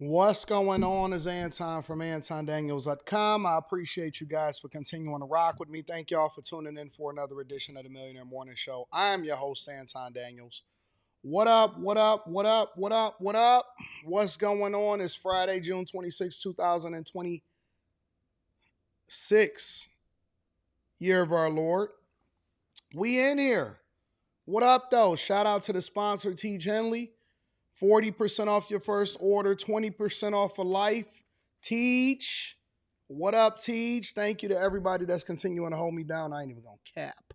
What's going on is Anton from AntonDaniels.com. I appreciate you guys for continuing to rock with me. Thank y'all for tuning in for another edition of the Millionaire Morning Show. I am your host, Anton Daniels. What up, what up, what up, what up, what up? What's going on? It's Friday, June 26, 2026, year of our Lord. We in here. What up, though? Shout out to the sponsor, T. Henley. 40% off your first order, 20% off for life. Teach. What up, Teach? Thank you to everybody that's continuing to hold me down. I ain't even gonna cap.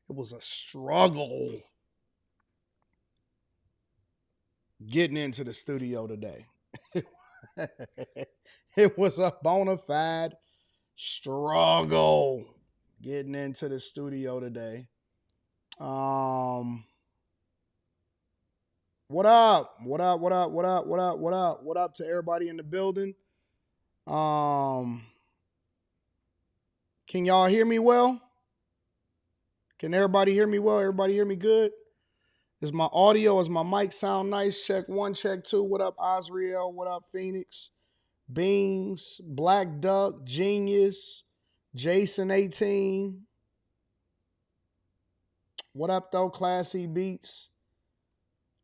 It was a struggle getting into the studio today. It was a bona fide struggle getting into the studio today. What up? What up? What up? What up? What up? What up? What up to everybody in the building? Can y'all hear me well? Can everybody hear me well? Everybody hear me good? Is my audio, is my mic sound nice? Check one, check two. What up, Osriel? What up, Phoenix? Beans, Black Duck, Genius, Jason 18. What up, though? Classy Beats.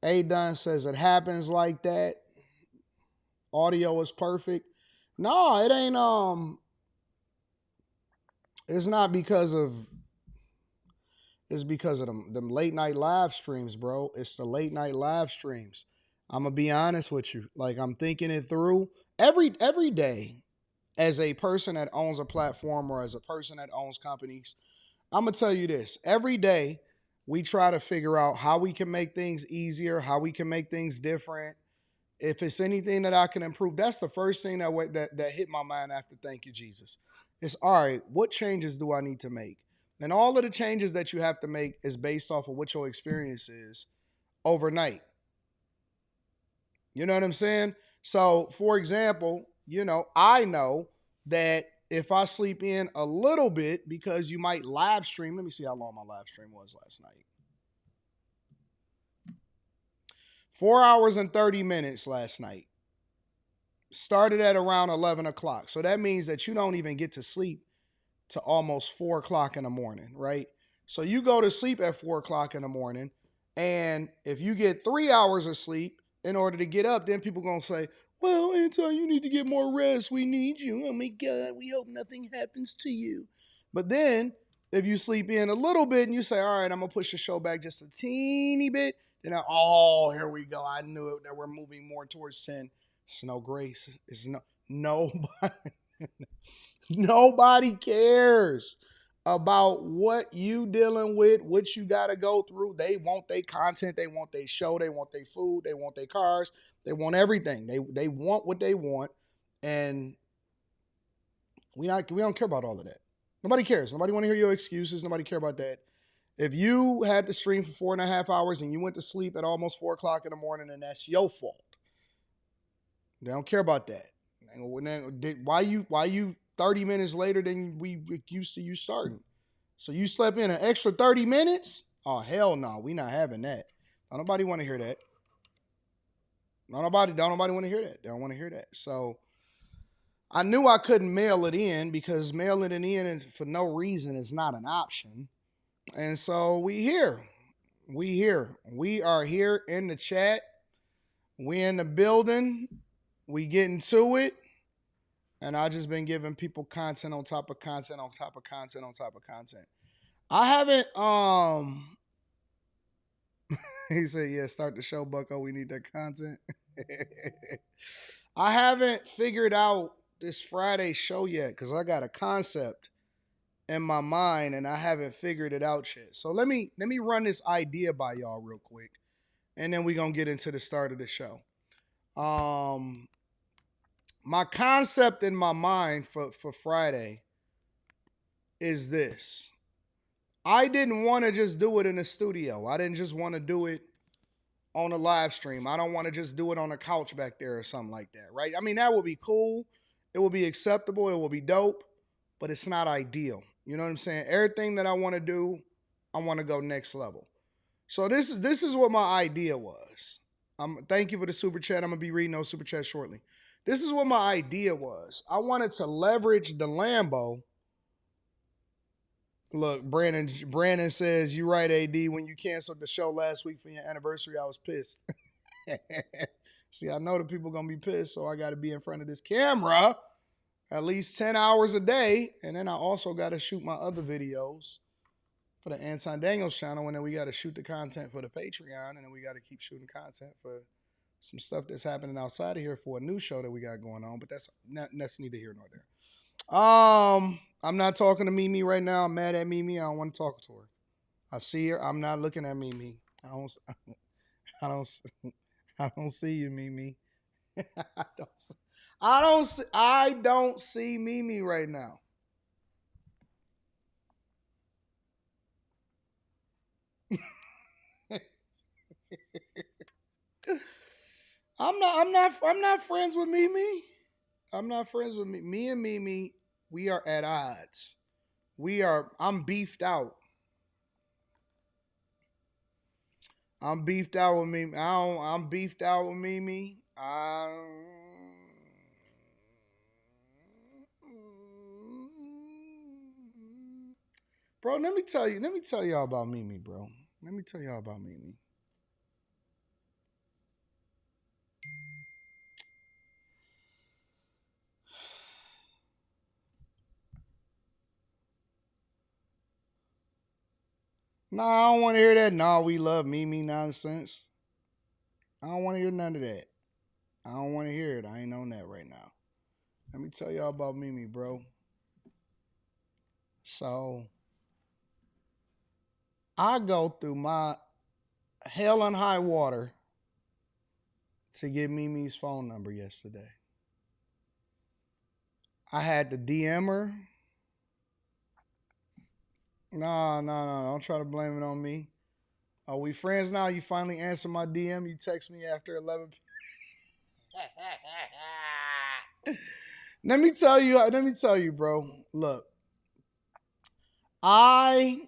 A Dunn says it happens like that. Audio is perfect. No, it ain't. It's not because of. It's because of them late night live streams, bro. It's the late night live streams. I'm gonna be honest with you. Like, I'm thinking it through every day. As a person that owns a platform or as a person that owns companies, I'm gonna tell you this. Every day, we try to figure out how we can make things easier, how we can make things different. If it's anything that I can improve, that's the first thing that hit my mind after thank you, Jesus. It's all right, what changes do I need to make? And all of the changes that you have to make is based off of what your experience is overnight. You know what I'm saying? So, for example, I know that if I sleep in a little bit, because you might live stream, let me see how long my live stream was last night. 4 hours and 30 minutes last night. Started at around 11 o'clock. So that means that you don't even get to sleep to almost 4 o'clock in the morning, right? So you go to sleep at 4 o'clock in the morning, and if you get 3 hours of sleep in order to get up, then people going to say, well, Anton, you need to get more rest. We need you. Oh my God, we hope nothing happens to you. But then if you sleep in a little bit and you say, all right, I'm going to push the show back just a teeny bit, then, here we go. I knew it, that we're moving more towards sin. It's no grace. It's nobody. Nobody cares about what you dealing with, what you got to go through. They want their content. They want their show. They want their food. They want their cars. They want everything. They want what they want. And we don't care about all of that. Nobody cares. Nobody want to hear your excuses. Nobody care about that. If you had to stream for 4.5 hours and you went to sleep at almost 4 o'clock in the morning, then that's your fault. They don't care about that. Why you 30 minutes later than we used to you starting? So you slept in an extra 30 minutes? Oh, hell no. We not having that. Don't nobody want to hear that. Don't nobody want to hear that. They don't want to hear that. So I knew I couldn't mail it in, because mailing it in for no reason is not an option. And so we here. We are here in the chat. We in the building. We getting to it. And I just been giving people content on top of content on top of content on top of content. I haven't, he said, yeah, start the show, Bucko. We need that content. I haven't figured out this Friday show yet, because I got a concept in my mind and I haven't figured it out yet. So let me run this idea by y'all real quick, and then we're going to get into the start of the show. My concept in my mind for Friday is this. I didn't want to just do it in the studio. I didn't just want to do it on a live stream. I don't want to just do it on a couch back there or something like that, right? I mean, that would be cool. It would be acceptable. It would be dope, but it's not ideal. You know what I'm saying? Everything that I want to do, I want to go next level. So this is what my idea was. Thank you for the super chat. I'm gonna be reading those super chats shortly. This is what my idea was. I wanted to leverage the Lambo. Look, Brandon says, "You right, AD. When you canceled the show last week for your anniversary, I was pissed." See, I know the people gonna be pissed, so I got to be in front of this camera at least 10 hours a day, and then I also got to shoot my other videos for the Anton Daniels channel, and then we got to shoot the content for the Patreon, and then we got to keep shooting content for some stuff that's happening outside of here for a new show that we got going on. But that's neither here nor there. I'm not talking to Mimi right now. I'm mad at Mimi. I don't want to talk to her. I see her. I'm not looking at Mimi. I don't. I don't. I don't see you, Mimi. I don't see Mimi right now. I'm not friends with Mimi. I'm not friends with me. Me and Mimi, we are at odds. I'm beefed out. I'm beefed out with Mimi. I'm beefed out with Mimi. Bro, let me tell y'all about Mimi, bro. Let me tell y'all about Mimi. Nah, I don't want to hear that. Nah, we love Mimi nonsense. I don't want to hear none of that. I don't want to hear it. I ain't on that right now. Let me tell y'all about Mimi, bro. So, I go through my hell and high water to get Mimi's phone number yesterday. I had to DM her. No. Don't try to blame it on me. Are we friends now? You finally answer my DM. You text me after 11 Let me tell you, bro. Look, I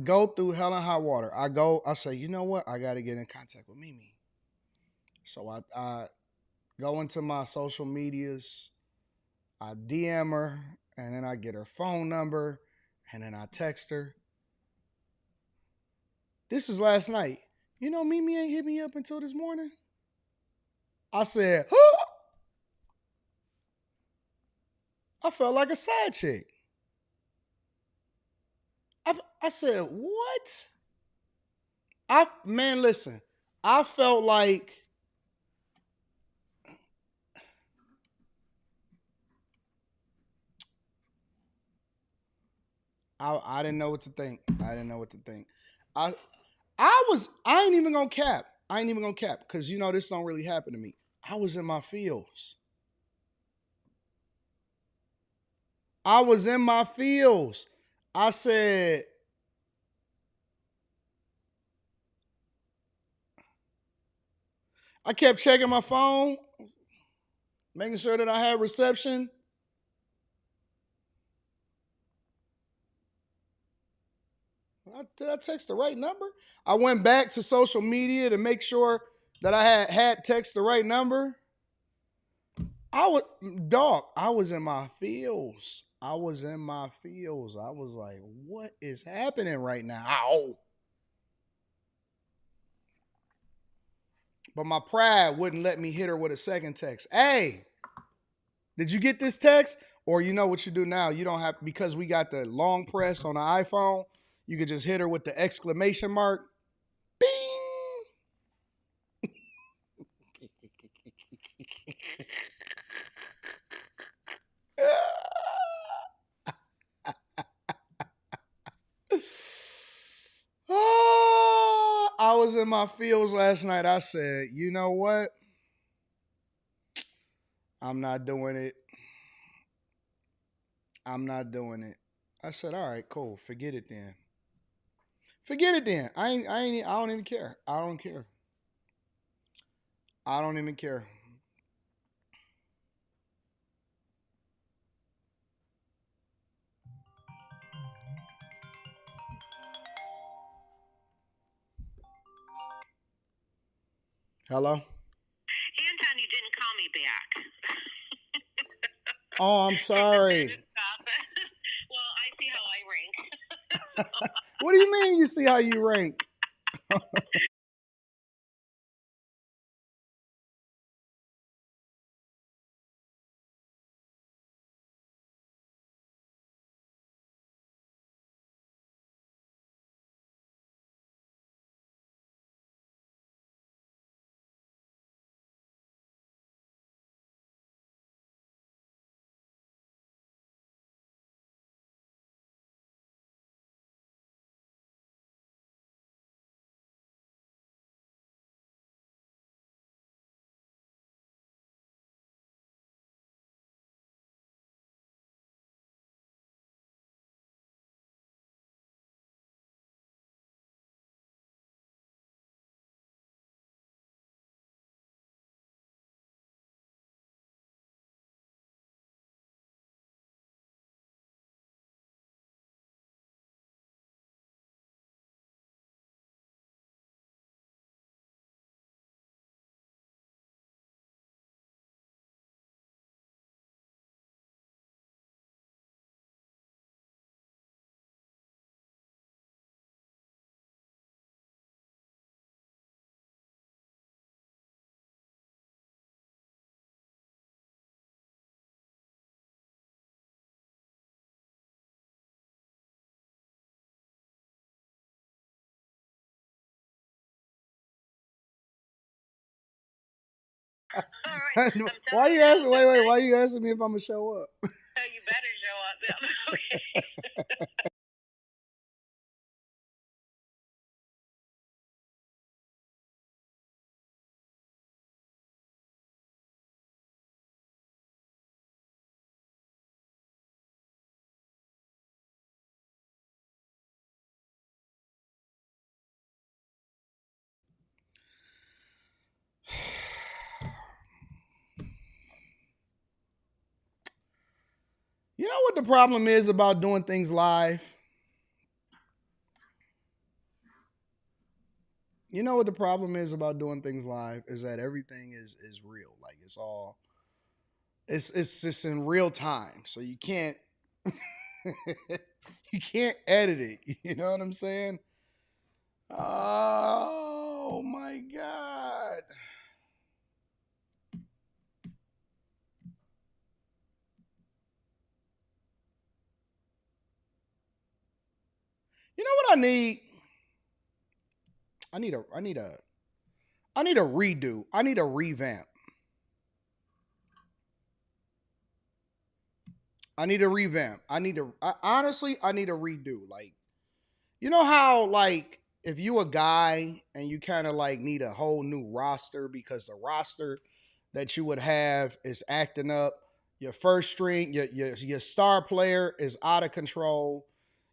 go through hell and high water. I say, you know what? I got to get in contact with Mimi. So I go into my social medias, I DM her, and then I get her phone number, and then I text her. This is last night. You know, Mimi ain't hit me up until this morning. I said, huh? I felt like a side chick. I said, what? Man, listen. I felt like I didn't know what to think. I didn't know what to think. I I ain't even gonna cap. I ain't even gonna cap because you know this don't really happen to me. I was in my feels. I was in my feels. I said, I kept checking my phone, making sure that I had reception. Did I text the right number? I went back to social media to make sure that I had text the right number. I was in my feels. I was in my feels. I was like, what is happening right now? Ow. But my pride wouldn't let me hit her with a second text. Hey, did you get this text? Or you know what you do now? You don't have, because we got the long press on the iPhone, you could just hit her with the exclamation mark. Bing. I was in my feels last night. I said, you know what? I'm not doing it. I'm not doing it. I said, all right, cool. Forget it then. Forget it then. I don't even care. I don't care. I don't even care. Hello? back. Oh, I'm sorry. Well, I see how I rank. What do you mean you see how you rank? Right. Why you asking? Wait. Why you asking me if I'm gonna show up? Oh, you better show up. Yeah. Okay. You know what the problem is about doing things live? You know what the problem is about doing things live is that everything is real. Like it's just in real time. So you can't you can't edit it. You know what I'm saying? Oh my god. You know what I need? I need a I need a I need a redo. I need a revamp. I need a revamp. Honestly, I need a redo. Like, you know how like if you a guy and you kind of like need a whole new roster because the roster that you would have is acting up. Your first string, your star player is out of control.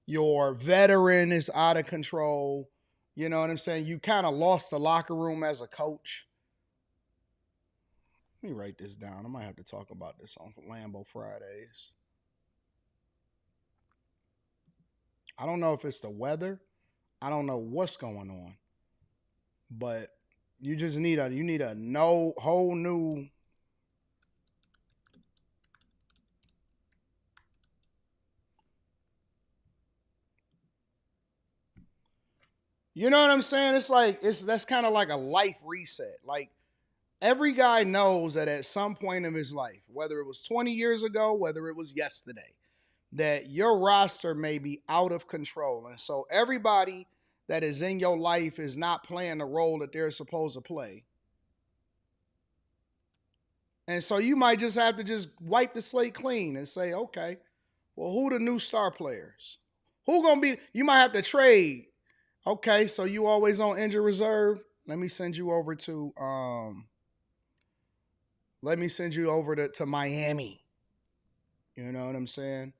Your veteran is out of control. You know what I'm saying? You kind of lost the locker room as a coach. Let me write this down. I might have to talk about this on Lambo Fridays. I don't know if it's the weather. I don't know what's going on, but you need a no whole new. You know what I'm saying? It's like that's kind of like a life reset. Like every guy knows that at some point of his life, whether it was 20 years ago, whether it was yesterday, that your roster may be out of control. And so everybody that is in your life is not playing the role that they're supposed to play. And so you might just have to just wipe the slate clean and say, okay, well, who the new star players? Who gonna be? You might have to trade. Okay, so you always on injured reserve. Let me send you over to let me send you over to Miami. You know what I'm saying?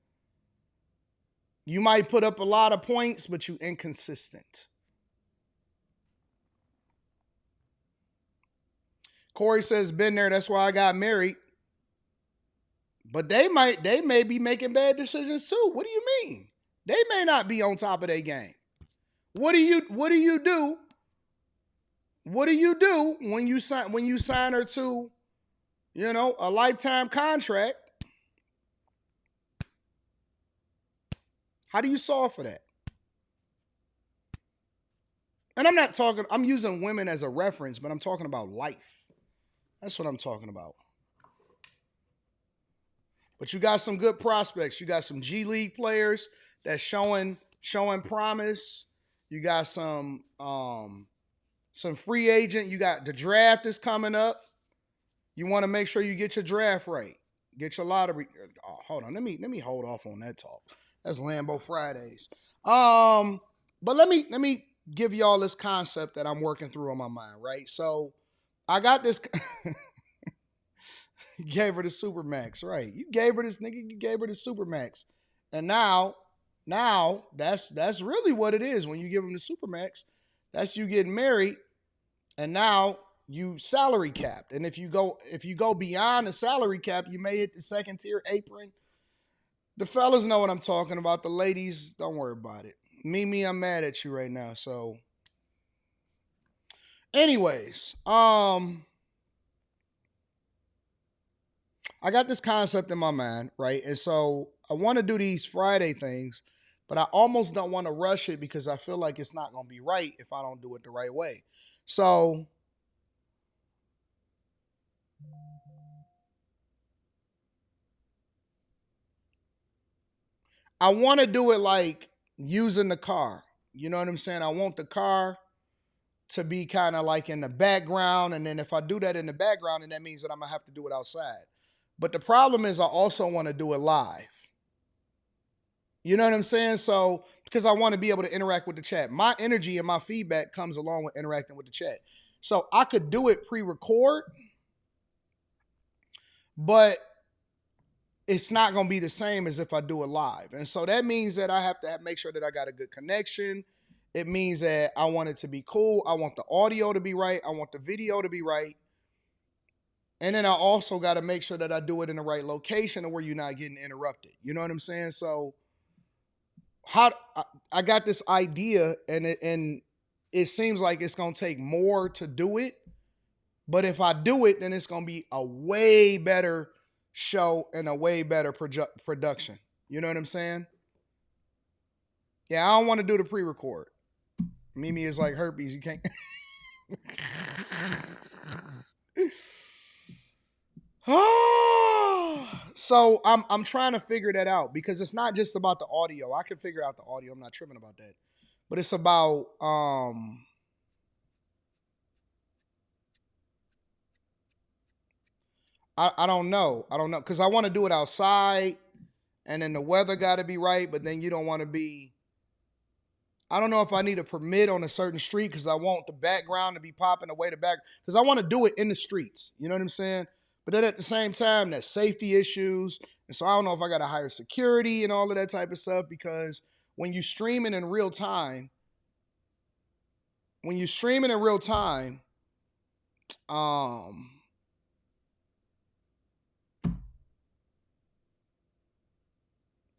You might put up a lot of points, but you inconsistent. Corey says, been there, that's why I got married. But they may be making bad decisions too. What do you mean? They may not be on top of their game. What do you do? What do you do when you sign her to a lifetime contract. How do you solve for that? And I'm using women as a reference, but I'm talking about life. That's what I'm talking about. But you got some good prospects. You got some G League players that's showing promise. You got some free agent. You got the draft is coming up. You want to make sure you get your draft right. Get your lottery. Oh, hold on. Let me hold off on that talk. That's Lambo Fridays. But let me give y'all this concept that I'm working through on my mind, right? So I got this. You gave her the Supermax, right? You gave her this nigga, you gave her the Supermax. And now that's really what it is when you give them the Supermax. That's you getting married, and now you salary capped. And if you go beyond the salary cap, you may hit the second tier apron. The fellas know what I'm talking about. The ladies, don't worry about it. Mimi, I'm mad at you right now. So, anyways, I got this concept in my mind, right? And so I want to do these Friday things, but I almost don't want to rush it because I feel like it's not going to be right if I don't do it the right way. So I want to do it like using the car. You know what I'm saying? I want the car to be kind of like in the background. And then if I do that in the background, then that means that I'm going to have to do it outside. But the problem is, I also want to do it live. You know what I'm saying? So, because I want to be able to interact with the chat. My energy and my feedback comes along with interacting with the chat. So, I could do it pre record, but it's not going to be the same as if I do it live. And so, that means that I have to make sure that I got a good connection. It means that I want it to be cool. I want the audio to be right. I want the video to be right. And then I also got to make sure that I do it in the right location where you're not getting interrupted. You know what I'm saying? So, how I got this idea, and it seems like it's gonna take more to do it. But if I do it, then it's gonna be a way better show and a way better production. You know what I'm saying? Yeah, I don't want to do the pre-record. Mimi is like herpes. You can't. So I'm trying to figure that out because it's not just about the audio. I can figure out the audio. I'm not tripping about that. But it's about I don't know. I don't know. Because I want to do it outside and then the weather gotta be right, but then you don't want to be. I don't know if I need a permit on a certain street because I want the background to be popping away the back. Because I want to do it in the streets. You know what I'm saying? But then at the same time, there's safety issues. And so I don't know if I got to hire security and all of that type of stuff because when you streaming in real time, when you're streaming in real time, um,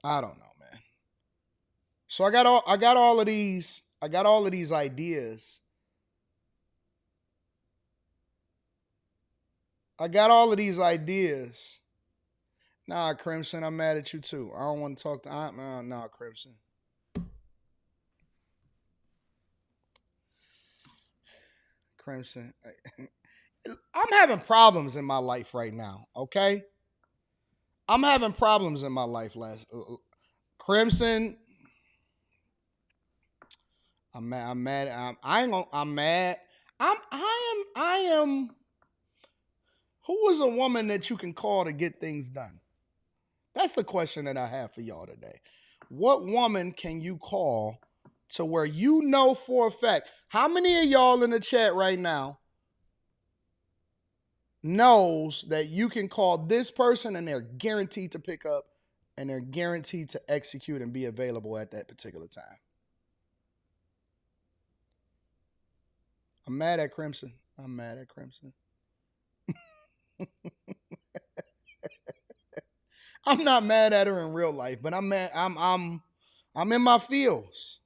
I don't know, man. So I got all of these ideas. I got all of these ideas. Nah, Crimson, I'm mad at you too. I don't want to talk to nah, Crimson. Crimson. I'm having problems in my life right now, okay? I'm having problems in my life last Crimson. I'm mad. I'm mad. I ain't gonna, I'm mad. I am who is a woman that you can call to get things done? That's the question that I have for y'all today. What woman can you call to where you know for a fact? How many of y'all in the chat right now knows that you can call this person and they're guaranteed to pick up and they're guaranteed to execute and be available at that particular time? I'm mad at Crimson. I'm mad at Crimson. I'm not mad at her in real life, but I'm mad. I'm in my feels.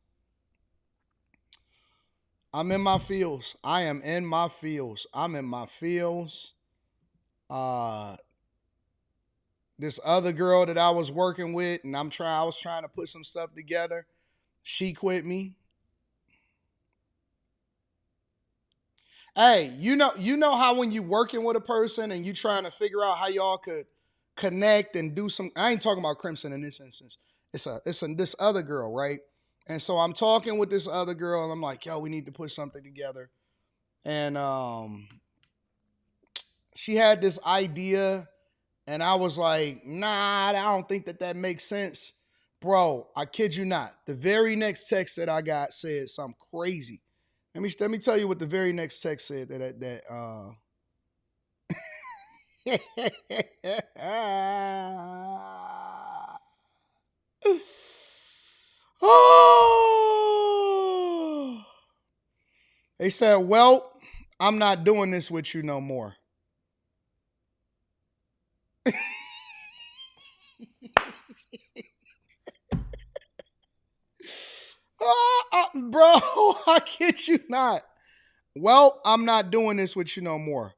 I'm in my feels. I am in my feels. I'm in my feels. Uh, this other girl that I was working with, and I was trying to put some stuff together. She quit me. Hey, you know how when you working with a person and you trying to figure out how y'all could connect and do some. I ain't talking about Crimson in this instance. It's this other girl, right? And so I'm talking with this other girl, and I'm like, yo, we need to put something together. And she had this idea, and I was like, nah, I don't think that makes sense. Bro, I kid you not. The very next text that I got said something crazy. Let me tell you what the very next text said oh. They said, well, I'm not doing this with you no more. Bro, I kid you not. Well, I'm not doing this with you no more.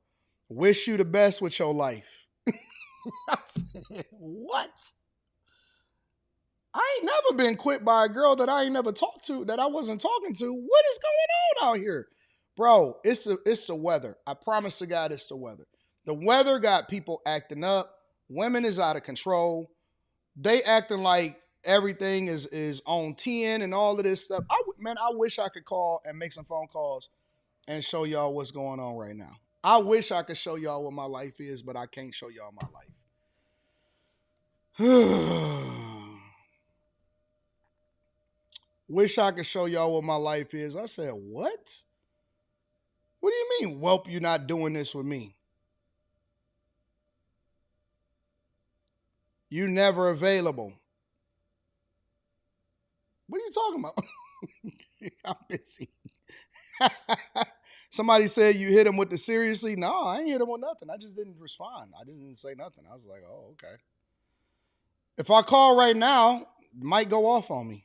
Wish you the best with your life. I said, what? I ain't never been quit by a girl that I ain't never talked to, that I wasn't talking to. What is going on out here? Bro, it's the weather. I promise to God it's the weather. The weather got people acting up. Women is out of control. They acting like everything is on 10 and all of this stuff. I wish I could call and make some phone calls and show y'all what's going on right now. I wish I could show y'all what my life is, but I can't show y'all my life. Wish I could show y'all what my life is. I said, what? What do you mean, whelp, you not doing this with me? You never available. What are you talking about? I'm busy. Somebody said you hit him with the seriously. No, I ain't hit him with nothing. I just didn't respond. I just didn't say nothing. I was like, oh, okay. If I call right now, it might go off on me.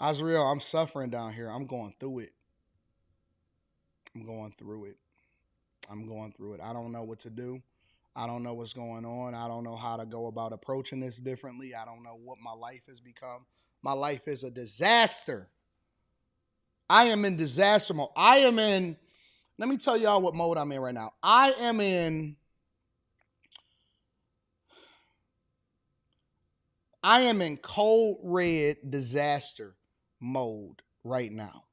Azriel, I'm suffering down here. I'm going through it. I'm going through it. I'm going through it. I don't know what to do. I don't know what's going on. I don't know how to go about approaching this differently. I don't know what my life has become. My life is a disaster. I am in disaster mode. Let me tell y'all what mode I'm in right now. I am in cold red disaster mode right now.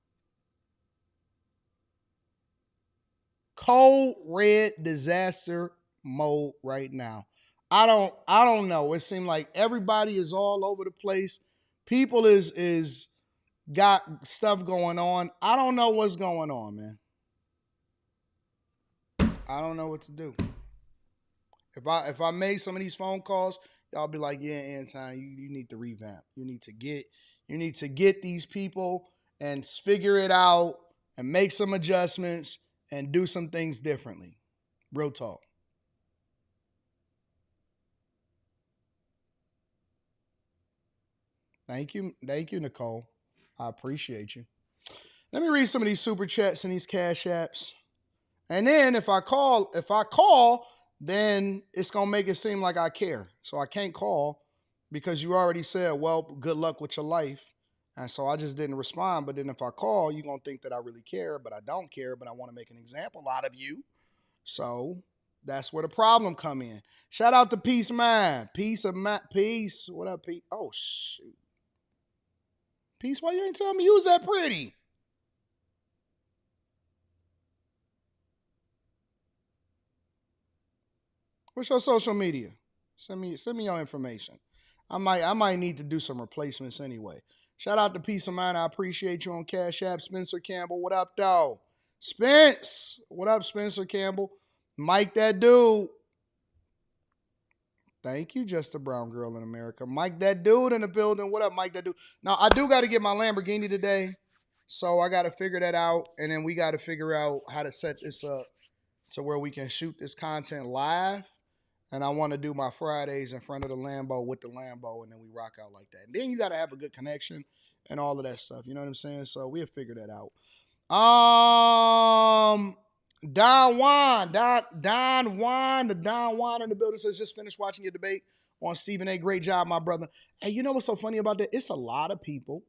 Cold red disaster mode right now. I don't know. It seems like everybody is all over the place. People is got stuff going on. I don't know what's going on, man. I don't know what to do. If I made some of these phone calls, y'all be like, yeah, Anton, you need to revamp. You need to get these people and figure it out and make some adjustments and do some things differently. Real talk. Thank you, Nicole. I appreciate you. Let me read some of these super chats and these cash apps. And then if I call, then it's gonna make it seem like I care. So I can't call because you already said, well, good luck with your life. And so I just didn't respond. But then if I call, you're gonna think that I really care, but I don't care, but I want to make an example out of you. So that's where the problem come in. Shout out to Peace Man. Peace. What up, Peace? Oh shoot. Peace, why you ain't telling me you was that pretty? What's your social media? Send me your information. I might need to do some replacements anyway. Shout out to Peace of Mind. I appreciate you on Cash App. Spencer Campbell, what up, though? Spence, what up, Spencer Campbell? Mike, that dude. Thank you, Just a Brown Girl in America. Mike, that dude in the building. What up, Mike, that dude? Now, I do got to get my Lamborghini today. So I got to figure that out. And then we got to figure out how to set this up to where we can shoot this content live. And I want to do my Fridays in front of the Lambo with the Lambo, and then we rock out like that. And then you got to have a good connection and all of that stuff. You know what I'm saying? So we'll figure that out. Don Juan, the Don Juan in the building says, just finished watching your debate on Stephen A. Great job, my brother. Hey, you know what's so funny about that? It's a lot of people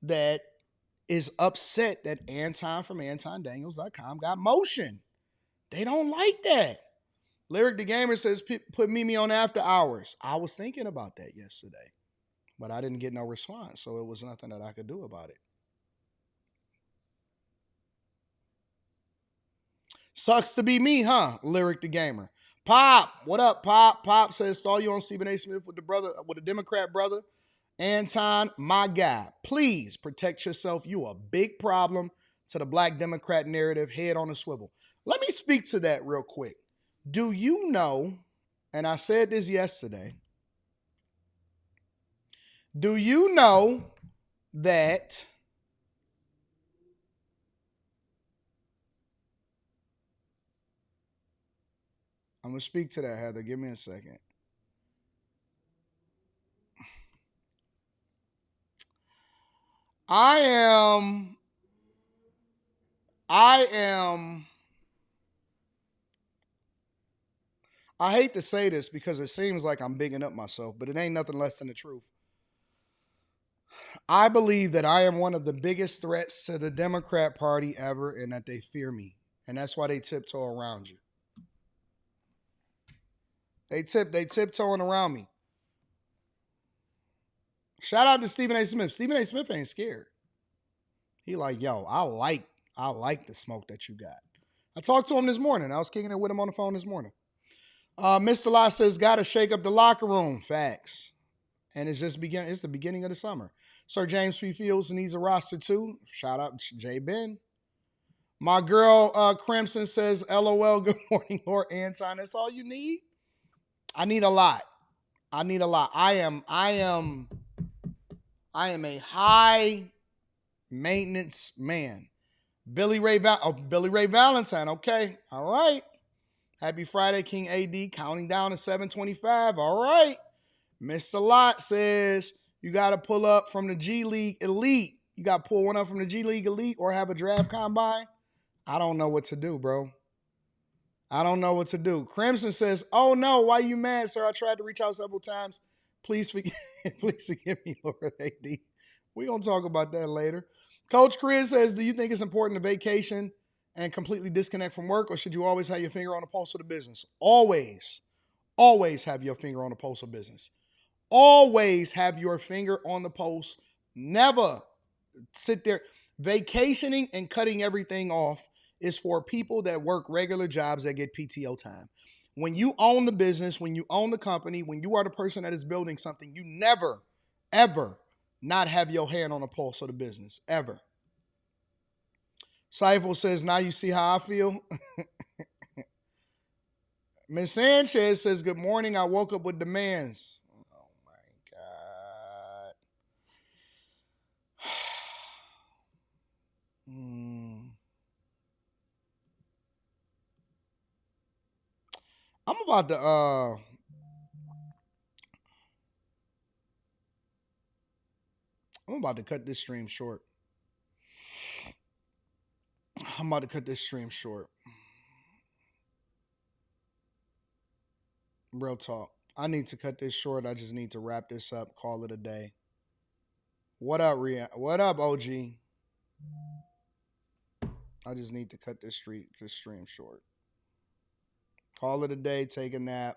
that is upset that Anton from AntonDaniels.com got motion. They don't like that. Lyric the Gamer says, put Mimi on after hours. I was thinking about that yesterday, but I didn't get no response, so it was nothing that I could do about it. Sucks to be me, huh? Lyric the Gamer. Pop, what up, Pop? Pop says, saw you on Stephen A. Smith with the Democrat brother. Anton, my guy, please protect yourself. You a big problem to the black Democrat narrative. Head on a swivel. Let me speak to that real quick. Do you know, and I said this yesterday, do you know that I'm going to speak to that, Heather. Give me a second. I am I hate to say this because it seems like I'm bigging up myself, but it ain't nothing less than the truth. I believe that I am one of the biggest threats to the Democrat Party ever and that they fear me. And that's why they tiptoe around you. They tiptoeing around me. Shout out to Stephen A. Smith. Stephen A. Smith ain't scared. He like, yo, I like the smoke that you got. I talked to him this morning. I was kicking it with him on the phone this morning. Mr. Lot says, gotta shake up the locker room. Facts. And it's the beginning of the summer. Sir James P. Fields needs a roster too. Shout out to J. Ben. My girl Crimson says, LOL, good morning, Lord Anton. That's all you need? I need a lot. I am a high maintenance man. Billy Ray Valentine. Okay. All right. Happy Friday, King AD. Counting down to 725. All right. Mr. Lot says you got to pull up from the G League Elite. You got to pull one up from the G League Elite or have a draft combine. I don't know what to do, bro. I don't know what to do. Crimson says, oh no, why you mad, sir? I tried to reach out several times. Please forgive me, Lord AD. We're going to talk about that later. Coach Chris says, do you think it's important to vacation and completely disconnect from work, or should you always have your finger on the pulse of the business? Always have your finger on the pulse of business. Always have your finger on the pulse. Never sit there. Vacationing and cutting everything off is for people that work regular jobs that get PTO time. When you own the business, when you own the company, when you are the person that is building something, you never, ever not have your hand on the pulse of the business, ever. Seifel says, now you see how I feel. Miss Sanchez says, good morning. I woke up with demands. Oh my God. I'm about to cut this stream short. Real talk. I need to cut this short. I just need to wrap this up, call it a day. What up, Ria? What up, OG? I just need to cut this stream short. Call it a day, take a nap.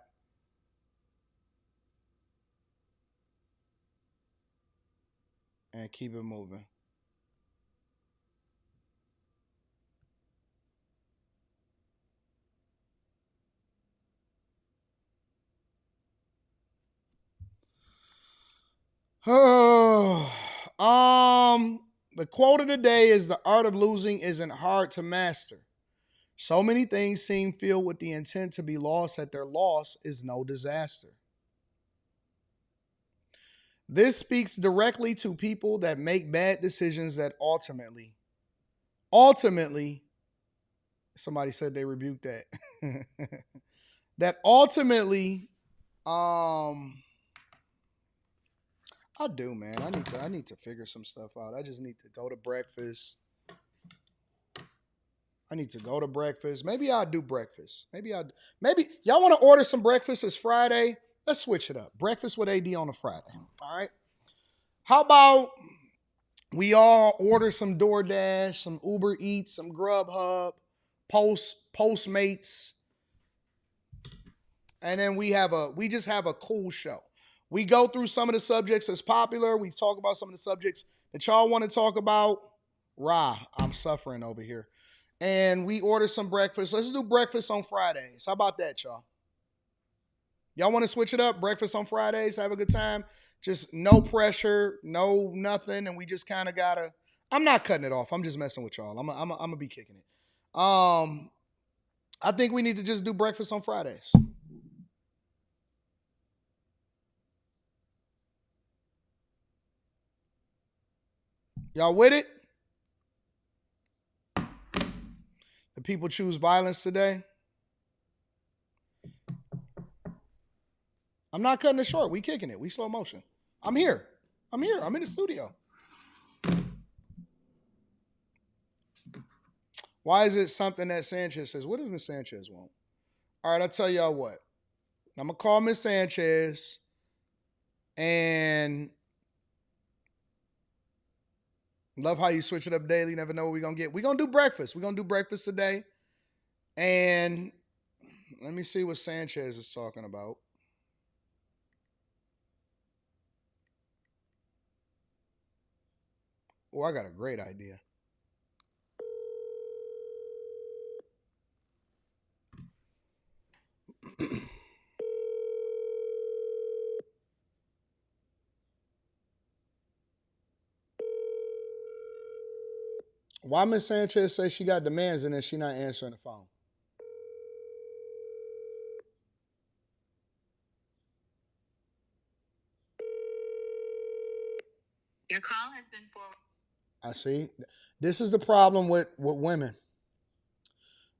And keep it moving. The quote of the day is the art of losing isn't hard to master. So many things seem filled with the intent to be lost that their loss is no disaster. This speaks directly to people that make bad decisions that ultimately, somebody said they rebuked that. That ultimately, I do, man. I need to figure some stuff out. I just need to go to breakfast. I need to go to breakfast. Maybe I'll do breakfast. Maybe y'all want to order some breakfast. It's Friday. Let's switch it up. Breakfast with AD on a Friday. All right. How about we all order some DoorDash, some Uber Eats, some Grubhub, Postmates, and then we just have a cool show. We go through some of the subjects that's popular. We talk about some of the subjects that y'all want to talk about. I'm suffering over here. And we order some breakfast. Let's do breakfast on Fridays. How about that, y'all? Y'all want to switch it up? Breakfast on Fridays, have a good time. Just no pressure, no nothing, and we just kind of gotta. I'm not cutting it off. I'm just messing with y'all. I'm gonna be kicking it. I think we need to just do breakfast on Fridays. Y'all with it? The people choose violence today. I'm not cutting it short. We kicking it. We slow motion. I'm here. I'm here. I'm in the studio. Why is it something that Sanchez says? What does Miss Sanchez want? All right, I'll tell y'all what. I'm gonna call Miss Sanchez and love how you switch it up daily. Never know what we're gonna get. We're gonna do breakfast. We're gonna do breakfast today. And let me see what Sanchez is talking about. Oh, I got a great idea. Why Miss Sanchez say she got demands and then she not answering the phone? Your call has been forwarded. I see. This is the problem with women.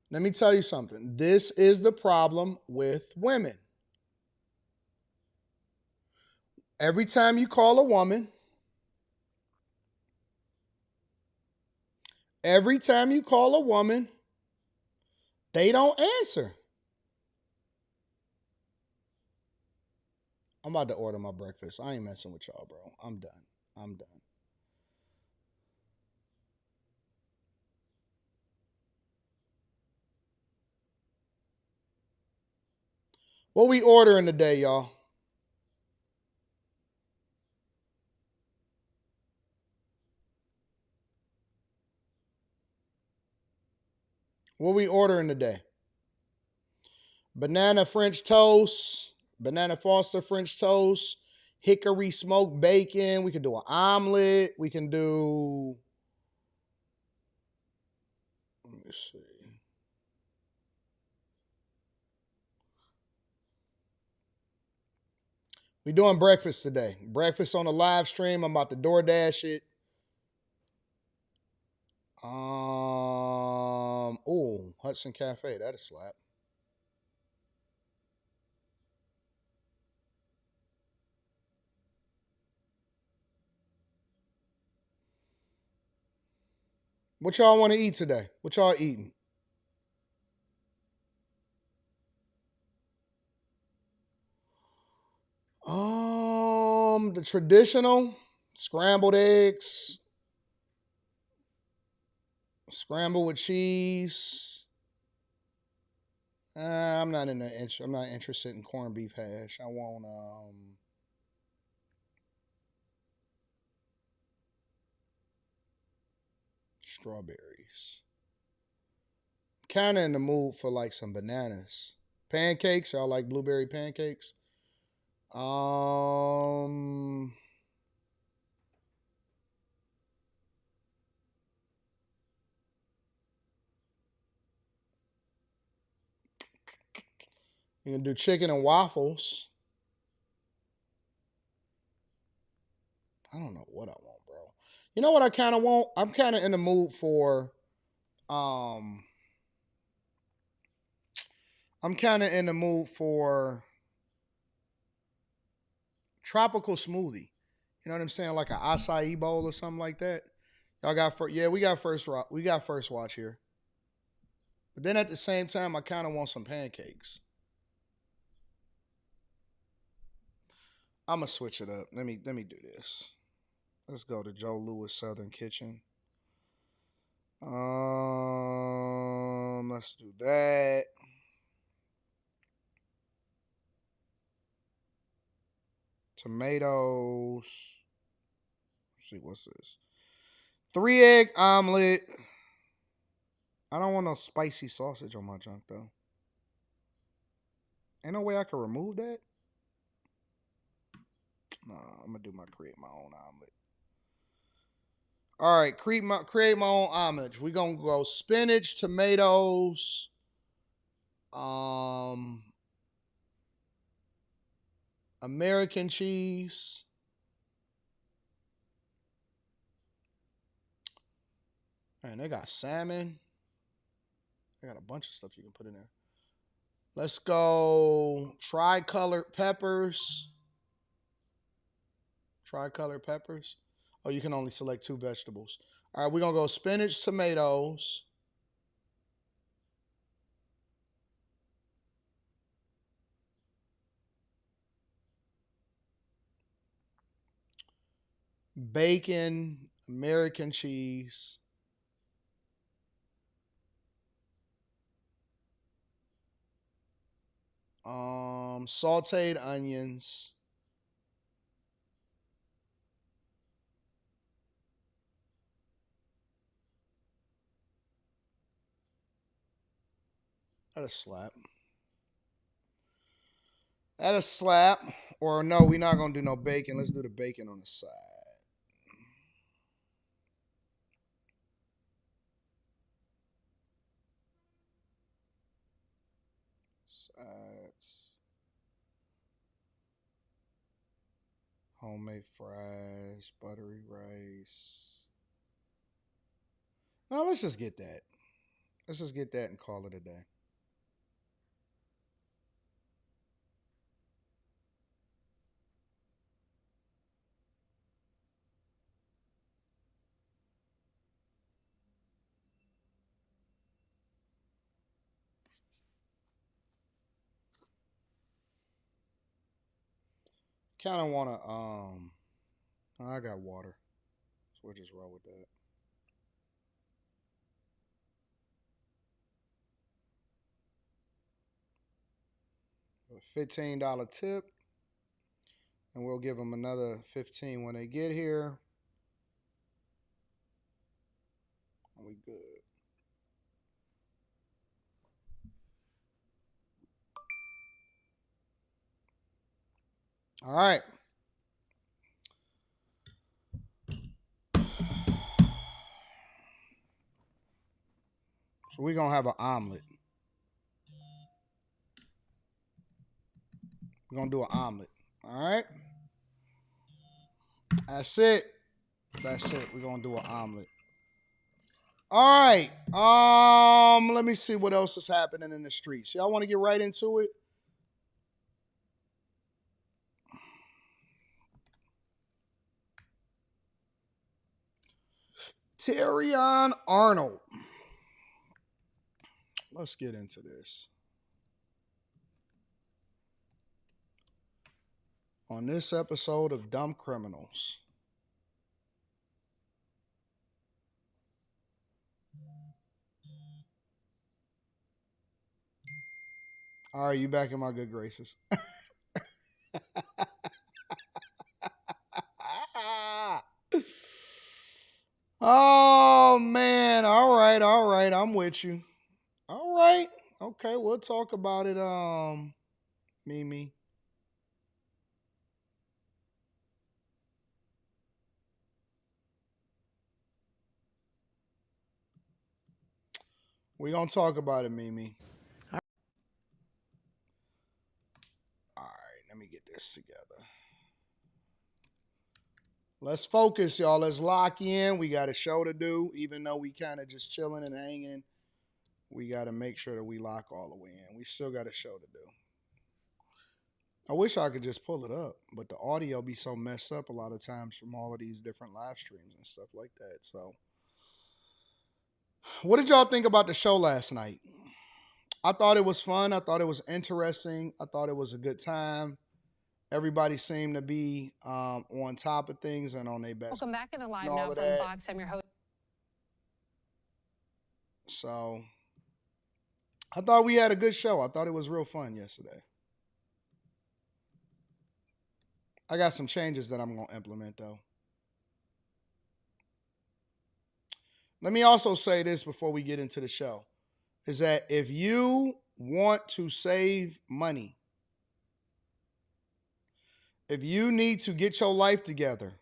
Let me tell you something. This is the problem with women. Every time you call a woman, they don't answer. I'm about to order my breakfast. I ain't messing with y'all, bro. I'm done. I'm done. What we ordering today, y'all? What we ordering today? Banana French toast, banana Foster French toast, hickory smoked bacon. We can do an omelet. We can do. Let me see. We doing breakfast today. Breakfast on the live stream. I'm about to DoorDash it. Oh, Hudson Cafe. That'll slap. What y'all want to eat today? What y'all eating? The traditional scrambled eggs, scrambled with cheese. I'm not in the. I'm not interested in corned beef hash. I want strawberries. Kind of in the mood for like some bananas. Pancakes. Y'all like blueberry pancakes? Um, you can do chicken and waffles. I don't know what I want, bro. You know what I kind of want? I'm kind of in the mood for um I'm kind of in the mood for tropical smoothie. You know what I'm saying? Like an acai bowl or something like that. Y'all got first. Yeah, we got first. We got first watch here. But then at the same time, I kind of want some pancakes. I'm gonna switch it up. Let me do this. Let's go to Joe Louis Southern Kitchen. Let's do that. Tomatoes. Let's see what's this? 3 egg omelet. I don't want no spicy sausage on my junk though. Ain't no way I can remove that. Nah, I'm gonna create my own omelet. All right, create my own omelet. We're gonna go spinach, tomatoes, um, American cheese. Man, they got salmon. They got a bunch of stuff you can put in there. Let's go tricolored peppers. Tricolored peppers. Oh, you can only select 2 vegetables. All right, we're gonna go spinach, tomatoes. Bacon, American cheese, sauteed onions, that a slap. That a slap. Or no, we're not gonna do no bacon. Let's do the bacon on the side. Sides. Homemade fries, buttery rice. No, let's just get that. Let's just get that and call it a day. Kind of want to, I got water. So we'll just roll with that. A $15 tip. And we'll give them another 15 when they get here. We good. All right. So we're going to have an omelet. We're going to do an omelet. All right. That's it. That's it. We're going to do an omelet. All right. Let me see what else is happening in the streets. Y'all want to get right into it? Terrion Arnold. Let's get into this. On this episode of Dumb Criminals. All right, you back in my good graces. Oh man, all right, all right, I'm with you. All right, okay, we'll talk about it. Mimi. We're gonna talk about it, Mimi. All right, let me get this together. Let's focus, y'all. Let's lock in. We got a show to do, even though we kind of just chilling and hanging. We got to make sure that we lock all the way in. We still got a show to do. I wish I could just pull it up, but the audio be so messed up a lot of times from all of these different live streams and stuff like that. So What did y'all think about the show last night? I thought it was fun. I thought it was interesting. I thought it was a good time. Everybody seemed to be on top of things and on their best. Welcome back into Live And all Now of from that. Fox. I'm your host. So I thought we had a good show. I thought it was real fun yesterday. I got some changes that I'm going to implement, though. Let me also say this before we get into the show, is that if you want to save money, if you need to get your life together,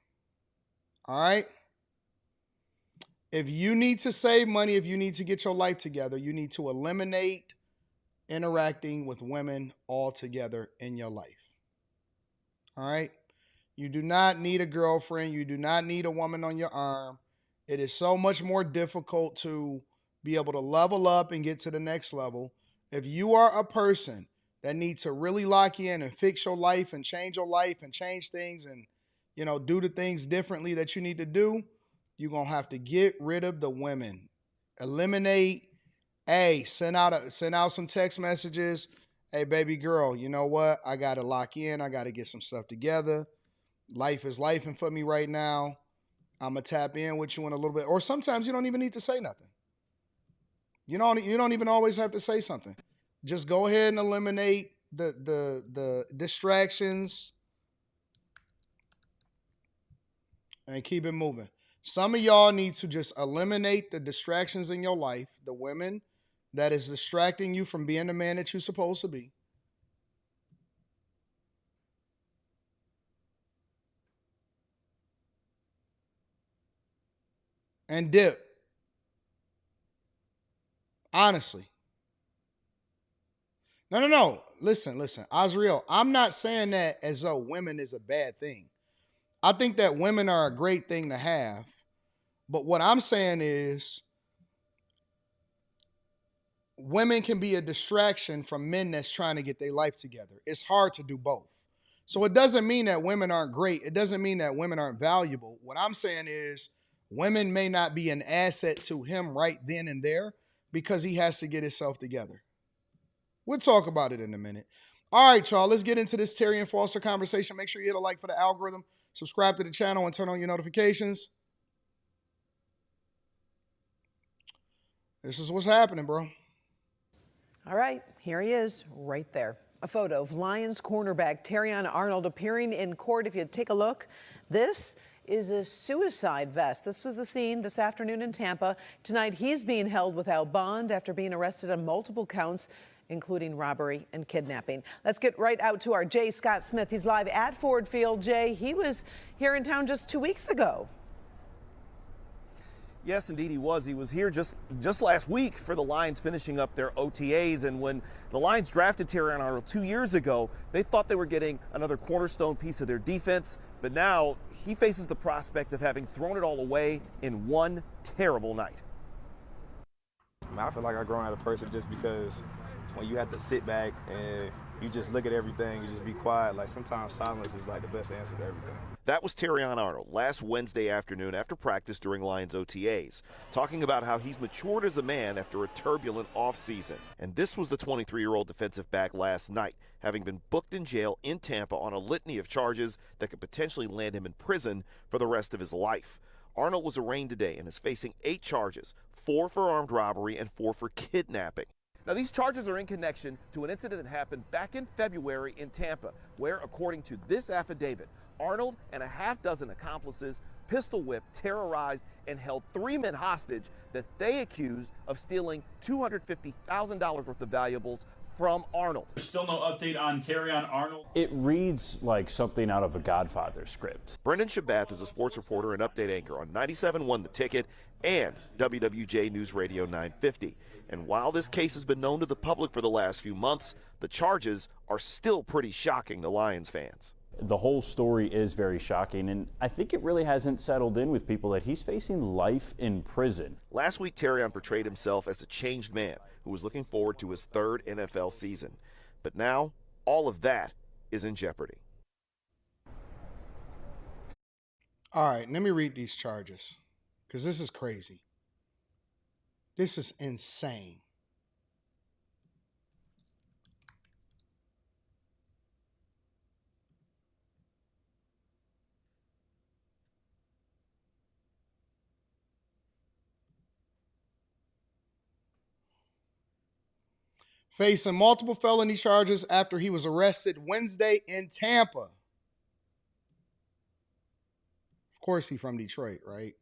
all right? If you need to save money, if you need to get your life together, you need to eliminate interacting with women altogether in your life. All right? You do not need a girlfriend. You do not need a woman on your arm. It is so much more difficult to be able to level up and get to the next level. If you are a person that needs to really lock in and fix your life and change things and, do the things differently that you need to do, you're going to have to get rid of the women. Eliminate. Hey, send out some text messages. Hey, baby girl, you know what? I got to lock in. I got to get some stuff together. Life is lifing for me right now. I'm going to tap in with you in a little bit. Or sometimes you don't even need to say nothing. You don't even always have to say something. Just go ahead and eliminate the distractions and keep it moving. Some of y'all need to just eliminate the distractions in your life, the women that is distracting you from being the man that you're supposed to be. And dip. Honestly. No. Listen. Azriel, I'm not saying that as though women is a bad thing. I think that women are a great thing to have. But what I'm saying is women can be a distraction from men that's trying to get their life together. It's hard to do both. So it doesn't mean that women aren't great. It doesn't mean that women aren't valuable. What I'm saying is women may not be an asset to him right then and there because he has to get himself together. We'll talk about it in a minute. All right, y'all, let's get into this Terrion Foster conversation. Make sure you hit a like for the algorithm, subscribe to the channel, and turn on your notifications. This is what's happening, bro. All right, here he is right there. A photo of Lions cornerback Terrion Arnold appearing in court. If you take a look, this is a suicide vest. This was the scene this afternoon in Tampa. Tonight, he's being held without bond after being arrested on multiple counts, including robbery and kidnapping. Let's get right out to our Jay Scott Smith. He's live at Ford Field. Jay, he was here in town just 2 weeks ago. Yes, indeed he was. He was here just last week for the Lions finishing up their OTAs. And when the Lions drafted Terrion Arnold 2 years ago, they thought they were getting another cornerstone piece of their defense. But now he faces the prospect of having thrown it all away in one terrible night. I feel like I've grown as a person just because when you have to sit back and you just look at everything, you just be quiet. Like sometimes silence is like the best answer to everything. That was Terrion Arnold last Wednesday afternoon after practice during Lions OTAs, talking about how he's matured as a man after a turbulent offseason. And this was the 23-year-old defensive back last night, having been booked in jail in Tampa on a litany of charges that could potentially land him in prison for the rest of his life. Arnold was arraigned today and is facing 8 charges, 4 for armed robbery and 4 for kidnapping. Now, these charges are in connection to an incident that happened back in February in Tampa, where, according to this affidavit, Arnold and a half-dozen accomplices pistol whipped, terrorized, and held 3 men hostage that they accused of stealing $250,000 worth of valuables from Arnold. There's still no update on Terrion Arnold. It reads like something out of a Godfather script. Brendan Shabath is a sports reporter and update anchor on 97.1 The Ticket and WWJ News Radio 950. And while this case has been known to the public for the last few months, the charges are still pretty shocking to Lions fans. The whole story is very shocking, and I think it really hasn't settled in with people that he's facing life in prison. Last week, Terrion portrayed himself as a changed man who was looking forward to his 3rd NFL season. But now, all of that is in jeopardy. All right, let me read these charges because this is crazy. This is insane. Facing multiple felony charges after he was arrested Wednesday in Tampa. Of course, he's from Detroit, right?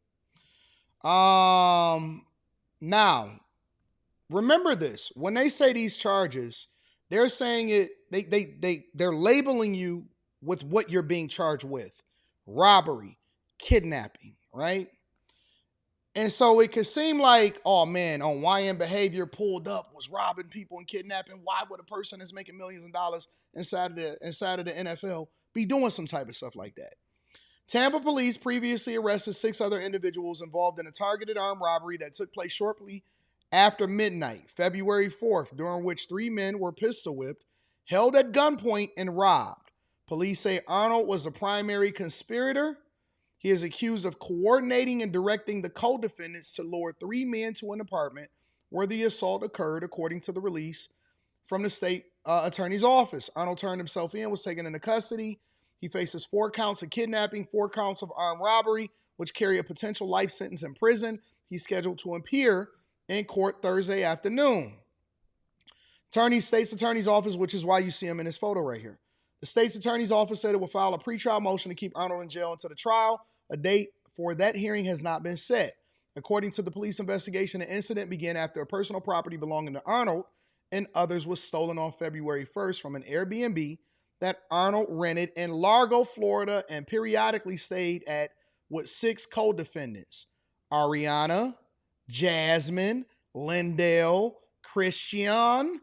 Now, remember this. When they say these charges, they're saying it, they're labeling you with what you're being charged with. Robbery, kidnapping, right? And so it could seem like, oh man, on YN behavior pulled up was robbing people and kidnapping. Why would a person that's making millions of dollars inside of the NFL be doing some type of stuff like that? Tampa police previously arrested 6 other individuals involved in a targeted armed robbery that took place shortly after midnight, February 4th, during which 3 men were pistol whipped, held at gunpoint, and robbed. Police say Arnold was the primary conspirator. He is accused of coordinating and directing the co-defendants to lure 3 men to an apartment where the assault occurred, according to the release from the state attorney's office. Arnold turned himself in, was taken into custody. He faces 4 counts of kidnapping, 4 counts of armed robbery, which carry a potential life sentence in prison. He's scheduled to appear in court Thursday afternoon. State's attorney's office, which is why you see him in this photo right here. The state's attorney's office said it will file a pretrial motion to keep Arnold in jail until the trial. A date for that hearing has not been set. According to the police investigation, the incident began after a personal property belonging to Arnold and others was stolen on February 1st from an Airbnb that Arnold rented in Largo, Florida, and periodically stayed at with 6 co-defendants: Ariana, Jasmine, Lindell, Christian,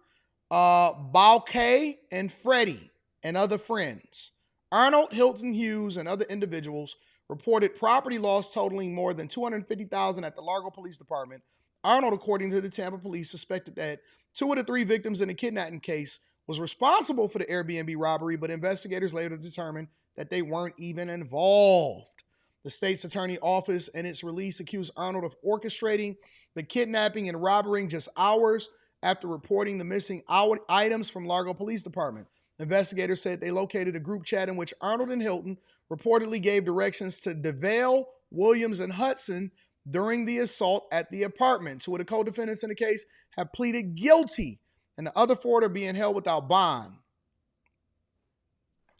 Balke, and Freddie, and other friends. Arnold, Hilton Hughes, and other individuals reported property loss totaling more than $250,000 at the Largo Police Department. Arnold, according to the Tampa police, suspected that 2 of the 3 victims in the kidnapping case was responsible for the Airbnb robbery, but investigators later determined that they weren't even involved. The state's attorney office in its release accused Arnold of orchestrating the kidnapping and robbery just hours after reporting the missing items from Largo Police Department. Investigators said they located a group chat in which Arnold and Hilton reportedly gave directions to DeVale, Williams, and Hudson during the assault at the apartment. 2 of the co-defendants in the case have pleaded guilty, and the other 4 are being held without bond.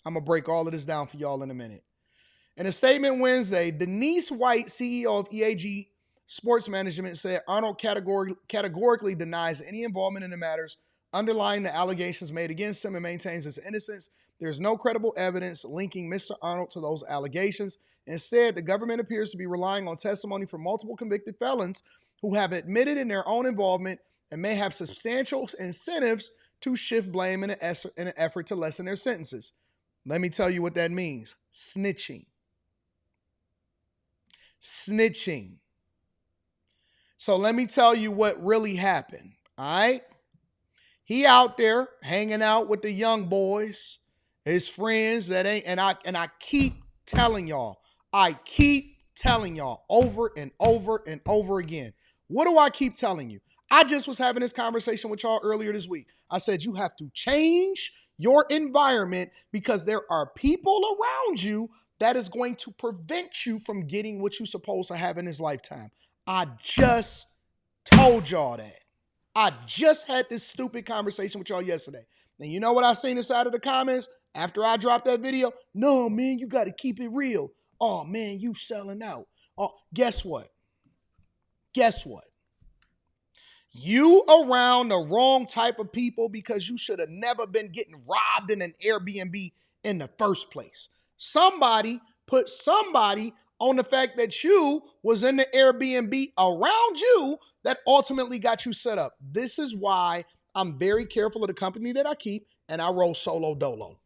I'm going to break all of this down for y'all in a minute. In a statement Wednesday, Denise White, CEO of EAG Sports Management, said Arnold categorically denies any involvement in the matters underlying the allegations made against him and maintains his innocence. There's no credible evidence linking Mr. Arnold to those allegations. Instead, the government appears to be relying on testimony from multiple convicted felons who have admitted in their own involvement and may have substantial incentives to shift blame in an effort to lessen their sentences. Let me tell you what that means. Snitching. Snitching. So let me tell you what really happened, all right? He out there hanging out with the young boys, his friends that ain't, and I keep telling y'all over and over and over again. What do I keep telling you? I just was having this conversation with y'all earlier this week. I said you have to change your environment because there are people around you that is going to prevent you from getting what you're supposed to have in this lifetime. I just told y'all that. I just had this stupid conversation with y'all yesterday. And you know what I seen inside of the comments after I dropped that video? No, man, you got to keep it real. Oh, man, you selling out. Oh, guess what? Guess what? You around the wrong type of people because you should have never been getting robbed in an Airbnb in the first place. Somebody put somebody on the fact that you was in the Airbnb around you that ultimately got you set up. This is why I'm very careful of the company that I keep, and I roll solo dolo.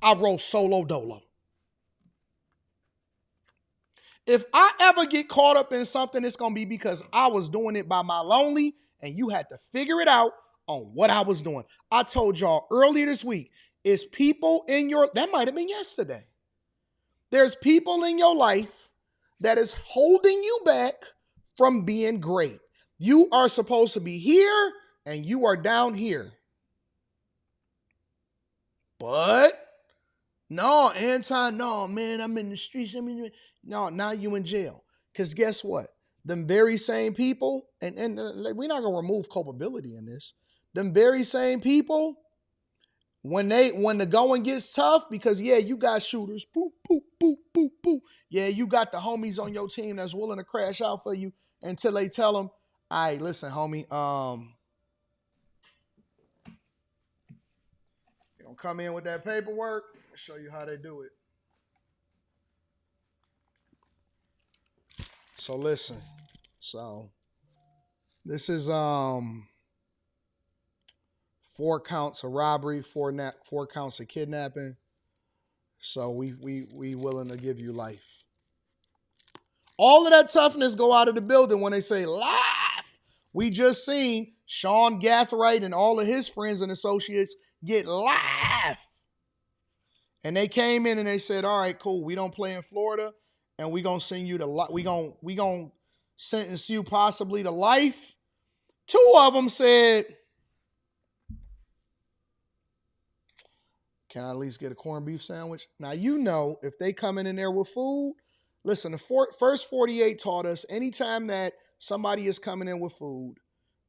I roll solo dolo. If I ever get caught up in something, it's going to be because I was doing it by my lonely, and you had to figure it out on what I was doing. I told y'all earlier this week, it's people in your, that might have been yesterday. There's people in your life that is holding you back from being great. You are supposed to be here and you are down here. But no, Anton, no, man, I'm in the streets. No, now you in jail. Because guess what? Them very same people, and we're not going to remove culpability in this. Them very same people, when the going gets tough, because yeah, you got shooters, boop, boop, boop, boop, boop. Yeah, you got the homies on your team that's willing to crash out for you until they tell them, all right, listen, homie, you gonna come in with that paperwork? I'll show you how they do it. So listen, so this is 4 counts of robbery, 4 counts of kidnapping. So we willing to give you life. All of that toughness go out of the building when they say life. We just seen Sean Gathright and all of his friends and associates get life. And they came in and they said, all right, cool, we don't play in Florida, and we gonna send you to we gonna sentence you possibly to life. 2 of them said, can I at least get a corned beef sandwich? Now, you know, if they coming in there with food, listen, the first 48 taught us anytime that somebody is coming in with food,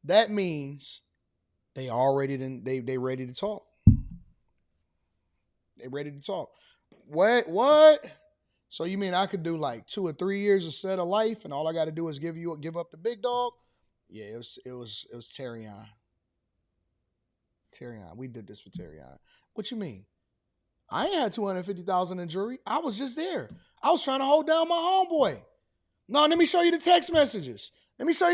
that means they already they ready to talk. They ready to talk. What? So you mean I could do like 2 or 3 years instead of life, and all I got to do is give up the big dog? Yeah, it was Terrion. Terrion. We did this for Terrion. What you mean? I ain't had $250,000 in jury. I was just there. I was trying to hold down my homeboy. No, let me show you the text messages. This was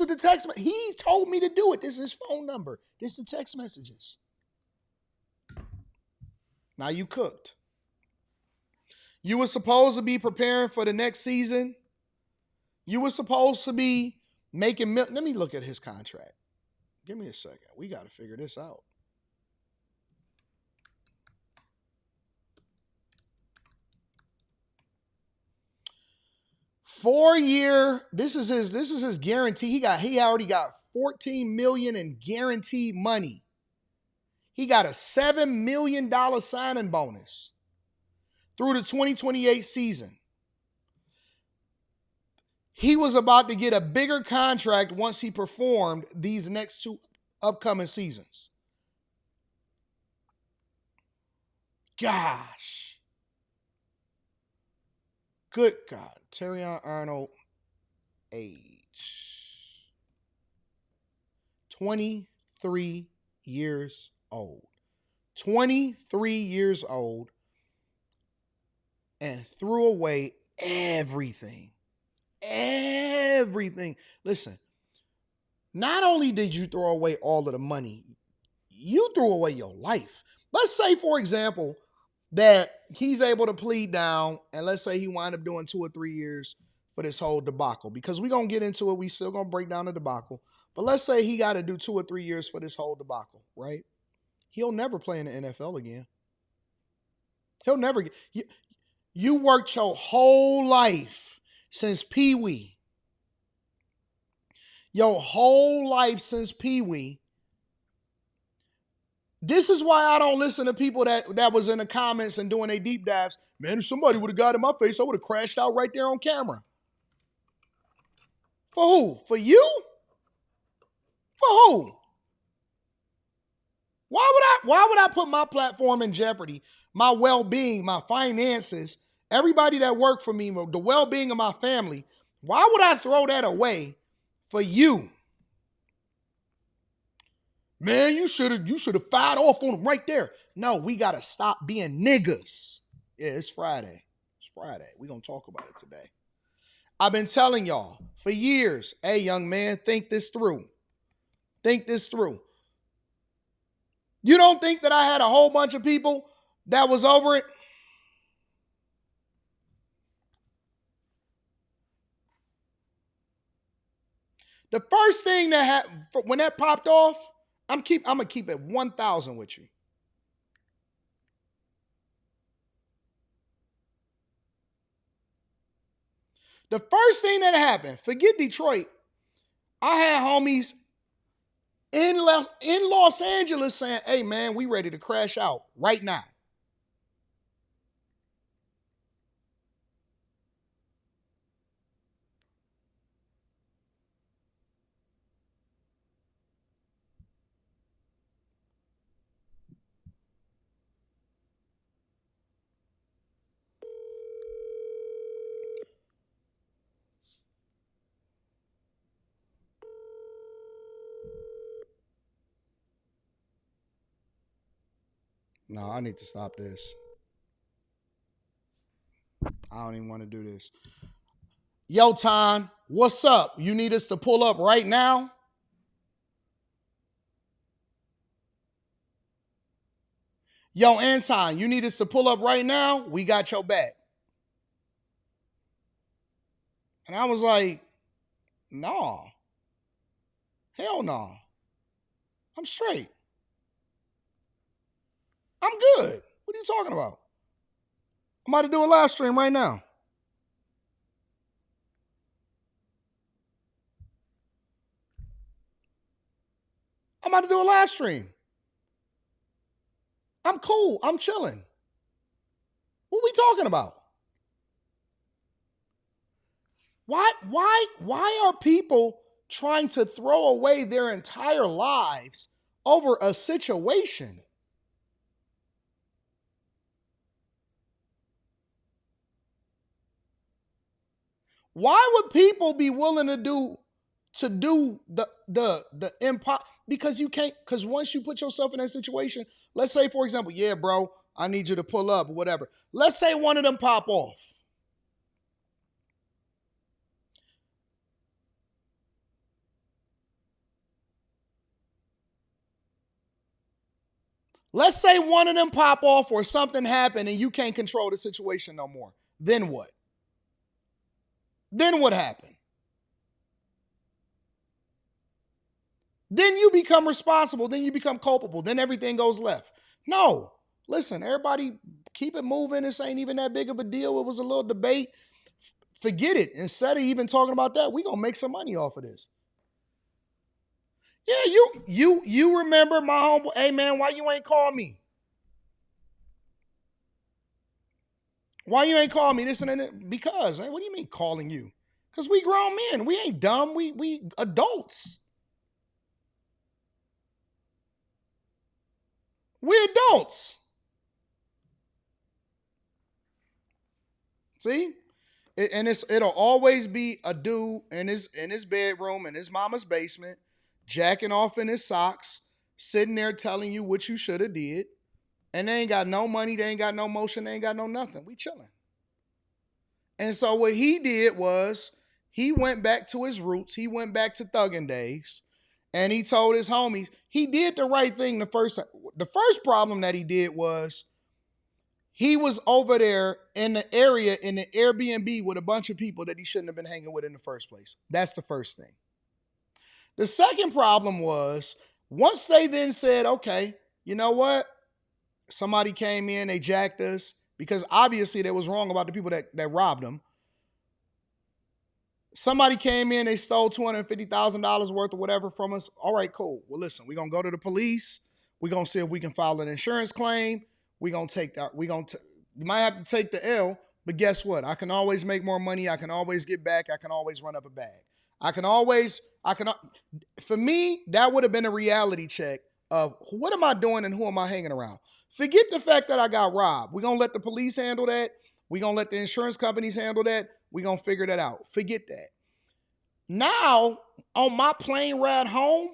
the text. He told me to do it. This is his phone number. This is the text messages. Now you cooked. You were supposed to be preparing for the next season. You were supposed to be making. Let me look at his contract. Give me a second. We got to figure this out. Four-year. This is his guarantee. He already got $14 million in guaranteed money. He got a $7 million signing bonus through the 2028 season. He was about to get a bigger contract once he performed these next 2 upcoming seasons. Gosh. Good God. Terrion Arnold, age 23 years old. 23 years old, and threw away everything. Everything. Listen, not only did you throw away all of the money, you threw away your life. Let's say, for example, that he's able to plead down, and let's say he wind up doing 2 or 3 years for this whole debacle, because we're going to get into it. We still going to break down the debacle. But let's say he got to do 2 or 3 years for this whole debacle, right? He'll never play in the NFL again. He'll never get... You worked your whole life since Pee-wee. Your whole life since Pee-wee. This is why I don't listen to people that was in the comments and doing their deep dives. Man, if somebody would have got in my face, I would have crashed out right there on camera. For who? For you? For who? Why would I put my platform in jeopardy? My well-being, my finances, everybody that worked for me, the well-being of my family. Why would I throw that away for you? Man, you should have fired off on them right there. No, we got to stop being niggas. Yeah, it's Friday. We're going to talk about it today. I've been telling y'all for years, hey, young man, think this through. Think this through. You don't think that I had a whole bunch of people that was over it? The first thing that happened, when that popped off, I'm going to keep it 1,000 with you. The first thing that happened, forget Detroit, I had homies in Los Angeles saying, hey, man, we ready to crash out right now. No, I need to stop this. I don't even want to do this. Yo, Ton, what's up? You need us to pull up right now? Yo, Anton, you need us to pull up right now? We got your back. And I was like, no. Hell no. I'm straight. I'm good. What are you talking about? I'm about to do a live stream right now. I'm about to do a live stream. I'm cool. I'm chilling. What we talking about? Why are people trying to throw away their entire lives over a situation? Why would people be willing to do the impossible? Because you can't, because once you put yourself in that situation, let's say, for example, yeah, bro, I need you to pull up or whatever. Let's say one of them pop off. Let's say one of them pop off or something happened and you can't control the situation no more. Then what? Then what happened? Then you become responsible. Then you become culpable. Then everything goes left. No. Listen, everybody keep it moving. This ain't even that big of a deal. It was a little debate. Forget it. Instead of even talking about that, we're going to make some money off of this. Yeah, you remember my homeboy, hey man, why you ain't call me? Why you ain't call me? This and that? Because, what do you mean calling you? Because we grown men. We ain't dumb. We adults. We're adults. See? And it'll always be a dude in his bedroom, in his mama's basement, jacking off in his socks, sitting there telling you what you should have did. And they ain't got no money, they ain't got no motion, they ain't got no nothing. We chilling. And so what he did was he went back to his roots. He went back to thugging days. And he told his homies, he did the right thing the first time. The first problem that he did was he was over there in the area in the Airbnb with a bunch of people that he shouldn't have been hanging with in the first place. That's the first thing. The second problem was once they then said, okay, you know what? Somebody came in, they jacked us because obviously they was wrong about the people that robbed them. Somebody came in, they stole $250,000 worth of whatever from us. All right, cool. Well, listen, we're going to go to the police. We're going to see if we can file an insurance claim. We're going to take that. You might have to take the L, but guess what? I can always make more money. I can always get back. I can always run up a bag. For me, that would have been a reality check of what am I doing and who am I hanging around? Forget the fact that I got robbed. We're going to let the police handle that. We're going to let the insurance companies handle that. We're going to figure that out. Forget that. Now, on my plane ride home,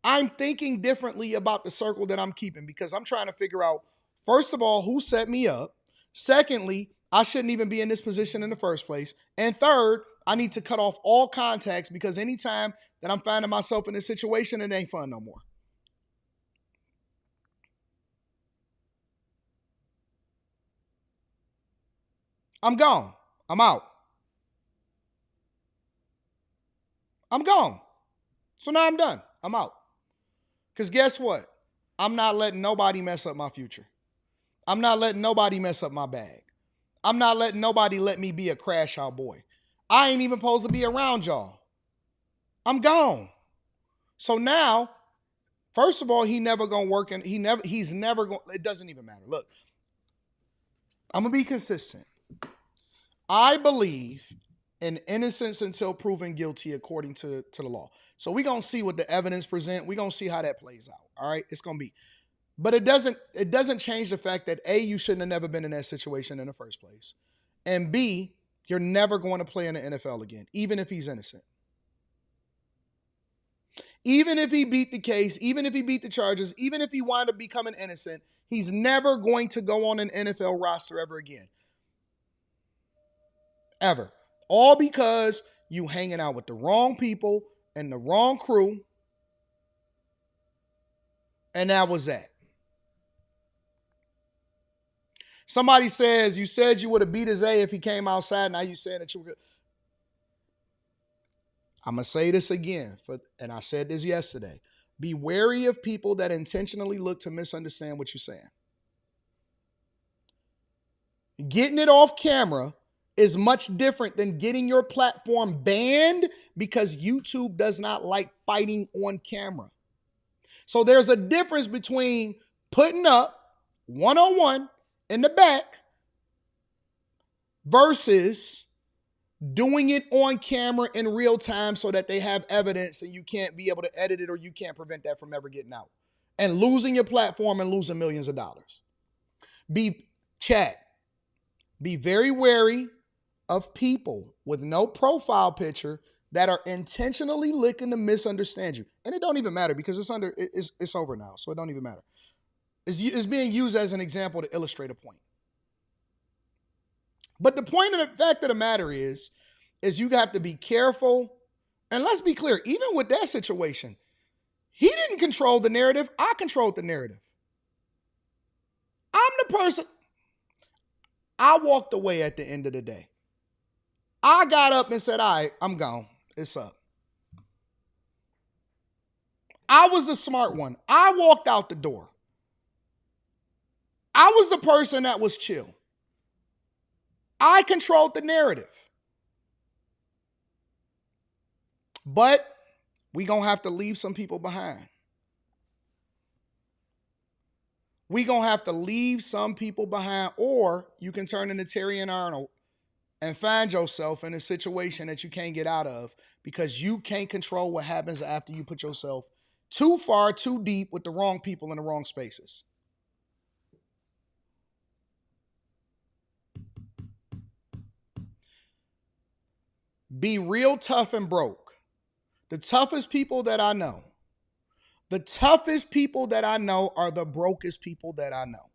I'm thinking differently about the circle that I'm keeping because I'm trying to figure out, first of all, who set me up. Secondly, I shouldn't even be in this position in the first place. And third, I need to cut off all contacts because anytime that I'm finding myself in this situation, it ain't fun no more. I'm gone. I'm out. I'm gone. So now I'm done. I'm out. Because guess what? I'm not letting nobody mess up my future. I'm not letting nobody mess up my bag. I'm not letting nobody let me be a crash out boy. I ain't even supposed to be around y'all. I'm gone. So now, first of all, he never gonna work, and he's never going. It doesn't even matter. Look, I'm gonna be consistent. I believe in innocence until proven guilty according to the law. So we're gonna see what the evidence present. We're gonna see how that plays out. All right, it's gonna be. But it doesn't change the fact that A, you shouldn't have never been in that situation in the first place. And B, you're never going to play in the NFL again, even if he's innocent. Even if he beat the case, even if he beat the charges, even if he wound up becoming innocent, he's never going to go on an NFL roster ever again. Ever. All because you hanging out with the wrong people and the wrong crew. And that was that. Somebody says, you said you would have beat his A if he came outside. Now you saying that you were good. I'm going to say this again, and I said this yesterday. Be wary of people that intentionally look to misunderstand what you're saying. Getting it off camera is much different than getting your platform banned because YouTube does not like fighting on camera. So there's a difference between putting up 101 in the back versus doing it on camera in real time so that they have evidence and you can't be able to edit it or you can't prevent that from ever getting out and losing your platform and losing millions of dollars. Be very wary of people with no profile picture that are intentionally looking to misunderstand you. And it don't even matter because it's over now, so it don't even matter. It's being used as an example to illustrate a point. But the point of the fact of the matter is you have to be careful. And let's be clear, even with that situation, he didn't control the narrative. I controlled the narrative. I'm the person. I walked away at the end of the day. I got up and said, all right, I'm gone. It's up. I was the smart one. I walked out the door. I was the person that was chill. I controlled the narrative. But we're going to have to leave some people behind. We're going to have to leave some people behind, or you can turn into Terrion Arnold and find yourself in a situation that you can't get out of because you can't control what happens after you put yourself too far, too deep with the wrong people in the wrong spaces. Be real tough and broke. The toughest people that I know, are the brokest people that I know.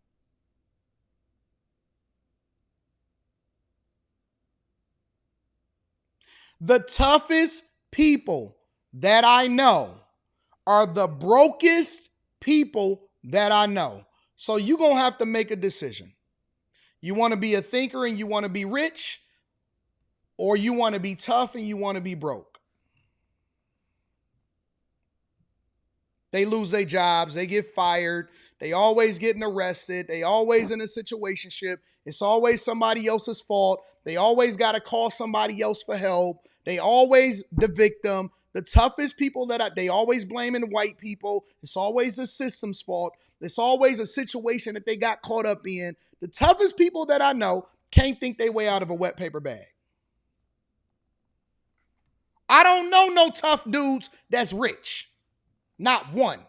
The toughest people that I know are the brokest people that I know. So you're going to have to make a decision. You want to be a thinker and you want to be rich, or you want to be tough and you want to be broke. They lose their jobs. They get fired. They always getting arrested. They always in a situationship. It's always somebody else's fault. They always got to call somebody else for help. They always the victim. The toughest people they always blaming white people. It's always the system's fault. It's always a situation that they got caught up in. The toughest people that I know can't think their way out of a wet paper bag. I don't know no tough dudes that's rich. Not one.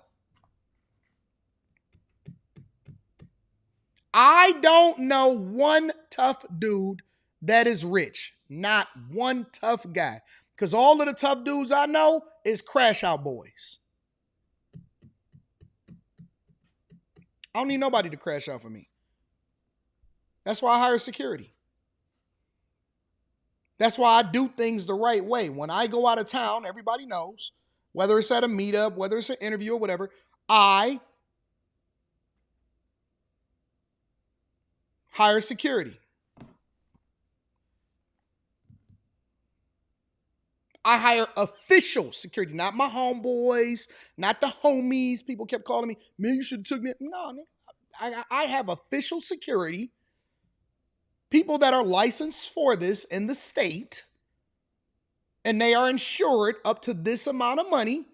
I don't know one tough dude that is rich. Not one tough guy. Because all of the tough dudes I know is crash out boys. I don't need nobody to crash out for me. That's why I hire security. That's why I do things the right way. When I go out of town, everybody knows, whether it's at a meetup, whether it's an interview or whatever, I hire security. I hire official security, not my homeboys, not the homies. People kept calling me, man, you should have took me. No, I have official security, people that are licensed for this in the state, and they are insured up to this amount of money,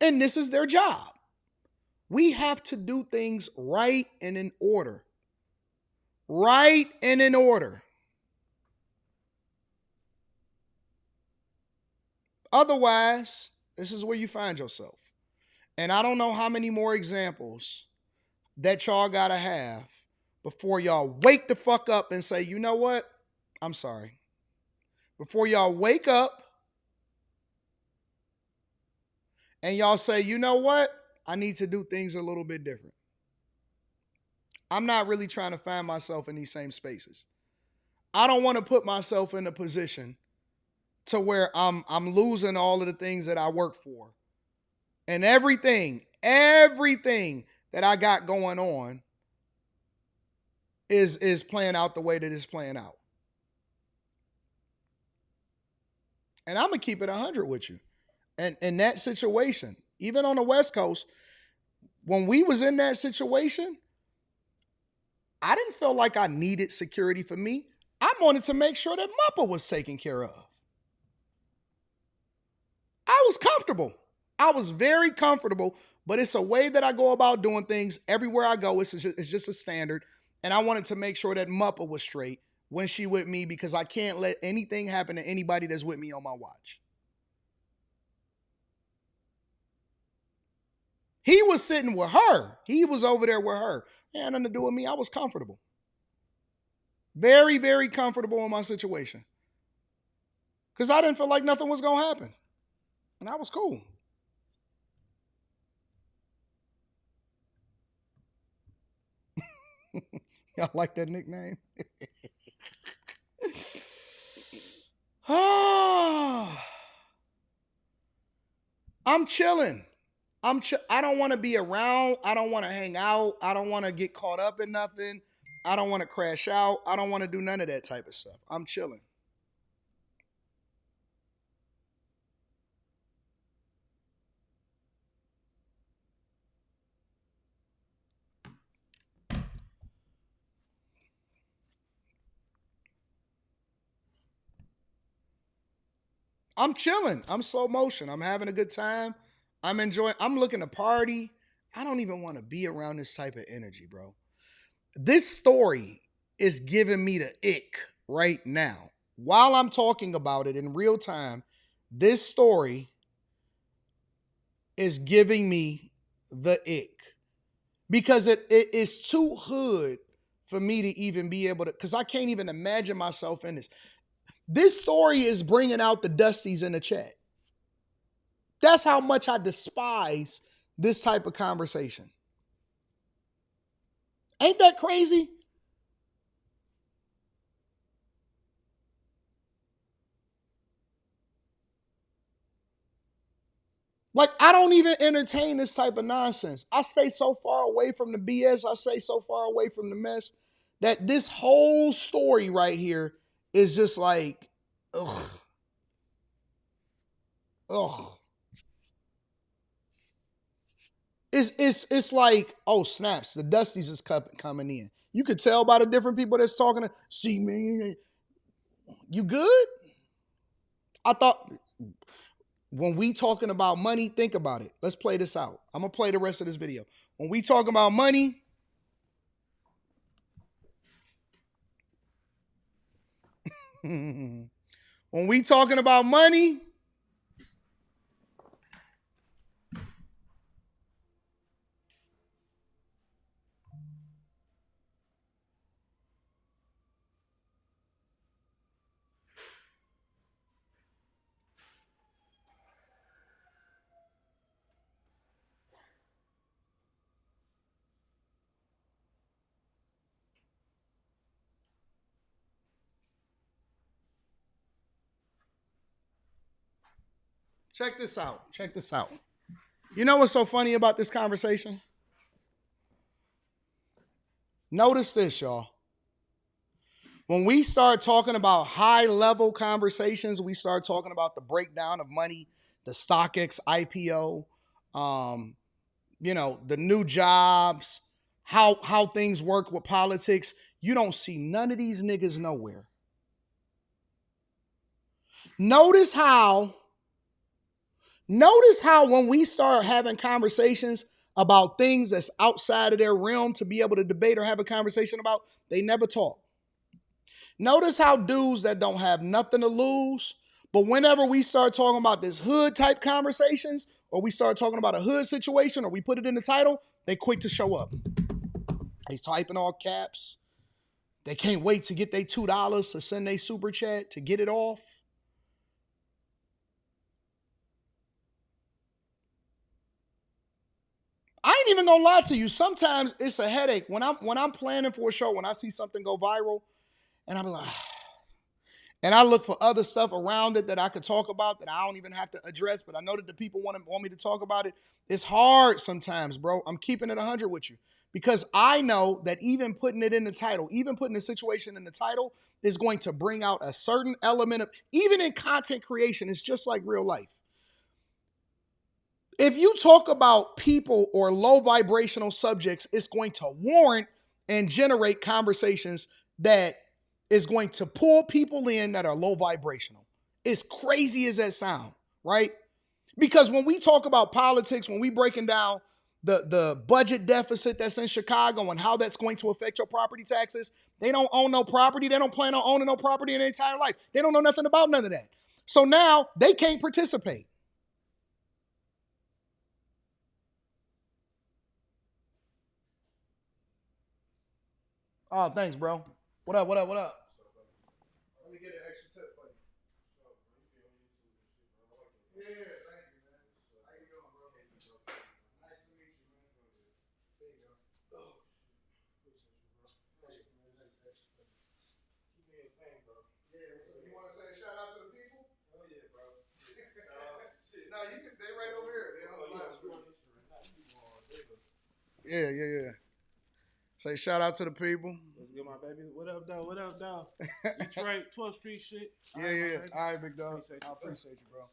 and this is their job. We have to do things right and in order. Right and in order. Otherwise, this is where you find yourself. And I don't know how many more examples that y'all gotta have before y'all wake the fuck up and say, you know what? I'm sorry. Before y'all wake up and y'all say, you know what? I need to do things a little bit different. I'm not really trying to find myself in these same spaces. I don't want to put myself in a position to where I'm losing all of the things that I work for. And everything that I got going on is playing out the way that it's playing out. And I'm going to keep it 100 with you. And in that situation, even on the West Coast, when we was in that situation, I didn't feel like I needed security for me. I wanted to make sure that Muppa was taken care of. I was comfortable. I was very comfortable, but it's a way that I go about doing things. Everywhere I go, it's just a standard. And I wanted to make sure that Muppa was straight when she with me, because I can't let anything happen to anybody that's with me on my watch. He was sitting with her. He was over there with her. It had nothing to do with me. I was comfortable. Very, very comfortable in my situation. Because I didn't feel like nothing was going to happen. And I was cool. Y'all like that nickname? I'm chilling. I don't want to be around. I don't want to hang out. I don't want to get caught up in nothing. I don't want to crash out. I don't want to do none of that type of stuff. I'm chilling. I'm chilling. I'm slow motion. I'm having a good time. I'm enjoying. I'm looking to party. I don't even want to be around this type of energy, bro. This story is giving me the ick right now. While I'm talking about it in real time, this story is giving me the ick. Because it is too hood for me to even be able to, because I can't even imagine myself in this. This story is bringing out the Dusties in the chat. That's how much I despise this type of conversation. Ain't that crazy? Like, I don't even entertain this type of nonsense. I stay so far away from the BS. I stay so far away from the mess that this whole story right here is just like, ugh. Ugh. It's like, oh, snaps, the Dusties is coming in. You could tell by the different people that's talking to, see me, you good? I thought, when we talking about money, think about it. Let's play this out. I'm going to play the rest of this video. When we talking about money, when we talking about money, check this out. Check this out. You know what's so funny about this conversation? Notice this, y'all. When we start talking about high level conversations, we start talking about the breakdown of money, the StockX IPO, the new jobs, how things work with politics. You don't see none of these niggas nowhere. Notice how when we start having conversations about things that's outside of their realm to be able to debate or have a conversation about, they never talk. Notice how dudes that don't have nothing to lose, but whenever we start talking about this hood type conversations, or we start talking about a hood situation, or we put it in the title, they quick to show up. They type in all caps. They can't wait to get their $2 to send their super chat to get it off. I ain't even gonna lie to you. Sometimes it's a headache when I'm planning for a show. When I see something go viral, and I'm like, and I look for other stuff around it that I could talk about that I don't even have to address. But I know that the people want me to talk about it. It's hard sometimes, bro. I'm keeping it 100 with you because I know that even putting it in the title, even putting the situation in the title, is going to bring out a certain element of, even in content creation, it's just like real life. If you talk about people or low vibrational subjects, it's going to warrant and generate conversations that is going to pull people in that are low vibrational. As crazy as that sound, right? Because when we talk about politics, when we breaking down the budget deficit that's in Chicago and how that's going to affect your property taxes, they don't own no property. They don't plan on owning no property in their entire life. They don't know nothing about none of that. So now they can't participate. Oh, thanks, bro. What up? Let me get an extra tip for you. Yeah, thank you, man. How you doing, bro? Nice to meet you, man. There you go. Oh, keep me in pain, bro. Yeah, you want to say a shout out to the people? Oh, yeah, bro. No, you can, they right over here. They on the live stream. Yeah. Say shout out to the people. What's good, my baby? What up, though? Detroit, 12th Street shit. Yeah. All right, big dog. I appreciate you, bro.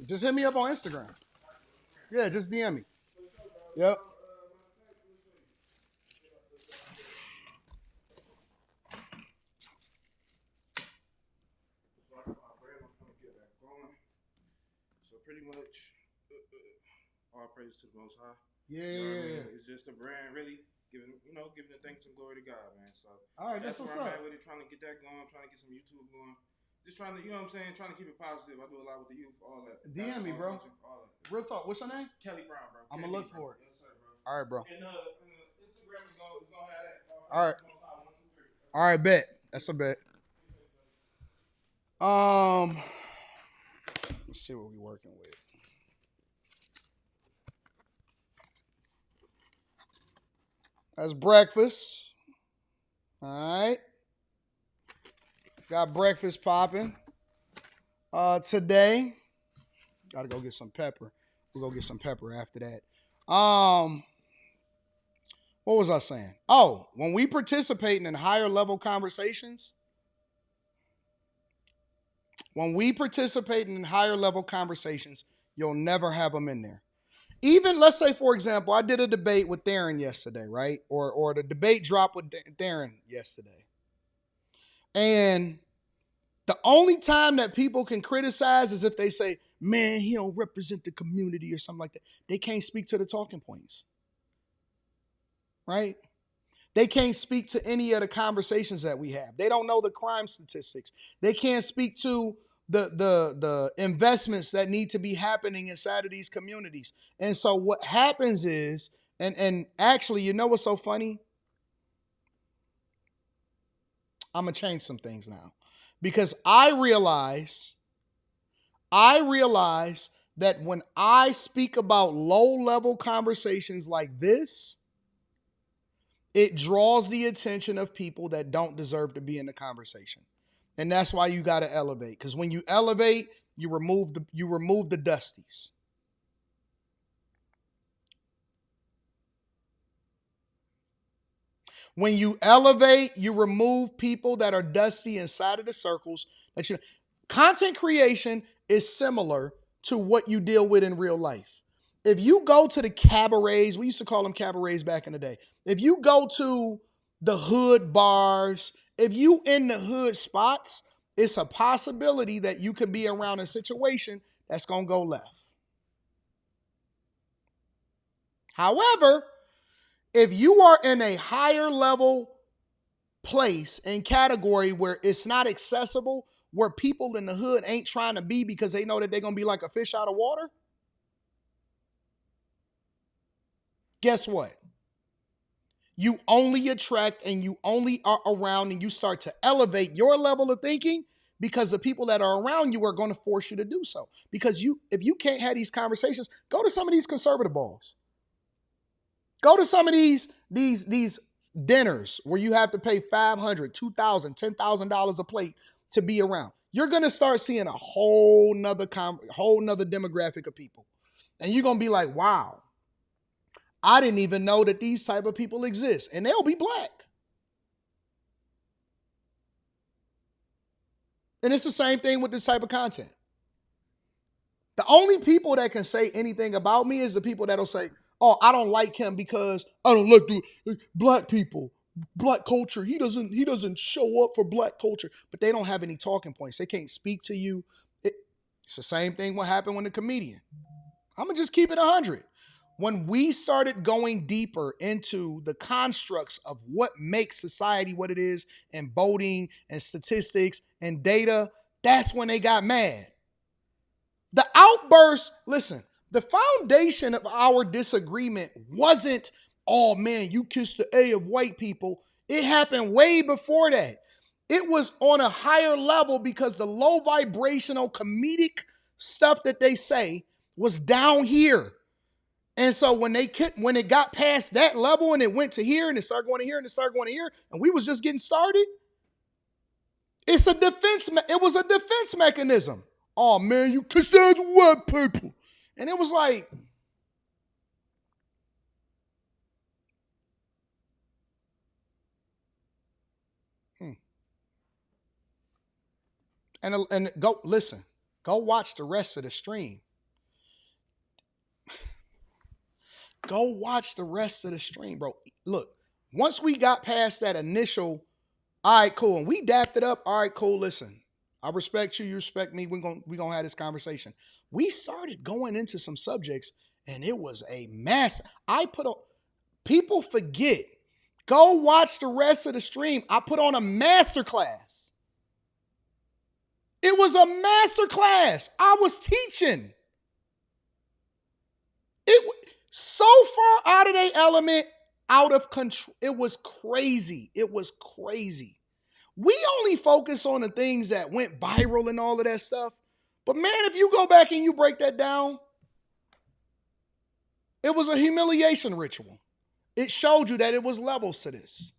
Just hit me up on Instagram. Yeah, just DM me. Yep. So pretty much, all praise to the Most High. Yeah. You know what I mean? It's just a brand, really giving the thanks and glory to God, man. So all right, that's what's where I'm up. at with it, trying to get that going, trying to get some YouTube going. Just trying to, you know what I'm saying, trying to keep it positive. I do a lot with the youth, all that. DM me, bro. All that. Real talk. What's your name? Kelly Brown, bro. I'm gonna look for it. Yes, sir, bro. All right, bro. And Instagram is gonna have that. All right. All right, bet. That's a bet. Let's see what we're working with. That's breakfast. All right. Got breakfast popping. Today, gotta go get some pepper. We'll go get some pepper after that. What was I saying? Oh, when we participating in higher level conversations, you'll never have them in there. Even, let's say, for example, I did a debate with Theron yesterday, right? Or the debate dropped with Theron yesterday. And the only time that people can criticize is if they say, man, he don't represent the community or something like that. They can't speak to the talking points, right? They can't speak to any of the conversations that we have. They don't know the crime statistics. They can't speak to the investments that need to be happening inside of these communities. And so what happens is, and actually, you know what's so funny? I'm going to change some things now. Because I realize that when I speak about low-level conversations like this, it draws the attention of people that don't deserve to be in the conversation. And that's why you got to elevate. Because when you elevate, you remove the dusties. When you elevate, you remove people that are dusty inside of the circles. Content creation is similar to what you deal with in real life. If you go to the cabarets, we used to call them cabarets back in the day. If you go to the hood bars, if you in the hood spots, it's a possibility that you could be around a situation that's going to go left. However, if you are in a higher level place and category where it's not accessible, where people in the hood ain't trying to be because they know that they're going to be like a fish out of water, guess what? You only attract and you only are around and you start to elevate your level of thinking because the people that are around you are going to force you to do so. Because if you can't have these conversations, go to some of these conservative balls. Go to some of these dinners where you have to pay $500, $2,000, $10,000 a plate to be around. You're going to start seeing a whole nother demographic of people. And you're going to be like, wow, I didn't even know that these type of people exist. And they'll be black. And it's the same thing with this type of content. The only people that can say anything about me is the people that'll say, oh, I don't like him because I don't like the black people, black culture. He doesn't show up for black culture. But they don't have any talking points. They can't speak to you. It's the same thing what happened when the comedian. I'm going to just keep it 100. When we started going deeper into the constructs of what makes society what it is and voting and statistics and data, that's when they got mad. The outburst, listen, the foundation of our disagreement wasn't, oh man, you kissed the A of white people. It happened way before that. It was on a higher level because the low vibrational comedic stuff that they say was down here. And so when it got past that level and it went to here and it started going to here and it started going to here and we was just getting started, it was a defense mechanism. Oh man, you kiss that white people. And it was like, and go listen, go watch the rest of the stream. Go watch the rest of the stream, bro. Look, once we got past that initial, all right, cool, and we dapped it up, all right, cool, listen, I respect you, you respect me, we're gonna have this conversation. We started going into some subjects, and it was a master. People forget. Go watch the rest of the stream. I put on a master class. It was a master class. I was teaching. So far out of their element, out of control. It was crazy. It was crazy. We only focus on the things that went viral and all of that stuff. But man, if you go back and you break that down, it was a humiliation ritual. It showed you that it was levels to this.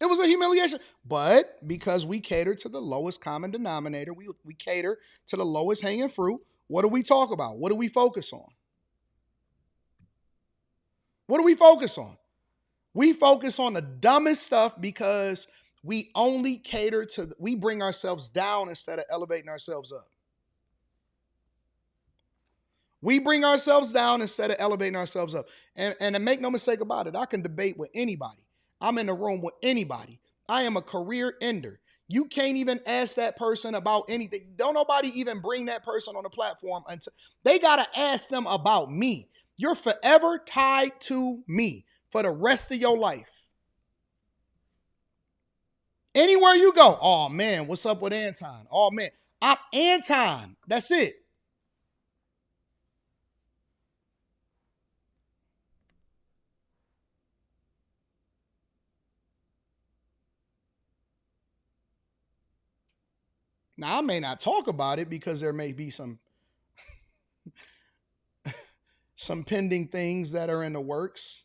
It was a humiliation. But because we cater to the lowest common denominator, we cater to the lowest hanging fruit, what do we talk about? What do we focus on? What do we focus on? We focus on the dumbest stuff because we only we bring ourselves down instead of elevating ourselves up. We bring ourselves down instead of elevating ourselves up. And make no mistake about it, I can debate with anybody. I'm in the room with anybody. I am a career ender. You can't even ask that person about anything. Don't nobody even bring that person on the platform until they got to ask them about me. You're forever tied to me for the rest of your life. Anywhere you go, oh man, what's up with Anton? Oh man, I'm Anton. That's it. Now, I may not talk about it because there may be some pending things that are in the works.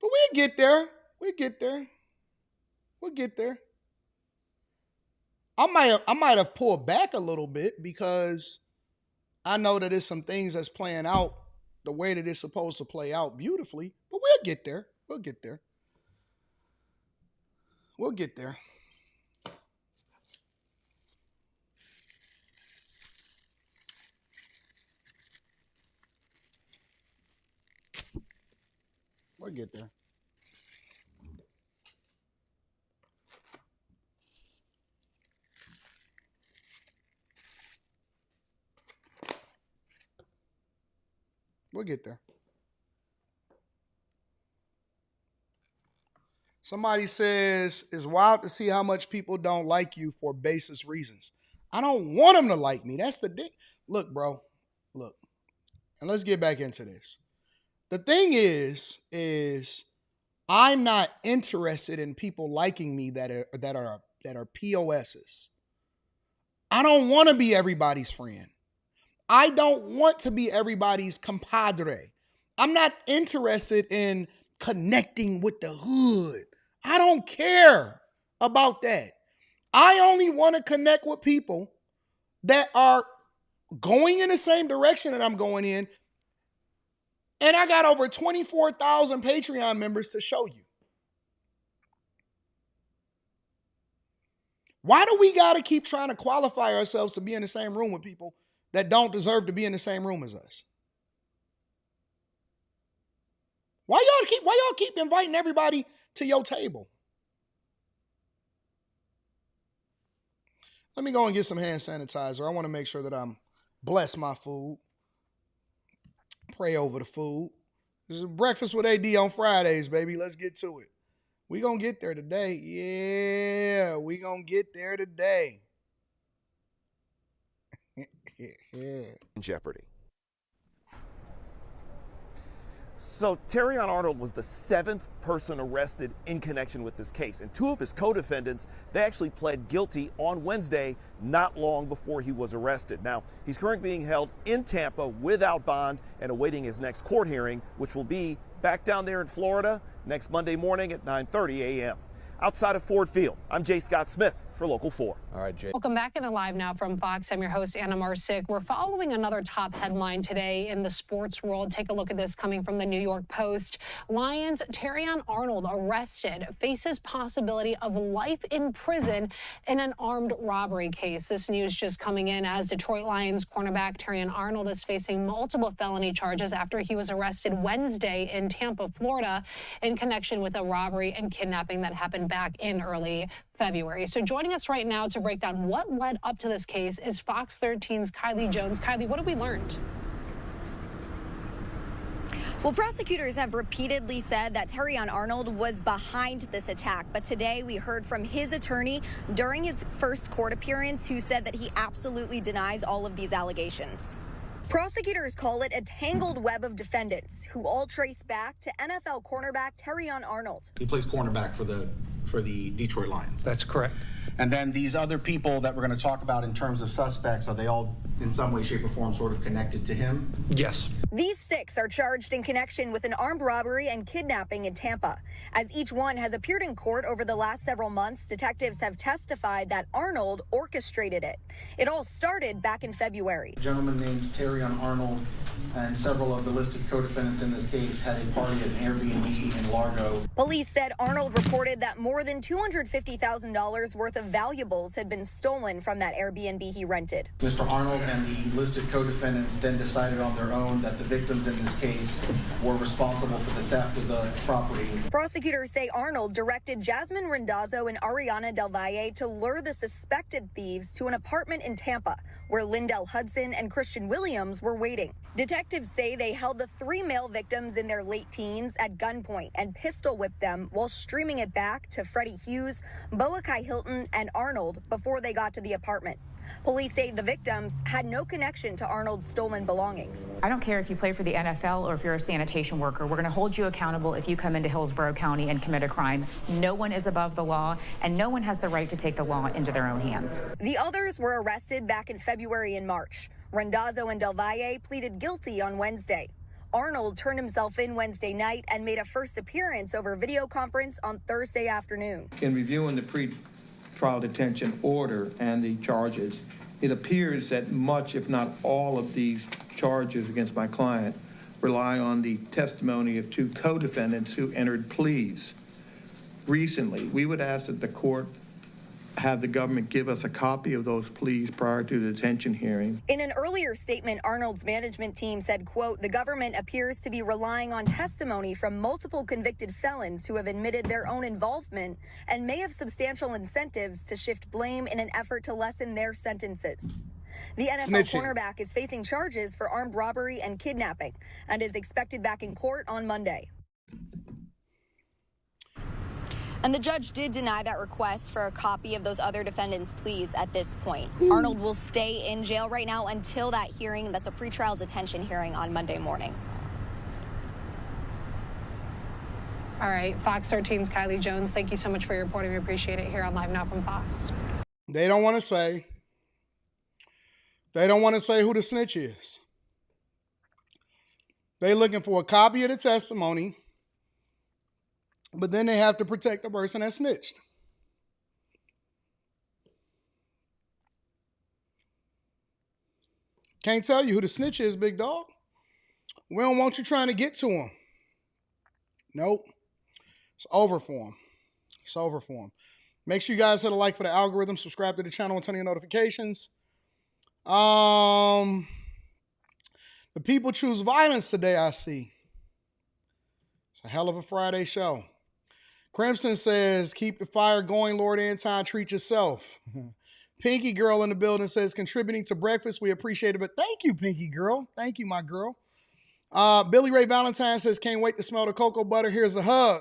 But we'll get there. We'll get there. We'll get there. I might have pulled back a little bit because I know that there's some things that's playing out the way that it's supposed to play out beautifully. But we'll get there. We'll get there. We'll get there. We'll get there. We'll get there. Somebody says, it's wild to see how much people don't like you for baseless reasons. I don't want them to like me. That's the thing. Look, bro. Look. And let's get back into this. The thing is I'm not interested in people liking me that are POSs. I don't want to be everybody's friend. I don't want to be everybody's compadre. I'm not interested in connecting with the hood. I don't care about that. I only want to connect with people that are going in the same direction that I'm going in. And I got over 24,000 Patreon members to show you. Why do we got to keep trying to qualify ourselves to be in the same room with people that don't deserve to be in the same room as us? Why y'all keep inviting everybody to your table? Let me go and get some hand sanitizer. I want to make sure that I'm bless my food. Pray over the food. This is breakfast with AD on Fridays, baby. Let's get to it. We gonna get there today. Yeah, we gonna get there today. Jeopardy. So Terrion Arnold was the 7th person arrested in connection with this case, and 2 of his co-defendants, they actually pled guilty on Wednesday, not long before he was arrested. Now, he's currently being held in Tampa without bond and awaiting his next court hearing, which will be back down there in Florida next Monday morning at 9:30 a.m. Outside of Ford Field, I'm J. Scott Smith for Local 4. All right, Jay. Welcome back into Live Now from Fox. I'm your host, Anna Marsick. We're following another top headline today in the sports world. Take a look at this coming from the New York Post. Lions' Terrion Arnold arrested, faces possibility of life in prison in an armed robbery case. This news just coming in as Detroit Lions cornerback Terrion Arnold is facing multiple felony charges after he was arrested Wednesday in Tampa, Florida, in connection with a robbery and kidnapping that happened back in early February. So joining us right now to break down what led up to this case is Fox 13's Kylie Jones. Kylie, what have we learned? Well, prosecutors have repeatedly said that Terrion Arnold was behind this attack, but today we heard from his attorney during his first court appearance, who said that he absolutely denies all of these allegations. Prosecutors call it a tangled web of defendants who all trace back to NFL cornerback Terrion Arnold. He plays cornerback for the Detroit Lions. That's correct. And then these other people that we're going to talk about in terms of suspects, are they all in some way, shape, or form sort of connected to him? Yes. These 6 are charged in connection with an armed robbery and kidnapping in Tampa. As each one has appeared in court over the last several months, detectives have testified that Arnold orchestrated it. It all started back in February. A gentleman named Terrion Arnold and several of the listed co-defendants in this case had a party at an Airbnb in Largo. Police said Arnold reported that more than $250,000 worth of valuables had been stolen from that Airbnb he rented. Mr. Arnold and the listed co-defendants then decided on their own that the victims in this case were responsible for the theft of the property. Prosecutors say Arnold directed Jasmine Randazzo and Ariana Del Valle to lure the suspected thieves to an apartment in Tampa, where Lindell Hudson and Christian Williams were waiting. Detectives say they held the 3 male victims in their late teens at gunpoint and pistol whipped them while streaming it back to Freddie Hughes, Boakai Hilton, and Arnold before they got to the apartment. Police say the victims had no connection to Arnold's stolen belongings. I don't care if you play for the NFL or if you're a sanitation worker. We're going to hold you accountable if you come into Hillsborough County and commit a crime. No one is above the law, and no one has the right to take the law into their own hands. The others were arrested back in February and March. Randazzo and Del Valle pleaded guilty on Wednesday. Arnold turned himself in Wednesday night and made a first appearance over video conference on Thursday afternoon. In reviewing the pre-trial detention order and the charges, it appears that much, if not all, of these charges against my client rely on the testimony of 2 co-defendants who entered pleas recently. We would ask that the court have the government give us a copy of those pleas prior to the detention hearing. In an earlier statement, Arnold's management team said, quote, the government appears to be relying on testimony from multiple convicted felons who have admitted their own involvement and may have substantial incentives to shift blame in an effort to lessen their sentences. The NFL cornerback is facing charges for armed robbery and kidnapping and is expected back in court on Monday. And the judge did deny that request for a copy of those other defendants' pleas at this point. Arnold will stay in jail right now until that hearing. That's a pretrial detention hearing on Monday morning. All right, Fox 13's Kylie Jones, thank you so much for your reporting. We appreciate it here on Live Now from Fox. They don't want to say. They don't want to say who the snitch is. They're looking for a copy of the testimony, but then they have to protect the person that snitched. Can't tell you who the snitch is, big dog. We don't want you trying to get to him. Nope. It's over for him. It's over for him. Make sure you guys hit a like for the algorithm, subscribe to the channel, and turn on your notifications. The people choose violence today, I see. It's a hell of a Friday show. Crimson says, keep the fire going, Lord Anton, treat yourself. Pinky Girl in the building says, contributing to breakfast, we appreciate it. But thank you, Pinky Girl. Thank you, my girl. Billy Ray Valentine says, can't wait to smell the cocoa butter. Here's a hug.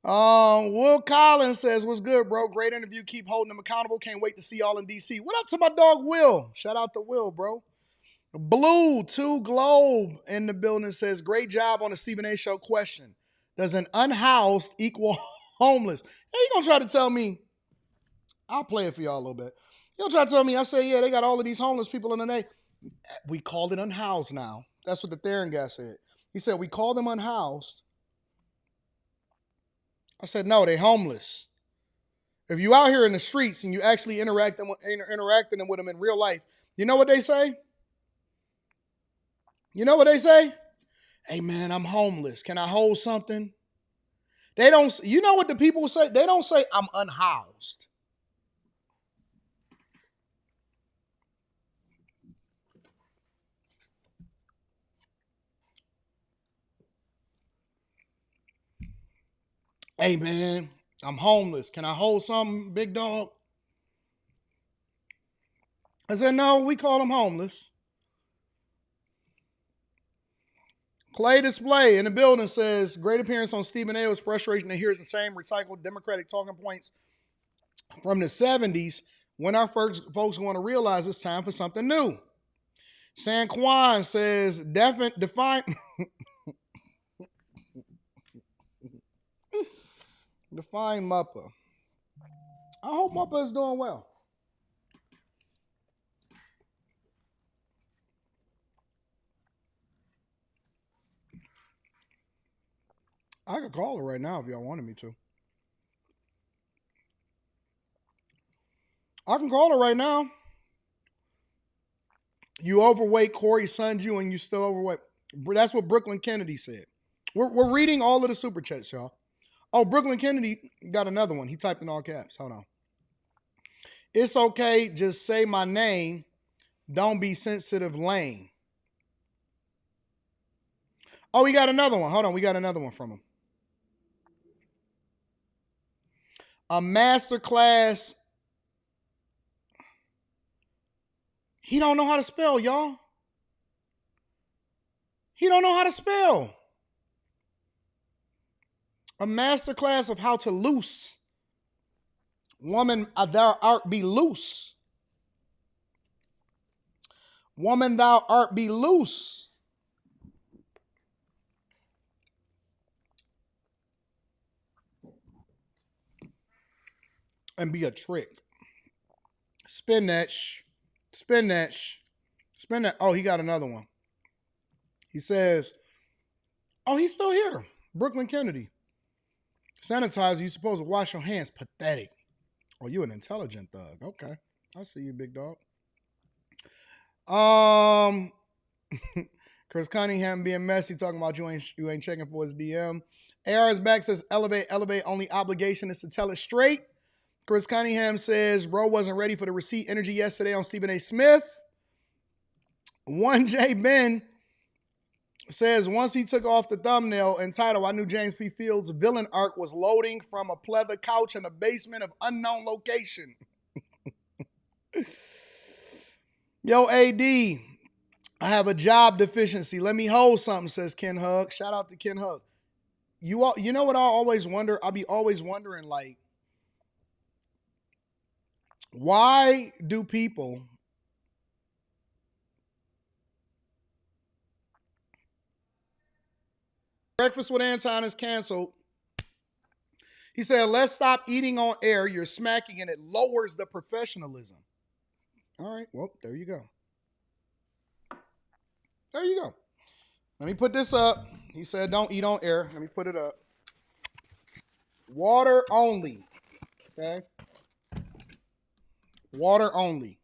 Will Collins says, what's good, bro? Great interview. Keep holding them accountable. Can't wait to see y'all in D.C. What up to my dog, Will? Shout out to Will, bro. Blue 2 Globe in the building says, great job on the Stephen A. Show question. Does an unhoused equal homeless? Hey, you gonna try to tell me, I'll play it for y'all a little bit. You gonna try to tell me, I say, yeah, they got all of these homeless people in the name. We called it unhoused now. That's what the Theron guy said. He said, we call them unhoused. I said, no, they homeless. If you out here in the streets and you actually interacting with them in real life, you know what they say? You know what they say? Hey, man, I'm homeless. Can I hold something? They don't, you know what the people say? They don't say, I'm unhoused. Hey, man, I'm homeless. Can I hold something, big dog? I said, no, we call them homeless. Clay Display in the building says, great appearance on Stephen A. was frustration to hear the same recycled Democratic talking points from the 70s when our folks want to realize it's time for something new. San Juan says, define Muppa. I hope Muppa is doing well. I could call her right now if y'all wanted me to. I can call her right now. You overweight, Corey sunned you, and you still overweight. That's what Brooklyn Kennedy said. We're reading all of the super chats, y'all. Oh, Brooklyn Kennedy got another one. He typed in all caps. Hold on. It's okay. Just say my name. Don't be sensitive, lame. Oh, we got another one. Hold on. We got another one from him. A masterclass. He don't know how to spell, y'all. He don't know how to spell. A masterclass of how to loose. Woman, thou art be loose. Woman, thou art be loose. And be a trick. Spin that. Spin that. Spin that. Oh, he got another one. He says, oh, he's still here. Brooklyn Kennedy. Sanitizer, you're supposed to wash your hands. Pathetic. Oh, you an intelligent thug. Okay. I see you, big dog. Chris Cunningham being messy, talking about you ain't checking for his DM. AR is back, says elevate, only obligation is to tell it straight. Chris Cunningham says, bro wasn't ready for the receipt energy yesterday on Stephen A. Smith. 1J Ben says, once he took off the thumbnail and title, I knew James P. Fields' villain arc was loading from a pleather couch in a basement of unknown location. Yo, AD, I have a job deficiency. Let me hold something, says Ken Hug. Shout out to Ken Hug. You know what I always wonder? I'll be always wondering, like, why do people Breakfast with Anton is canceled. He said, let's stop eating on air. You're smacking and it lowers the professionalism. All right, well, there you go. There you go. Let me put this up. He said, don't eat on air. Let me put it up. Water only. Okay? Water only.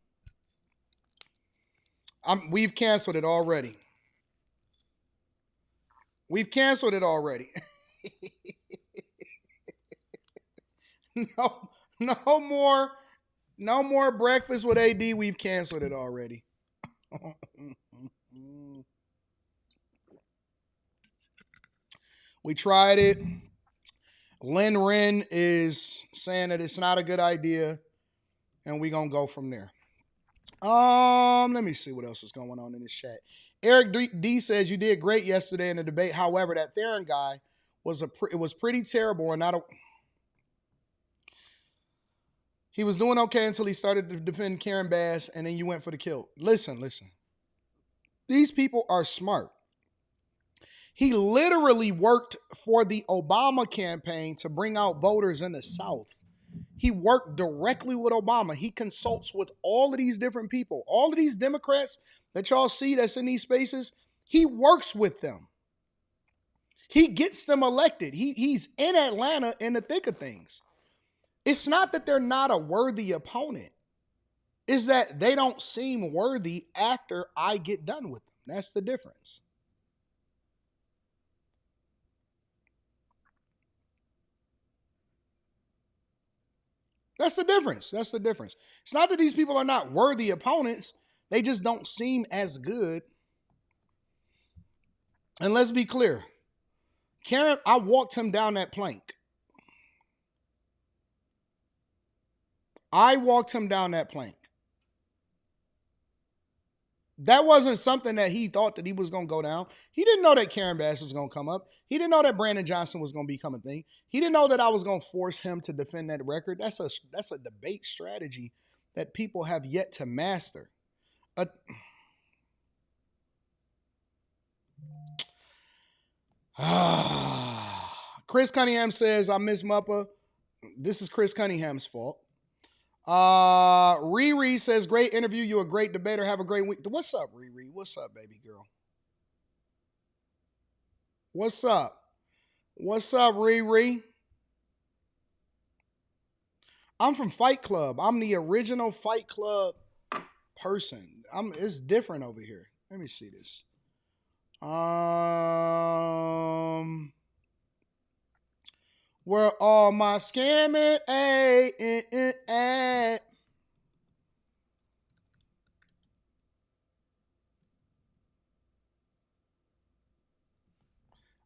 We've canceled it already. We've canceled it already. No more breakfast with AD. We've canceled it already. We tried it. Lynn Wren is saying that it's not a good idea, and we're going to go from there. Let me see what else is going on in this chat. Eric D says, you did great yesterday in the debate. However, that Theron guy was pretty terrible, and he was doing okay until he started to defend Karen Bass, and then you went for the kill. Listen. These people are smart. He literally worked for the Obama campaign to bring out voters in the South. He worked directly with Obama. He consults with all of these different people. All of these Democrats that y'all see that's in these spaces, he works with them. He gets them elected. He's in Atlanta in the thick of things. It's not that they're not a worthy opponent. It's that they don't seem worthy after I get done with them. That's the difference. That's the difference. It's not that these people are not worthy opponents. They just don't seem as good. And let's be clear. Karen, I walked him down that plank. That wasn't something that he thought that he was going to go down. He didn't know that Karen Bass was going to come up. He didn't know that Brandon Johnson was going to become a thing. He didn't know that I was going to force him to defend that record. That's a debate strategy that people have yet to master. Chris Cunningham says, I miss Muppa. This is Chris Cunningham's fault. Riri says, great interview. You're a great debater. Have a great week. What's up, Riri? What's up, baby girl? What's up? What's up, Riri? I'm from Fight Club. I'm the original Fight Club person. It's different over here. Let me see this. Where all my scamming at?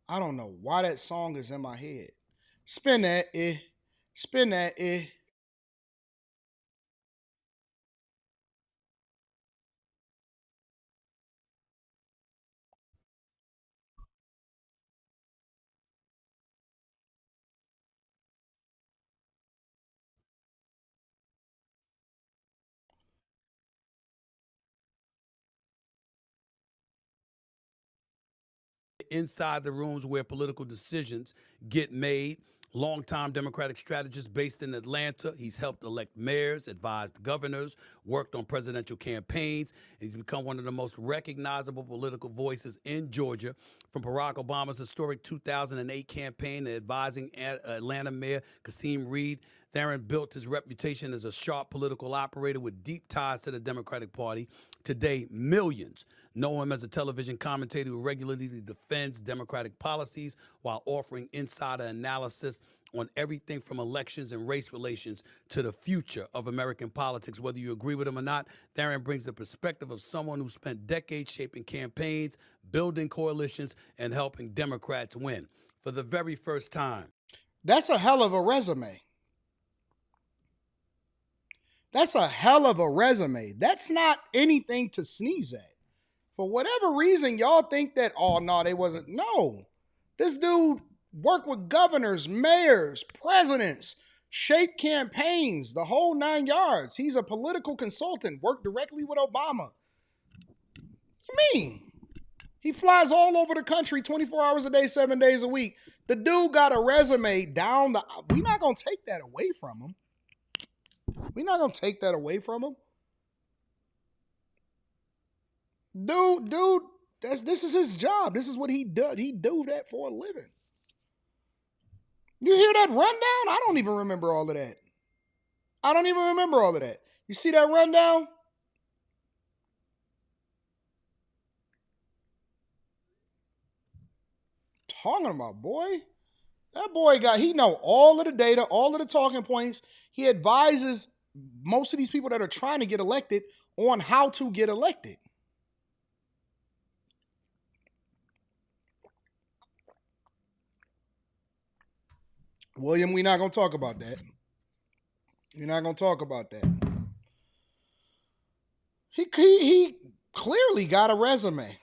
I don't know why that song is in my head. Spin that, spin that, Inside the rooms where political decisions get made. Longtime Democratic strategist based in Atlanta. He's helped elect mayors, advised governors, worked on presidential campaigns, and he's become one of the most recognizable political voices in Georgia. From Barack Obama's historic 2008 campaign to advising Atlanta Mayor Kasim Reed, Theron built his reputation as a sharp political operator with deep ties to the Democratic Party. Today, millions Know him as a television commentator who regularly defends Democratic policies while offering insider analysis on everything from elections and race relations to the future of American politics. Whether you agree with him or not, Darren brings the perspective of someone who spent decades shaping campaigns, building coalitions, and helping Democrats win. For the very first time. That's a hell of a resume. That's a hell of a resume. That's not anything to sneeze at. For whatever reason, y'all think that, oh, no, they wasn't. No. This dude worked with governors, mayors, presidents, shaped campaigns, the whole 9 yards. He's a political consultant, worked directly with Obama. What do you mean? He flies all over the country 24 hours a day, 7 days a week. The dude got a resume down the... We're not going to take that away from him. We're not going to take that away from him. Dude, this is his job. This is what he does. He do that for a living. You hear that rundown? I don't even remember all of that. You see that rundown? Talking about, boy. That boy he know all of the data, all of the talking points. He advises most of these people that are trying to get elected on how to get elected. William, we're not going to talk about that. We're not going to talk about that. He clearly got a resume.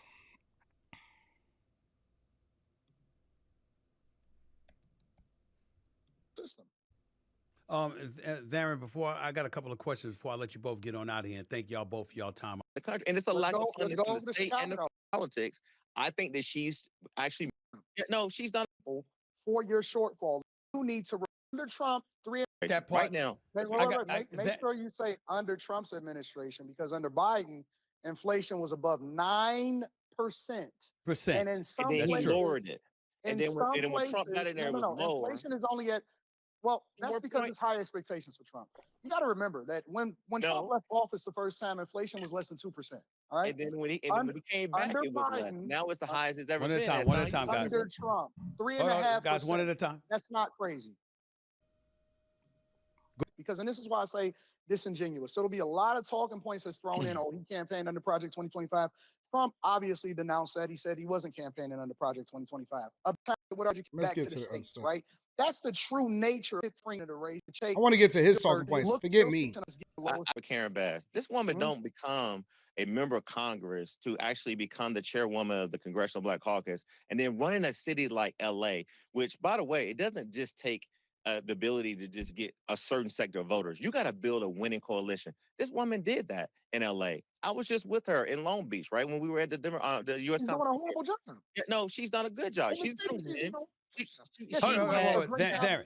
System. Darren, before I got a couple of questions before I let you both get on out of here, and thank y'all both for y'all time. The country, and it's a lack of funding from the state and the politics. I think that she's actually she's done 4-year shortfall. You need to under Trump 3 that part right now. Make sure you say under Trump's administration, because under Biden, inflation was above 9%. And in some places, he lowered it. And then when Trump got in there, it was lower. Inflation is only at, well, that's because it's high expectations for Trump. You got to remember that when Trump left office the first time, inflation was less than 2%. All right. And then when he came back, it was less. Now it's the highest it's ever been. One at a time, guys. Under Trump, 3.5%. Guys, one at a time. That's not crazy. Because, and this is why I say disingenuous. So there'll be a lot of talking points that's thrown in. Oh, he campaigned under Project 2025. Trump obviously denounced that. He said he wasn't campaigning under Project 2025. Back to the states, right? That's the true nature of the race. I want to get to his talking points. Forget me. Karen Bass. This woman don't become a member of Congress to actually become the chairwoman of the Congressional Black Caucus and then run in a city like LA, which, by the way, it doesn't just take the ability to just get a certain sector of voters. You got to build a winning coalition. This woman did that in LA. I was just with her in Long Beach, right? When we were at the U.S. She's doing a horrible job. Yeah, no, she's done a good job. She's doing Darren,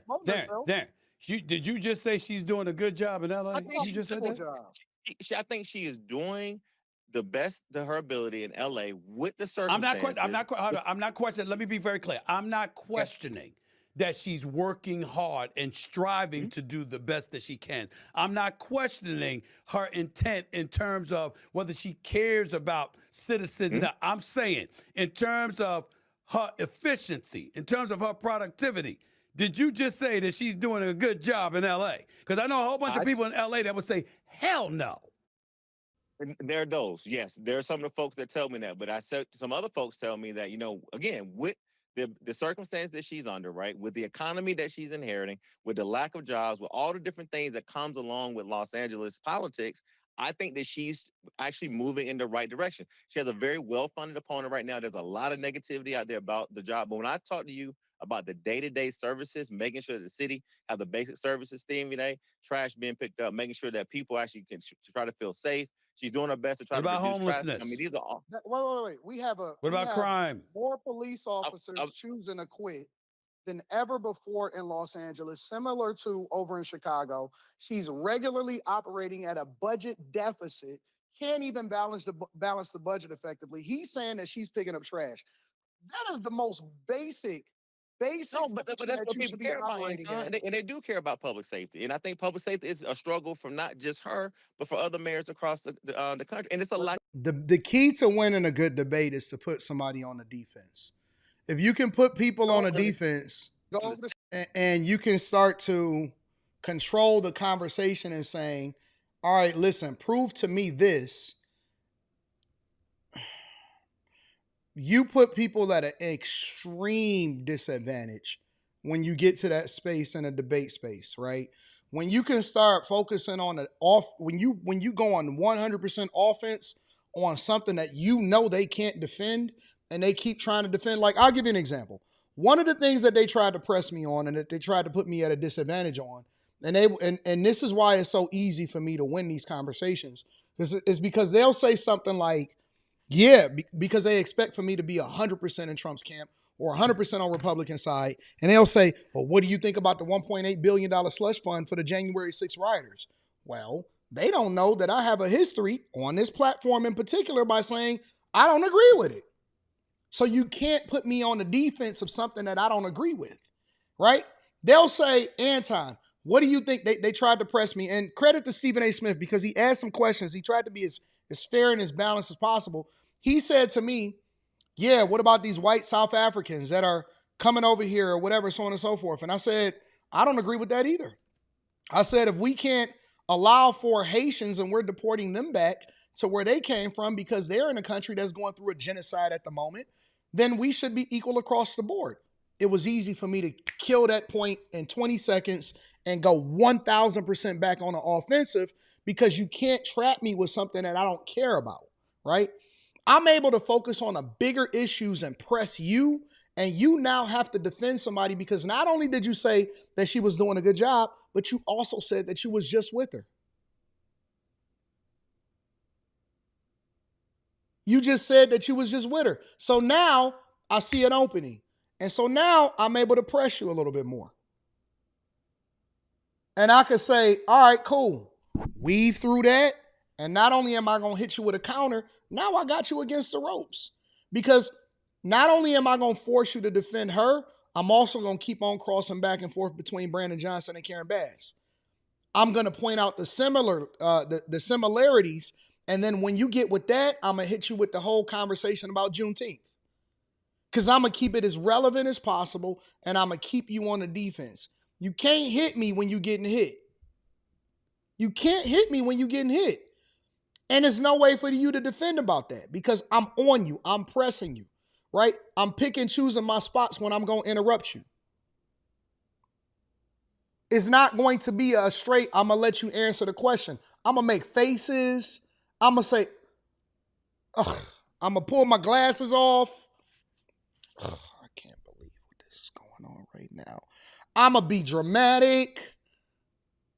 did you just say she's doing a good job in LA? You just said that? I think she is doing the best to her ability in LA with the circumstances. I'm not questioning. Let me be very clear. I'm not questioning that she's working hard and striving to do the best that she can. I'm not questioning her intent in terms of whether she cares about citizens. I'm saying in terms of her efficiency, in terms of her productivity. Did you just say that she's doing a good job in L.A.? Because I know a whole bunch of people in L.A. that would say, hell no. There are those, yes. There are some of the folks that tell me that. But I said some other folks tell me that, again, with the circumstance that she's under, right, with the economy that she's inheriting, with the lack of jobs, with all the different things that comes along with Los Angeles politics, I think that she's actually moving in the right direction. She has a very well-funded opponent right now. There's a lot of negativity out there about the job. But when I talk to you about the day-to-day services, making sure that the city have the basic services stimulated, trash being picked up, making sure that people actually can try to feel safe. She's doing her best to try to reduce homelessness? traffic. I mean, these are all. Wait. We have What about crime? More police officers choosing to quit than ever before in Los Angeles, similar to over in Chicago. She's regularly operating at a budget deficit, can't even balance the budget effectively. He's saying that she's picking up trash. That is the most basic No, but that's what people care about, Anton. And they do care about public safety. And I think public safety is a struggle from not just her, but for other mayors across the country. And it's a lot. The key to winning a good debate is to put somebody on the defense. If you can put people on a defense and you can start to control the conversation and saying, all right, listen, prove to me this. You put people at an extreme disadvantage when you get to that space in a debate space, right? When you can start focusing on when you go on 100% offense on something that you know they can't defend and they keep trying to defend. Like, I'll give you an example. One of the things that they tried to press me on and that they tried to put me at a disadvantage on, and this is why it's so easy for me to win these conversations, is because they'll say something like, yeah, because they expect for me to be 100% in Trump's camp or 100% on Republican side. And they'll say, well, what do you think about the $1.8 billion slush fund for the January 6 rioters? Well, they don't know that I have a history on this platform in particular by saying I don't agree with it. So you can't put me on the defense of something that I don't agree with, right? They'll say, Anton, what do you think? They tried to press me. And credit to Stephen A. Smith because he asked some questions. He tried to be as fair and as balanced as possible. He said to me, yeah, what about these white South Africans that are coming over here or whatever, so on and so forth? And I said, I don't agree with that either. I said, if we can't allow for Haitians and we're deporting them back to where they came from because they're in a country that's going through a genocide at the moment, then we should be equal across the board. It was easy for me to kill that point in 20 seconds and go 1,000% back on the offensive because you can't trap me with something that I don't care about, right? I'm able to focus on the bigger issues and press you, and you now have to defend somebody because not only did you say that she was doing a good job, but you also said that you was just with her. You just said that you was just with her. So now I see an opening. And so now I'm able to press you a little bit more. And I could say, all right, cool. Weave through that. And not only am I going to hit you with a counter, now I got you against the ropes. Because not only am I going to force you to defend her, I'm also going to keep on crossing back and forth between Brandon Johnson and Karen Bass. I'm going to point out the similarities. And then when you get with that, I'm going to hit you with the whole conversation about Juneteenth. Because I'm going to keep it as relevant as possible, and I'm going to keep you on the defense. You can't hit me when you're getting hit. You can't hit me when you're getting hit. And there's no way for you to defend about that because I'm on you. I'm pressing you, right? I'm picking and choosing my spots when I'm going to interrupt you. It's not going to be a straight, I'm going to let you answer the question. I'm going to make faces. I'm going to say, ugh, I'm going to pull my glasses off. Ugh, I can't believe what this is going on right now. I'm going to be dramatic.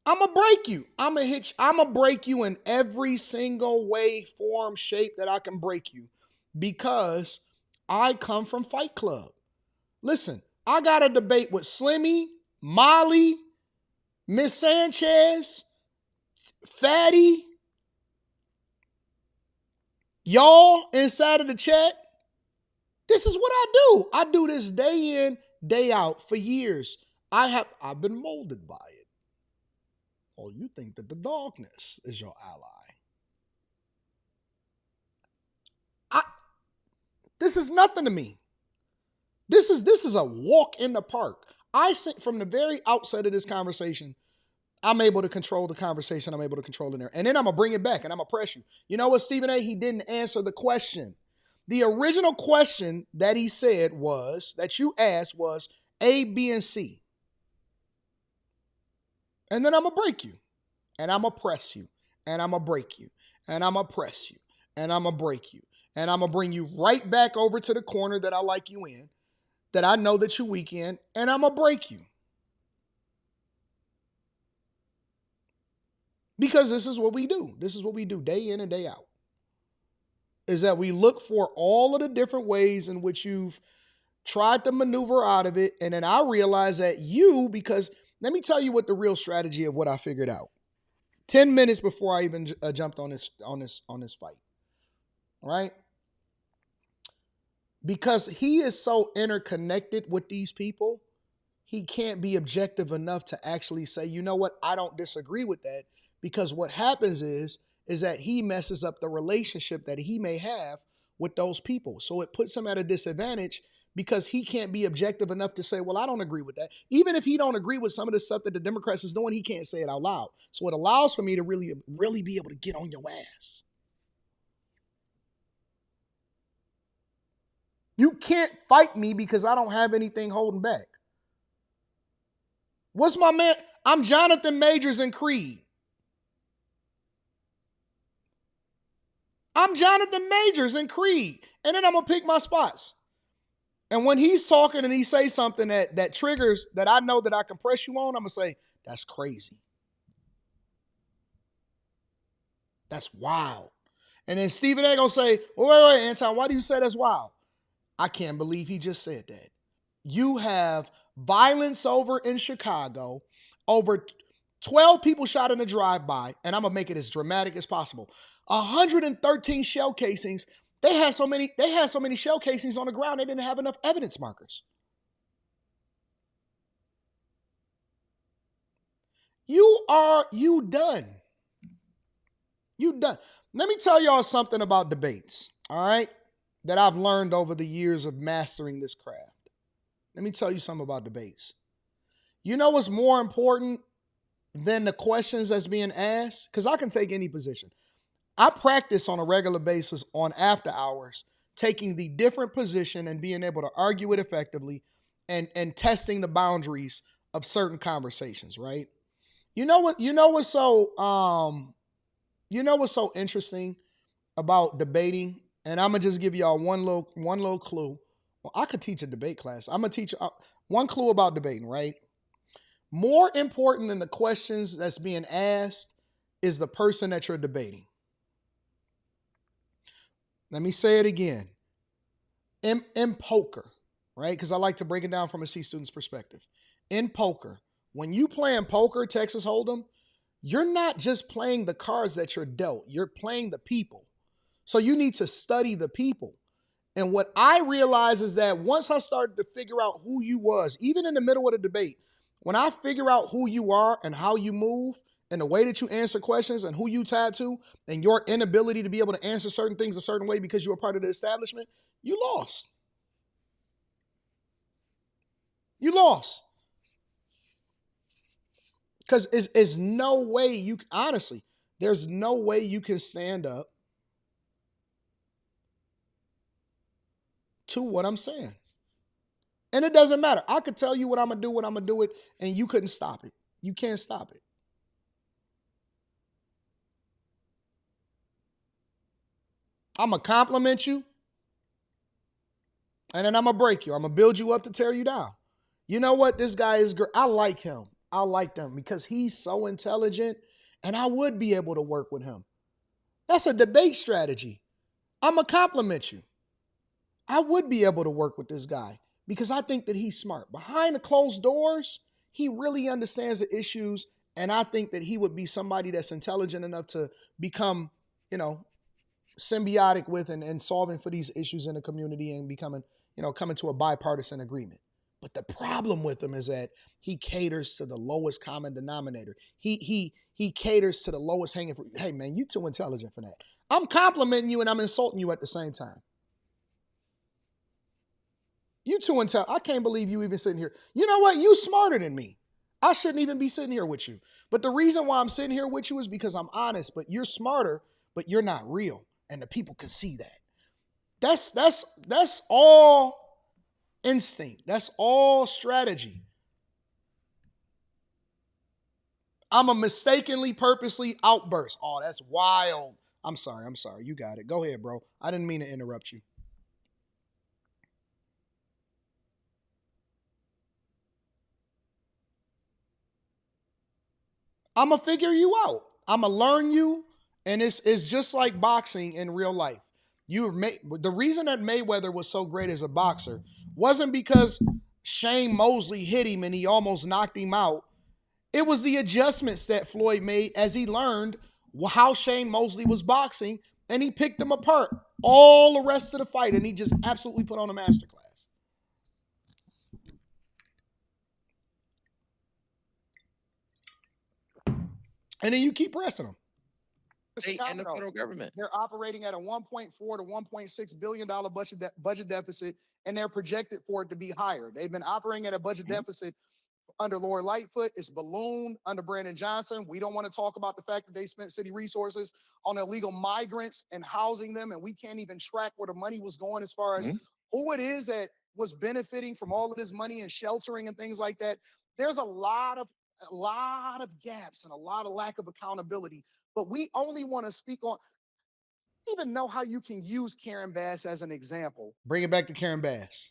I'm going to break you. I'm going to break you in every single way, form, shape that I can break you because I come from Fight Club. Listen, I got a debate with Slimmy, Molly, Miss Sanchez, Fatty, y'all inside of the chat. This is what I do. I do this day in, day out for years. I've been molded by it. Oh, you think that the darkness is your ally. This is nothing to me. This is a walk in the park. I think from the very outset of this conversation, I'm able to control the conversation. I'm able to control it there. And then I'm going to bring it back and I'm going to press you. You know what, Stephen A? He didn't answer the question. The original question that he said was, that you asked was A, B, and C. And then I'm going to break you. And I'm going to press you. And I'm going to break you. And I'm going to press you. And I'm going to break you. And I'm going to bring you right back over to the corner that I like you in, that I know that you're weak in, and I'm going to break you. Because this is what we do. This is what we do day in and day out. Is that we look for all of the different ways in which you've tried to maneuver out of it. And then I realize that because let me tell you what the real strategy of what I figured out. 10 minutes before I even jumped on this fight. Right? because he is so interconnected with these people, he can't be objective enough to actually say, you know what, I don't disagree with that. Because what happens is that he messes up the relationship that he may have with those people. So it puts him at a disadvantage because he can't be objective enough to say, well, I don't agree with that. Even if he don't agree with some of the stuff that the Democrats is doing, he can't say it out loud. So it allows for me to really, really be able to get on your ass. You can't fight me because I don't have anything holding back. What's my man? I'm Jonathan Majors in Creed. I'm Jonathan Majors in Creed. And then I'm going to pick my spots. And when he's talking and he says something that triggers, that I know that I can press you on, I'm going to say, that's crazy. That's wild. And then Stephen A. going to say, wait, Anton, why do you say that's wild? I can't believe he just said that. You have violence over in Chicago, over 12 people shot in a drive-by, and I'm going to make it as dramatic as possible. 113 shell casings. They had so many shell casings on the ground, they didn't have enough evidence markers. You done. You done. Let me tell y'all something about debates, all right, that I've learned over the years of mastering this craft. Let me tell you something about debates. You know what's more important than the questions that's being asked? Because I can take any position. I practice on a regular basis on after hours, taking the different position and being able to argue it effectively and testing the boundaries of certain conversations, right? You know what's so interesting about debating? And I'm gonna just give y'all one little clue. Well, I could teach a debate class. I'm gonna teach one clue about debating, right? More important than the questions that's being asked is the person that you're debating. Let me say it again. In poker, right? Because I like to break it down from a C student's perspective. In poker, when you playing poker, Texas Hold'em, you're not just playing the cards that you're dealt. You're playing the people. So you need to study the people. And what I realized is that once I started to figure out who you was, even in the middle of the debate, when I figure out who you are and how you move and the way that you answer questions and who you tied to and your inability to be able to answer certain things a certain way because you were part of the establishment, you lost. You lost. Because there's no way honestly, there's no way you can stand up to what I'm saying. And it doesn't matter. I could tell you what I'm going to do, when I'm going to do it, and you couldn't stop it. You can't stop it. I'm going to compliment you, and then I'm going to break you. I'm going to build you up to tear you down. You know what? This guy is great. I like him. I like him because he's so intelligent, and I would be able to work with him. That's a debate strategy. I'm going to compliment you. I would be able to work with this guy because I think that he's smart. Behind the closed doors, he really understands the issues, and I think that he would be somebody that's intelligent enough to become, symbiotic with and solving for these issues in the community and becoming, coming to a bipartisan agreement. But the problem with him is that he caters to the lowest common denominator. He caters to the lowest hanging fruit. Hey, man, you too intelligent for that. I'm complimenting you and I'm insulting you at the same time. You too intelligent. I can't believe you even sitting here. You know what? You smarter than me. I shouldn't even be sitting here with you. But the reason why I'm sitting here with you is because I'm honest. But you're smarter, but you're not real. And the people can see that. That's all instinct. That's all strategy. I'm a mistakenly, purposely outburst. Oh, that's wild. I'm sorry. You got it. Go ahead, bro. I didn't mean to interrupt you. I'm going to figure you out. I'm going to learn you. And it's just like boxing in real life. The reason that Mayweather was so great as a boxer wasn't because Shane Mosley hit him and he almost knocked him out. It was the adjustments that Floyd made as he learned how Shane Mosley was boxing, and he picked him apart. all the rest of the fight, and he just absolutely put on a masterclass. And then you keep pressing them. State and the federal government. They're operating at a $1.4 to $1.6 billion budget deficit, and they're projected for it to be higher. They've been operating at a budget deficit under Lori Lightfoot. It's ballooned under Brandon Johnson. We don't want to talk about the fact that they spent city resources on illegal migrants and housing them, and we can't even track where the money was going as far as who it is that was benefiting from all of this money and sheltering and things like that. There's a lot of gaps and a lot of lack of accountability. But we only want to speak on. I don't even know how you can use Karen Bass as an example. Bring it back to Karen Bass.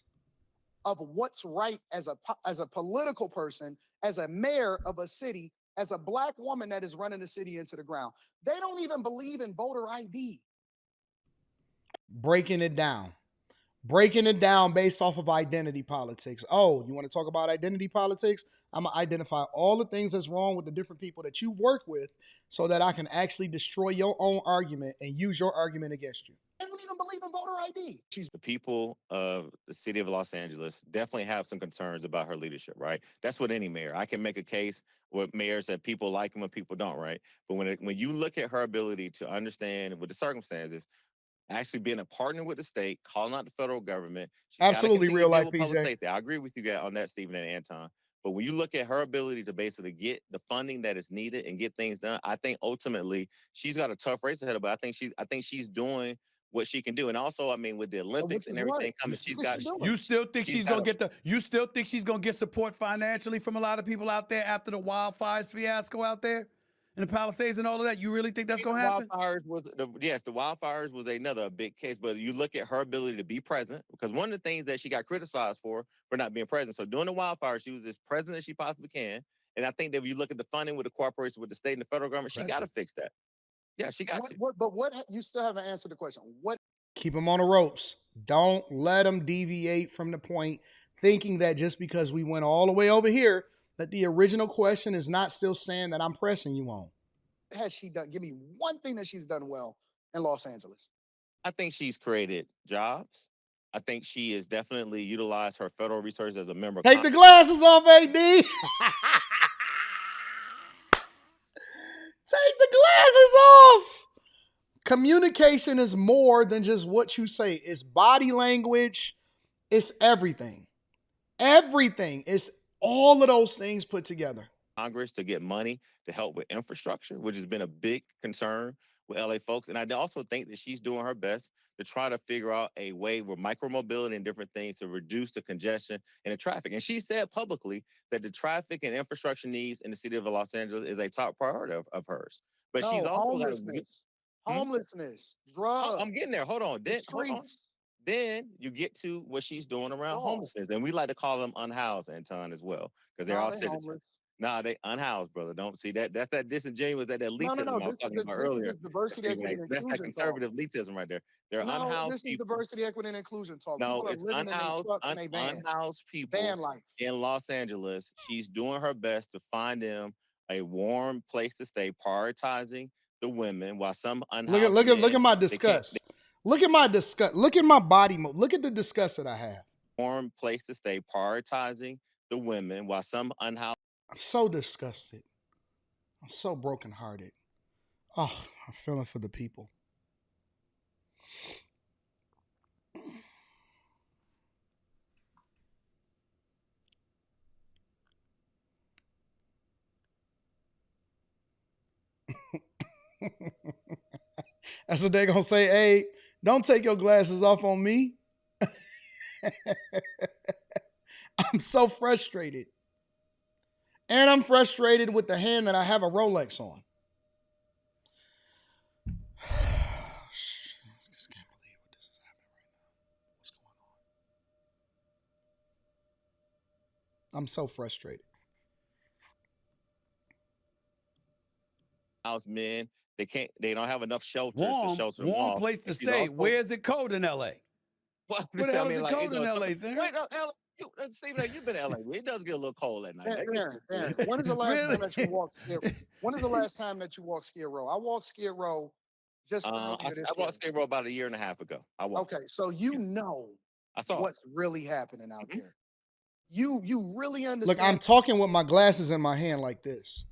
Of what's right as a political person, as a mayor of a city, as a black woman that is running the city into the ground. They don't even believe in voter ID. Breaking it down based off of identity politics. Oh, you want to talk about identity politics? I'm going to identify all the things that's wrong with the different people that you work with so that I can actually destroy your own argument and use your argument against you. They don't even believe in voter ID. The people of the city of Los Angeles definitely have some concerns about her leadership, right? That's what any mayor. I can make a case with mayors that people like them and people don't, right? But when you look at her ability to understand with the circumstances, actually being a partner with the state, calling out the federal government. Absolutely real life, PJ. Safety. I agree with you on that, Stephen and Anton. But when you look at her ability to basically get the funding that is needed and get things done, I think ultimately she's got a tough race ahead of her. I think she's doing what she can do. And also, I mean, with the Olympics and everything coming, You still think she's gonna get you still think she's gonna get support financially from a lot of people out there after the wildfires fiasco out there? In the Palisades and all of that, you really think that's going to happen? The wildfires was another big case, but you look at her ability to be present, because one of the things that she got criticized for not being present. So during the wildfires, she was as present as she possibly can. And I think that if you look at the funding with the cooperation with the state and the federal government, she got to fix that. Yeah, she got to. But you still haven't answered the question. Keep them on the ropes. Don't let them deviate from the point, thinking that just because we went all the way over here, that the original question is not still saying that I'm pressing you on. What has she done? Give me one thing that she's done well in Los Angeles. I think she's created jobs. I think she has definitely utilized her federal resources as a member. Take the glasses off, AD. Take the glasses off. Communication is more than just what you say. It's body language. It's everything. Everything. It's all of those things put together. Congress to get money to help with infrastructure, which has been a big concern with LA folks. And I also think that she's doing her best to try to figure out a way with micromobility and different things to reduce the congestion and the traffic. And she said publicly that the traffic and infrastructure needs in the city of Los Angeles is a top priority of hers. But she's also homelessness, drugs. I'm getting there. Hold on. Then you get to what she's doing around homelessness. And we like to call them unhoused, Anton, as well, because they're all citizens. Homeless. Nah, they unhoused, brother. Don't see that. That's that disingenuous, that elitism I was talking about earlier. Diversity, equity, and that's that conservative elitism right there. They're unhoused this is diversity, equity, and inclusion talk. No, it's unhoused people van life. In Los Angeles. She's doing her best to find them a warm place to stay, prioritizing the women while some unhoused look at my disgust. Look at my disgust. Look at my body move. Look at the disgust that I have. Warm place to stay, prioritizing the women while some unhoused. I'm so disgusted. I'm so brokenhearted. Oh, I'm feeling for the people. That's what they're going to say. Hey, don't take your glasses off on me. I'm so frustrated. And I'm frustrated with the hand that I have a Rolex on. I just can't believe what this is happening right now. What's going on? I'm so frustrated. House men, they don't have enough shelters to shelter them warm off. Place to stay. Where is it cold in LA? What the hell is it cold in LA? Stephen, you've been to LA. It does get a little cold at night. When is the last time that you walked? When is the last time that you walked Skid Row? I walked Skid Row Just to I, make sure this I bought straight. Skid Row about a year and a half ago. I walked. Okay, so you know I saw it. what's really happening out there. You really Look, understand. I'm talking with my glasses in my hand like this.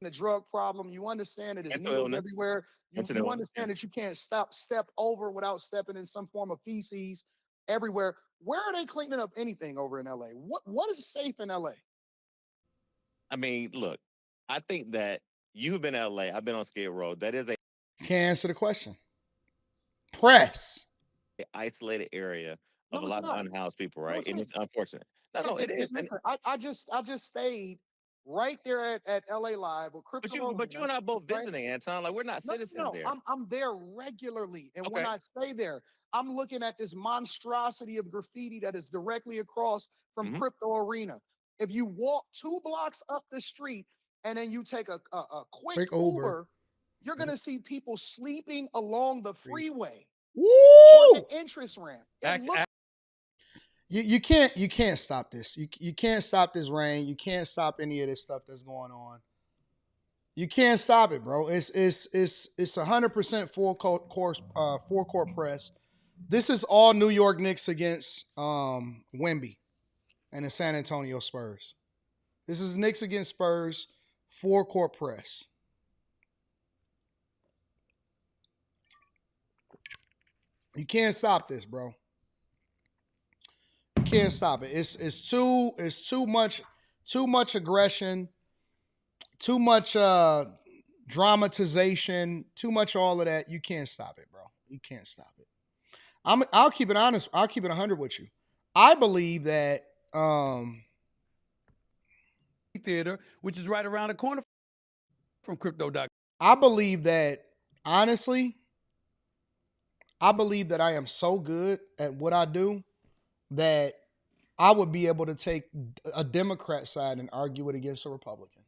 The drug problem. You understand that there's Mental needles illness. everywhere. You Mental illness, understand yeah. that you can't step over without stepping in some form of feces everywhere. Where are they cleaning up anything over in LA? What is safe in LA? I mean, look, I think that you've been in LA. I've been on Skid Row. That is a Can't answer the question. Press. isolated area of No, a it's lot of not. unhoused people, No, right? it's And not. it's unfortunate. No, it is. And, Listen, I just stayed right there at LA Live with Crypto but you and I both visiting, Anton. Like we're not citizens there. I'm there regularly, and when Okay. I stay there, I'm looking at this monstrosity of graffiti that is directly across from Crypto Arena. If you walk 2 blocks up the street and then you take a quick Uber, you're gonna see people sleeping along the freeway on the entrance ramp. You can't stop this. You can't stop this rain. You can't stop any of this stuff that's going on. You can't stop it, bro. It's 100% full court press. This is all New York Knicks against Wemby and the San Antonio Spurs. This is Knicks against Spurs, full court press. You can't stop this, bro. You can't stop it. It's too much aggression, too much dramatization, too much all of that. You can't stop it, bro. You can't stop it. I'll keep it honest. I'll keep it 100 with you. I believe that Theater, which is right around the corner from Crypto.com. I believe that, honestly, I believe that I am so good at what I do that I would be able to take a Democrat side and argue it against a Republican.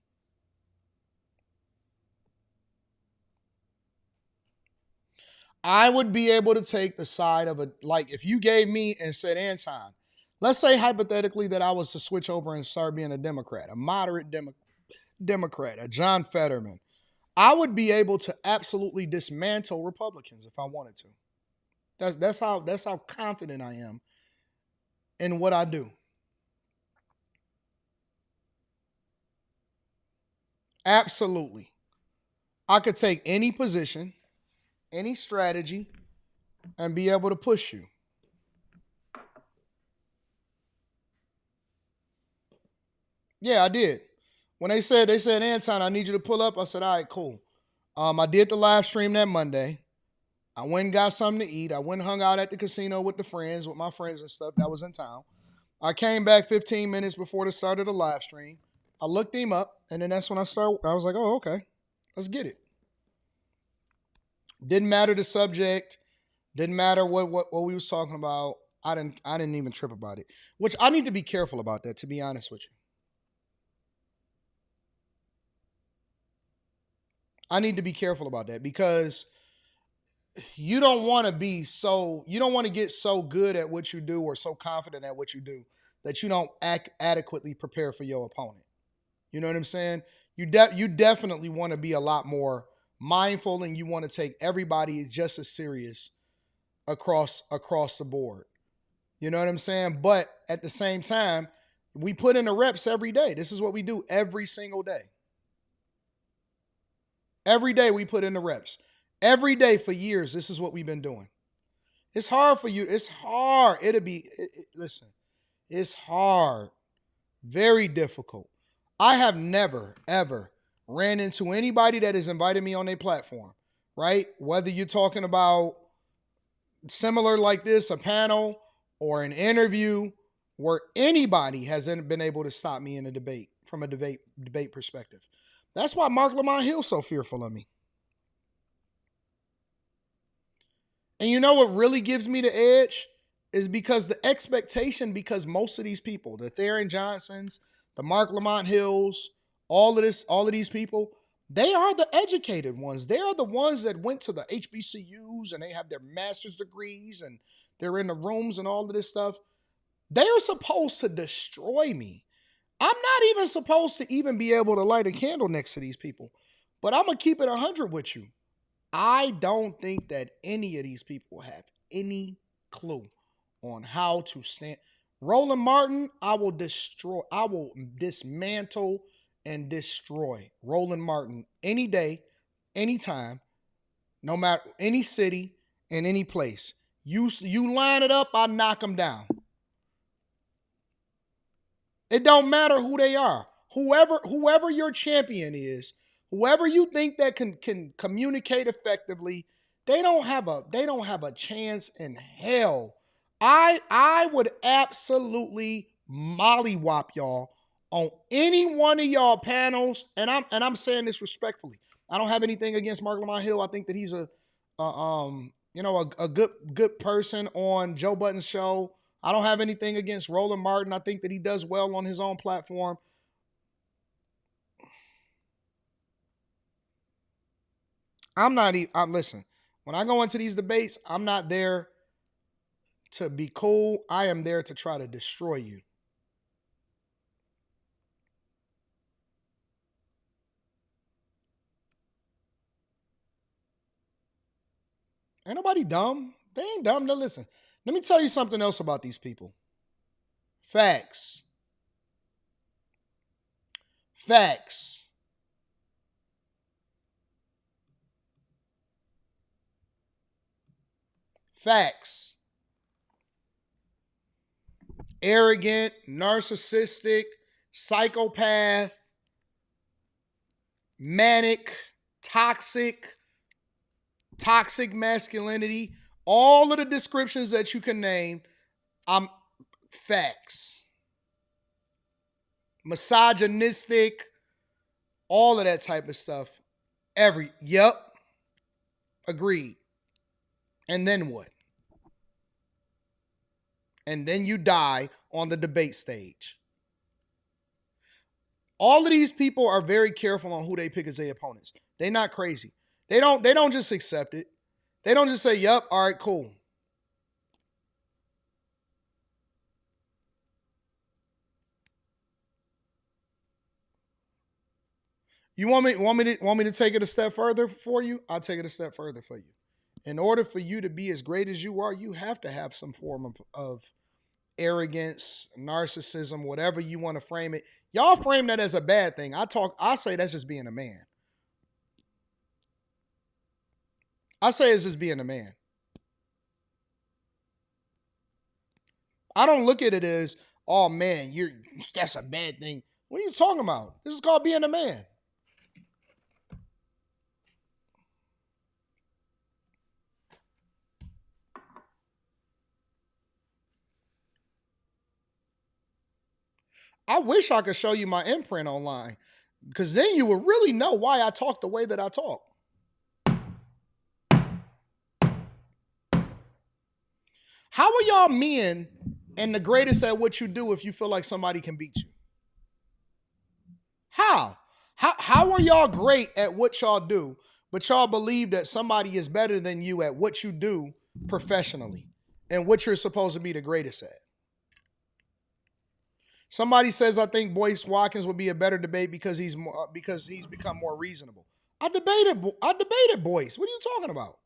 I would be able to take the side of if you gave me and said, Anton, let's say hypothetically that I was to switch over and start being a Democrat, a moderate Democrat, a John Fetterman. I would be able to absolutely dismantle Republicans if I wanted to. That's how confident I am in what I do. Absolutely. I could take any position, any strategy, and be able to push you. Yeah, I did. When they said, Anton, I need you to pull up, I said, all right, cool. I did the live stream that Monday. I went and got something to eat. I went and hung out at the casino with my friends and stuff that was in town. I came back 15 minutes before the start of the live stream. I looked him up, and then that's when I was like, oh, okay, let's get it. Didn't matter the subject. Didn't matter what we was talking about. I didn't even trip about it, which I need to be careful about that, to be honest with you. I need to be careful about that because you don't want to get so good at what you do or so confident at what you do that you don't adequately prepare for your opponent. You know what I'm saying? You definitely want to be a lot more mindful, and you want to take everybody just as serious across the board. You know what I'm saying? But at the same time, we put in the reps every day. This is what we do every single day. Every day we put in the reps. Every day for years, this is what we've been doing. It's hard for you. It's hard. Listen, it's hard. Very difficult. I have never, ever ran into anybody that has invited me on their platform, right? Whether you're talking about similar like this, a panel or an interview, where anybody hasn't been able to stop me in a debate from a debate perspective. That's why Mark Lamont Hill's so fearful of me. And you know what really gives me the edge is because the expectation, because most of these people, the Theron Johnsons, the Mark Lamont Hills, all of these people, they are the educated ones. They are the ones that went to the HBCUs and they have their master's degrees and they're in the rooms and all of this stuff. They are supposed to destroy me. I'm not even supposed to even be able to light a candle next to these people. But I'm going to keep it 100 with you. I don't think that any of these people have any clue on how to stand. Roland Martin, I will dismantle and destroy Roland Martin any day, anytime, no matter any city and any place. You line it up, I knock them down. It don't matter who they are. Whoever your champion is, whoever you think that can communicate effectively, they don't have a chance in hell. I would absolutely mollywop y'all on any one of y'all panels, and I'm saying this respectfully. I don't have anything against Mark Lamont Hill. I think that he's a good person on Joe Budden's show. I don't have anything against Roland Martin. I think that he does well on his own platform. Listen, when I go into these debates, I'm not there to be cool. I am there to try to destroy you. Ain't nobody dumb. They ain't dumb. Now listen, let me tell you something else about these people. Facts. Facts. Facts. Arrogant, narcissistic, psychopath, manic, toxic masculinity, all of the descriptions that you can name, I'm facts. Misogynistic, all of that type of stuff. Yep. Agreed. And then what? And then you die on the debate stage. All of these people are very careful on who they pick as their opponents. They're not crazy. They don't just accept it. They don't just say, yep, all right, cool. You want me to take it a step further for you? I'll take it a step further for you. In order for you to be as great as you are, you have to have some form of arrogance, narcissism, whatever you want to frame it. Y'all frame that as a bad thing. I say that's just being a man. I say it's just being a man. I don't look at it as, oh man, that's a bad thing. What are you talking about? This is called being a man. I wish I could show you my imprint online, because then you would really know why I talk the way that I talk. How are y'all men and the greatest at what you do if you feel like somebody can beat you? How are y'all great at what y'all do, but y'all believe that somebody is better than you at what you do professionally and what you're supposed to be the greatest at? Somebody says, I think Boyce Watkins would be a better debate because he's become more reasonable. I debated Boyce. What are you talking about?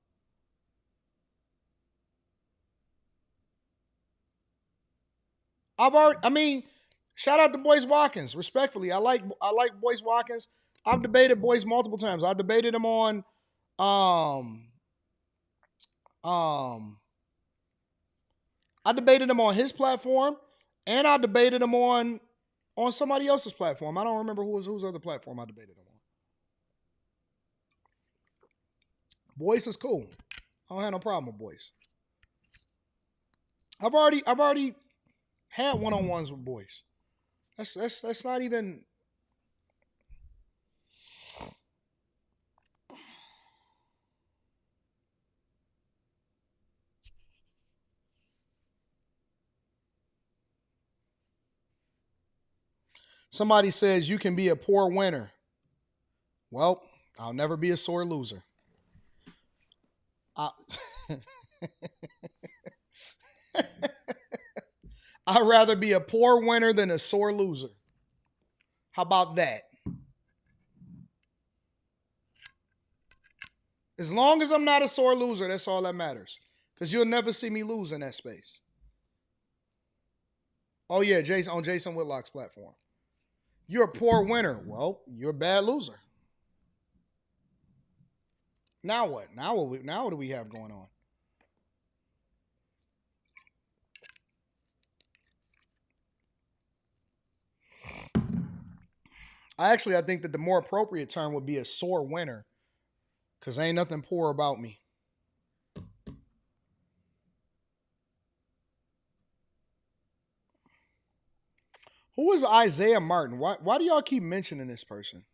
Shout out to Boyce Watkins. Respectfully, I like Boyce Watkins. I've debated Boyce multiple times. I debated him on I debated him on his platform, and I debated him on somebody else's platform. I don't remember whose other platform I debated him on. Boyce is cool. I don't have no problem with Boyce. I've already had one-on-ones with Boyce. That's not even. Somebody says you can be a poor winner. Well, I'll never be a sore loser. I'd rather be a poor winner than a sore loser. How about that? As long as I'm not a sore loser, that's all that matters. Because you'll never see me lose in that space. Oh, yeah, Jason on Jason Whitlock's platform. You're a poor winner. Well, you're a bad loser. Now what? Now what do we have going on? I think that the more appropriate term would be a sore winner, because ain't nothing poor about me. Who is Isaiah Martin? Why do y'all keep mentioning this person?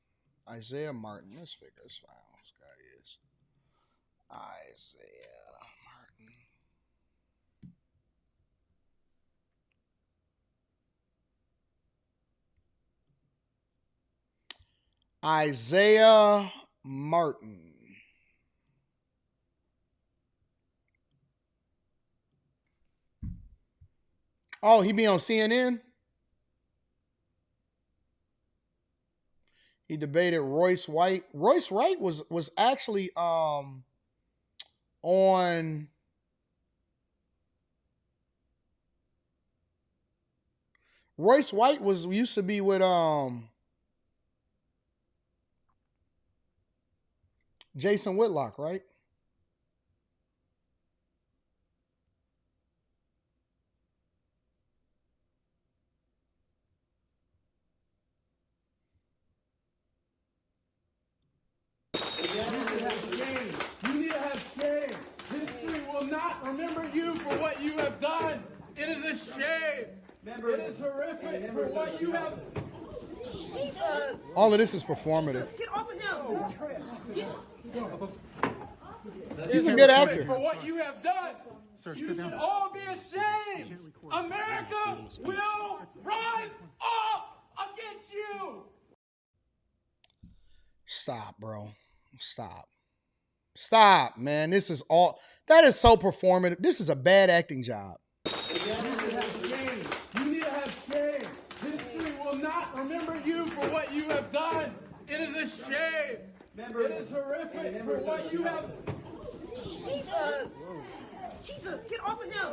Isaiah Martin. Let's figure this out. This guy is Isaiah Martin. Isaiah Martin. Oh, he be on CNN? He debated Royce White. Royce White was actually on Royce White used to be with Jason Whitlock, right? You need to have shame. History will not remember you for what you have done. It is a shame. It is horrific for what you have. All of this is performative. Get off of him. He's a good actor. For what you have done. Sir, you should all be ashamed. America will rise up against you. Stop, bro. Stop, man. That is so performative. This is a bad acting job. You need to have shame. History will not remember you for what you have done. It is a shame. It is horrific for what you have. Jesus, get off of him.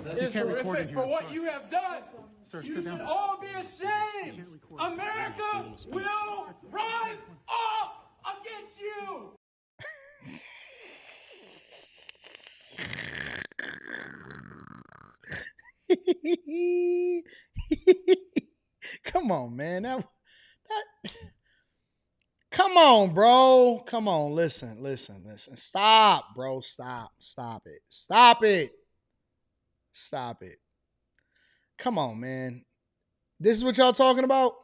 It is horrific for what you have done. Sir, you should all be ashamed. America will rise up against you. Come on, man. Come on, bro. Come on. Listen. Stop, bro. Stop it. Come on, man. This is what y'all talking about?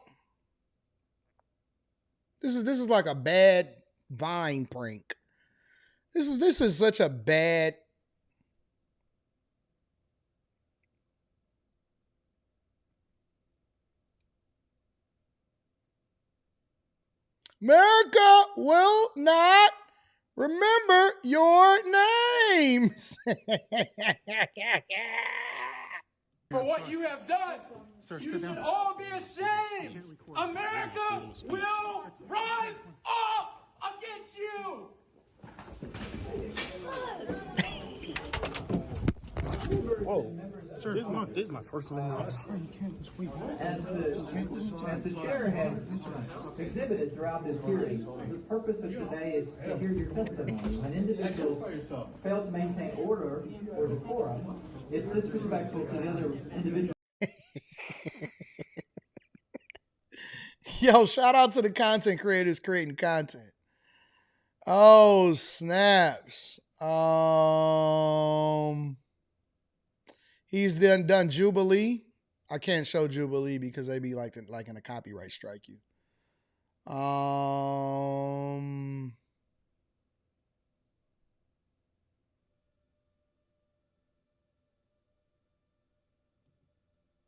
This is like a bad Vine prank. This is such a bad. America will not remember your names. For what you have done. Sir, you should all be ashamed. America will rise up against you. Whoa. Sir, this is my first name. As the chair has exhibited throughout this hearing, the purpose of today is to hear your testimony. When individuals fail to maintain order or decorum, it's disrespectful to the other individuals. Yo, shout out to the content creators creating content. Oh, snaps. He's done Jubilee. I can't show Jubilee because they be like in a copyright strike you.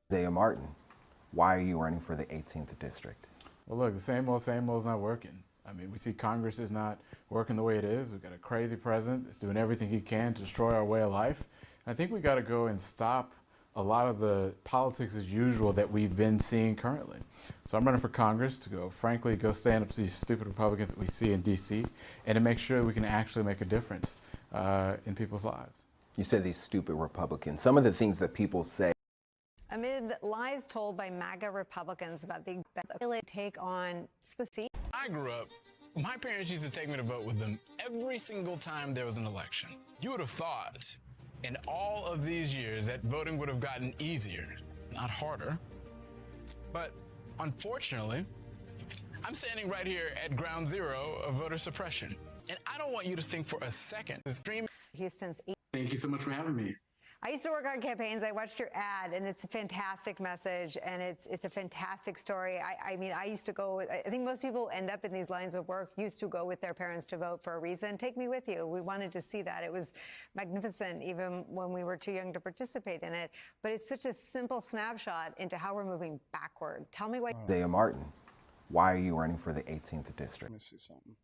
Isaiah Martin, why are you running for the 18th district? Well, look, the same old's not working. I mean, we see Congress is not working the way it is. We've got a crazy president that's doing everything he can to destroy our way of life. I think we got to go and stop a lot of the politics as usual that we've been seeing currently. So I'm running for Congress to go stand up to these stupid Republicans that we see in D.C. and to make sure we can actually make a difference in people's lives. You said these stupid Republicans. Some of the things that people say. Amid lies told by MAGA Republicans about the take on specific. I grew up, my parents used to take me to vote with them every single time there was an election. You would have thought in all of these years that voting would have gotten easier, not harder. But unfortunately, I'm standing right here at ground zero of voter suppression. And I don't want you to think for a second. Houston's. Thank you so much for having me. I used to work on campaigns. I watched your ad, and it's a fantastic message, and it's a fantastic story. I mean, I used to go. I think most people end up in these lines of work used to go with their parents to vote for a reason. Take me with you. We wanted to see that. It was magnificent, even when we were too young to participate in it. But it's such a simple snapshot into how we're moving backward. Tell me why. Isaiah Martin, why are you running for the 18th district? Let me see something.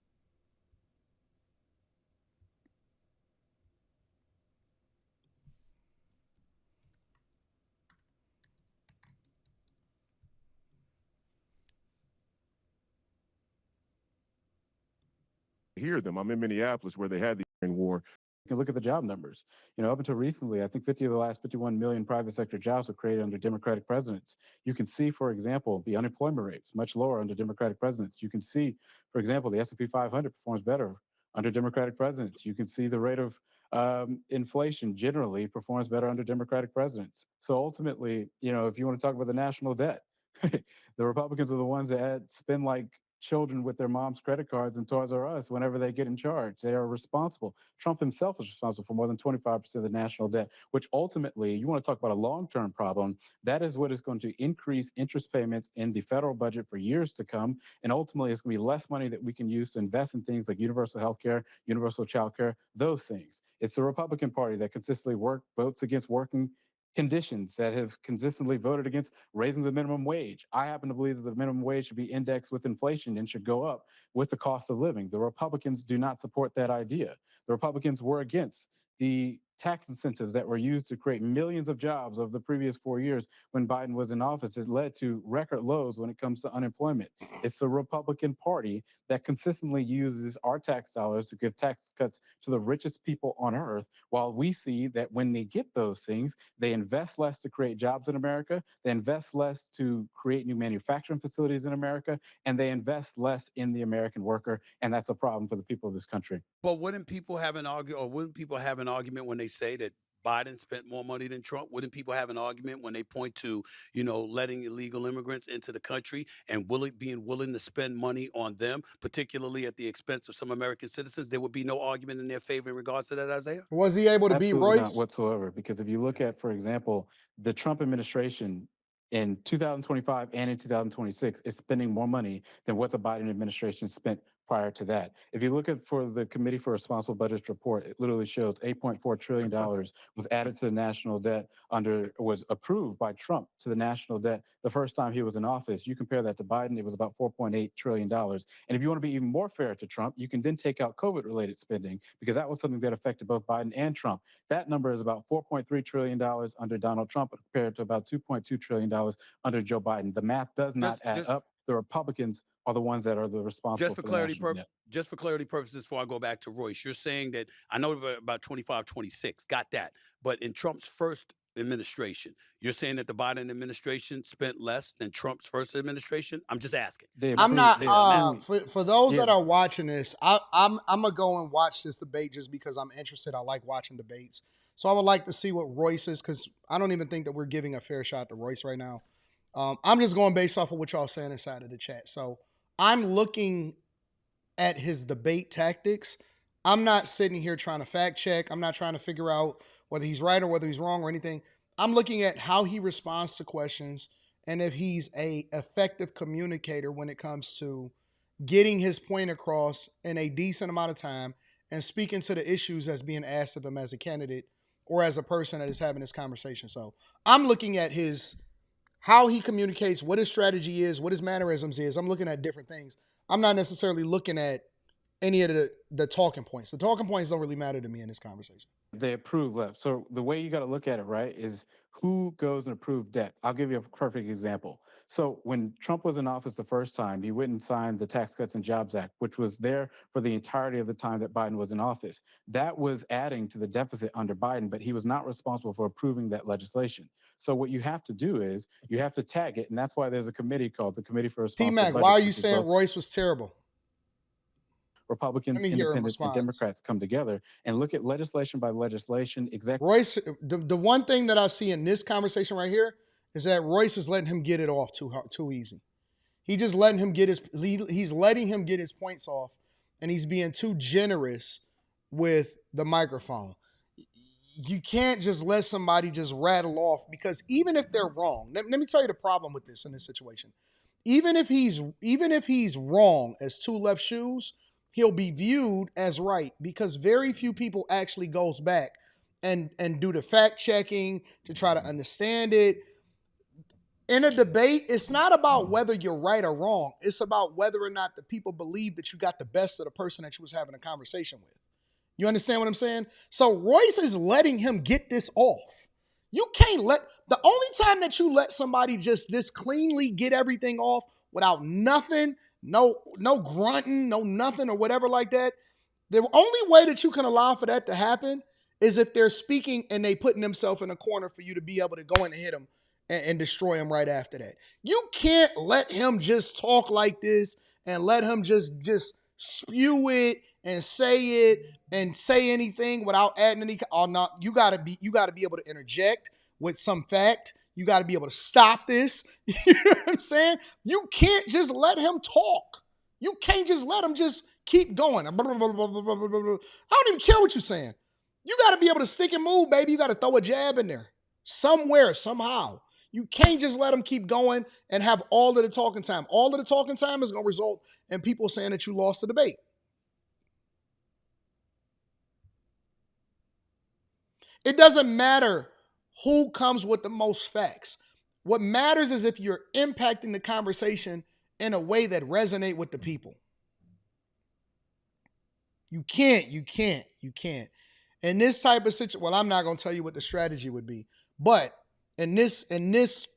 Hear them. I'm in Minneapolis where they had the war. You can look at the job numbers. You know, up until recently, I think 50 of the last 51 million private sector jobs were created under Democratic presidents. You can see, for example, the unemployment rates much lower under Democratic presidents. You can see, for example, the S&P 500 performs better under Democratic presidents. You can see the rate of inflation generally performs better under Democratic presidents. So ultimately, you know, if you want to talk about the national debt, the Republicans are the ones that spend like children with their mom's credit cards and Toys R Us whenever they get in charge. They are responsible. Trump himself is responsible for more than 25% of the national debt, which ultimately, you want to talk about a long-term problem, that is what is going to increase interest payments in the federal budget for years to come. And ultimately, it's going to be less money that we can use to invest in things like universal health care, universal child care, those things. It's the Republican Party that consistently votes against working conditions, that have consistently voted against raising the minimum wage. I happen to believe that the minimum wage should be indexed with inflation and should go up with the cost of living. The Republicans do not support that idea. The Republicans were against the tax incentives that were used to create millions of jobs over the previous 4 years when Biden was in office. It led to record lows when it comes to unemployment. It's the Republican Party that consistently uses our tax dollars to give tax cuts to the richest people on earth, while we see that when they get those things, they invest less to create jobs in America, they invest less to create new manufacturing facilities in America, and they invest less in the American worker, and that's a problem for the people of this country. But wouldn't people have an argument when they say that Biden spent more money than Trump? Wouldn't people have an argument when they point to, you know, letting illegal immigrants into the country and being willing to spend money on them, particularly at the expense of some American citizens? There would be no argument in their favor in regards to that, Isaiah? Was he able to beat Absolutely Royce? not whatsoever, because if you look at, for example, the Trump administration in 2025 and in 2026 is spending more money than what the Biden administration spent prior to that. If you look at for the Committee for Responsible Budgets report, it literally shows $8.4 trillion was added to the national debt was approved by Trump to the national debt the first time he was in office. You compare that to Biden, it was about $4.8 trillion. And if you want to be even more fair to Trump, you can then take out COVID-related spending, because that was something that affected both Biden and Trump. That number is about $4.3 trillion under Donald Trump compared to about $2.2 trillion under Joe Biden. The math does not add up. The Republicans are the ones that are the responsible Just for the clarity national debt. just for clarity purposes, before I go back to Royce, you're saying that, I know about 25, 26, got that. But in Trump's first administration, you're saying that the Biden administration spent less than Trump's first administration? I'm just asking. I'm not. For those that are watching this, I'm gonna go and watch this debate just because I'm interested. I like watching debates, so I would like to see what Royce is, because I don't even think that we're giving a fair shot to Royce right now. I'm just going based off of what y'all saying inside of the chat. So I'm looking at his debate tactics. I'm not sitting here trying to fact check. I'm not trying to figure out whether he's right or whether he's wrong or anything. I'm looking at how he responds to questions and if he's a effective communicator when it comes to getting his point across in a decent amount of time and speaking to the issues that's being asked of him as a candidate or as a person that is having this conversation. So I'm looking at how he communicates, what his strategy is, what his mannerisms is. I'm looking at different things. I'm not necessarily looking at any of the talking points. The talking points don't really matter to me in this conversation. They approve left. So the way you got to look at it, right, is who goes and approve debt. I'll give you a perfect example. So when Trump was in office the first time, he went and signed the Tax Cuts and Jobs Act, which was there for the entirety of the time that Biden was in office. That was adding to the deficit under Biden, but he was not responsible for approving that legislation. So what you have to do is you have to tag it, and that's why there's a committee called the Committee for Responsible T-Mac, Budget. why are you saying Royce was terrible? Republicans, independents, and Democrats come together and look at legislation by legislation. Royce, the one thing that I see in this conversation right here is that Royce is letting him get it off too easy. He just letting him get he's letting him get his points off, and he's being too generous with the microphone. You can't just let somebody just rattle off, because even if they're wrong, let me tell you the problem with this in this situation. Even if he's wrong as two left shoes, he'll be viewed as right, because very few people actually goes back and do the fact checking to try to understand it. In a debate, it's not about whether you're right or wrong. It's about whether or not the people believe that you got the best of the person that you was having a conversation with. You understand what I'm saying? So Royce is letting him get this off. You can't the only time that you let somebody just this cleanly get everything off without nothing, no grunting, no nothing or whatever like that, the only way that you can allow for that to happen is if they're speaking and they putting themselves in a corner for you to be able to go in and hit them and destroy him right after that. You can't let him just talk like this and let him just spew it and say anything without adding any. Oh, no, you gotta be able to interject with some fact. You got to be able to stop this. You know what I'm saying? You can't just let him talk. You can't just let him just keep going. I don't even care what you're saying. You got to be able to stick and move, baby. You got to throw a jab in there somewhere, somehow. You can't just let them keep going and have all of the talking time. All of the talking time is going to result in people saying that you lost the debate. It doesn't matter who comes with the most facts. What matters is if you're impacting the conversation in a way that resonates with the people. You can't. In this type of situation, well, I'm not going to tell you what the strategy would be, but in this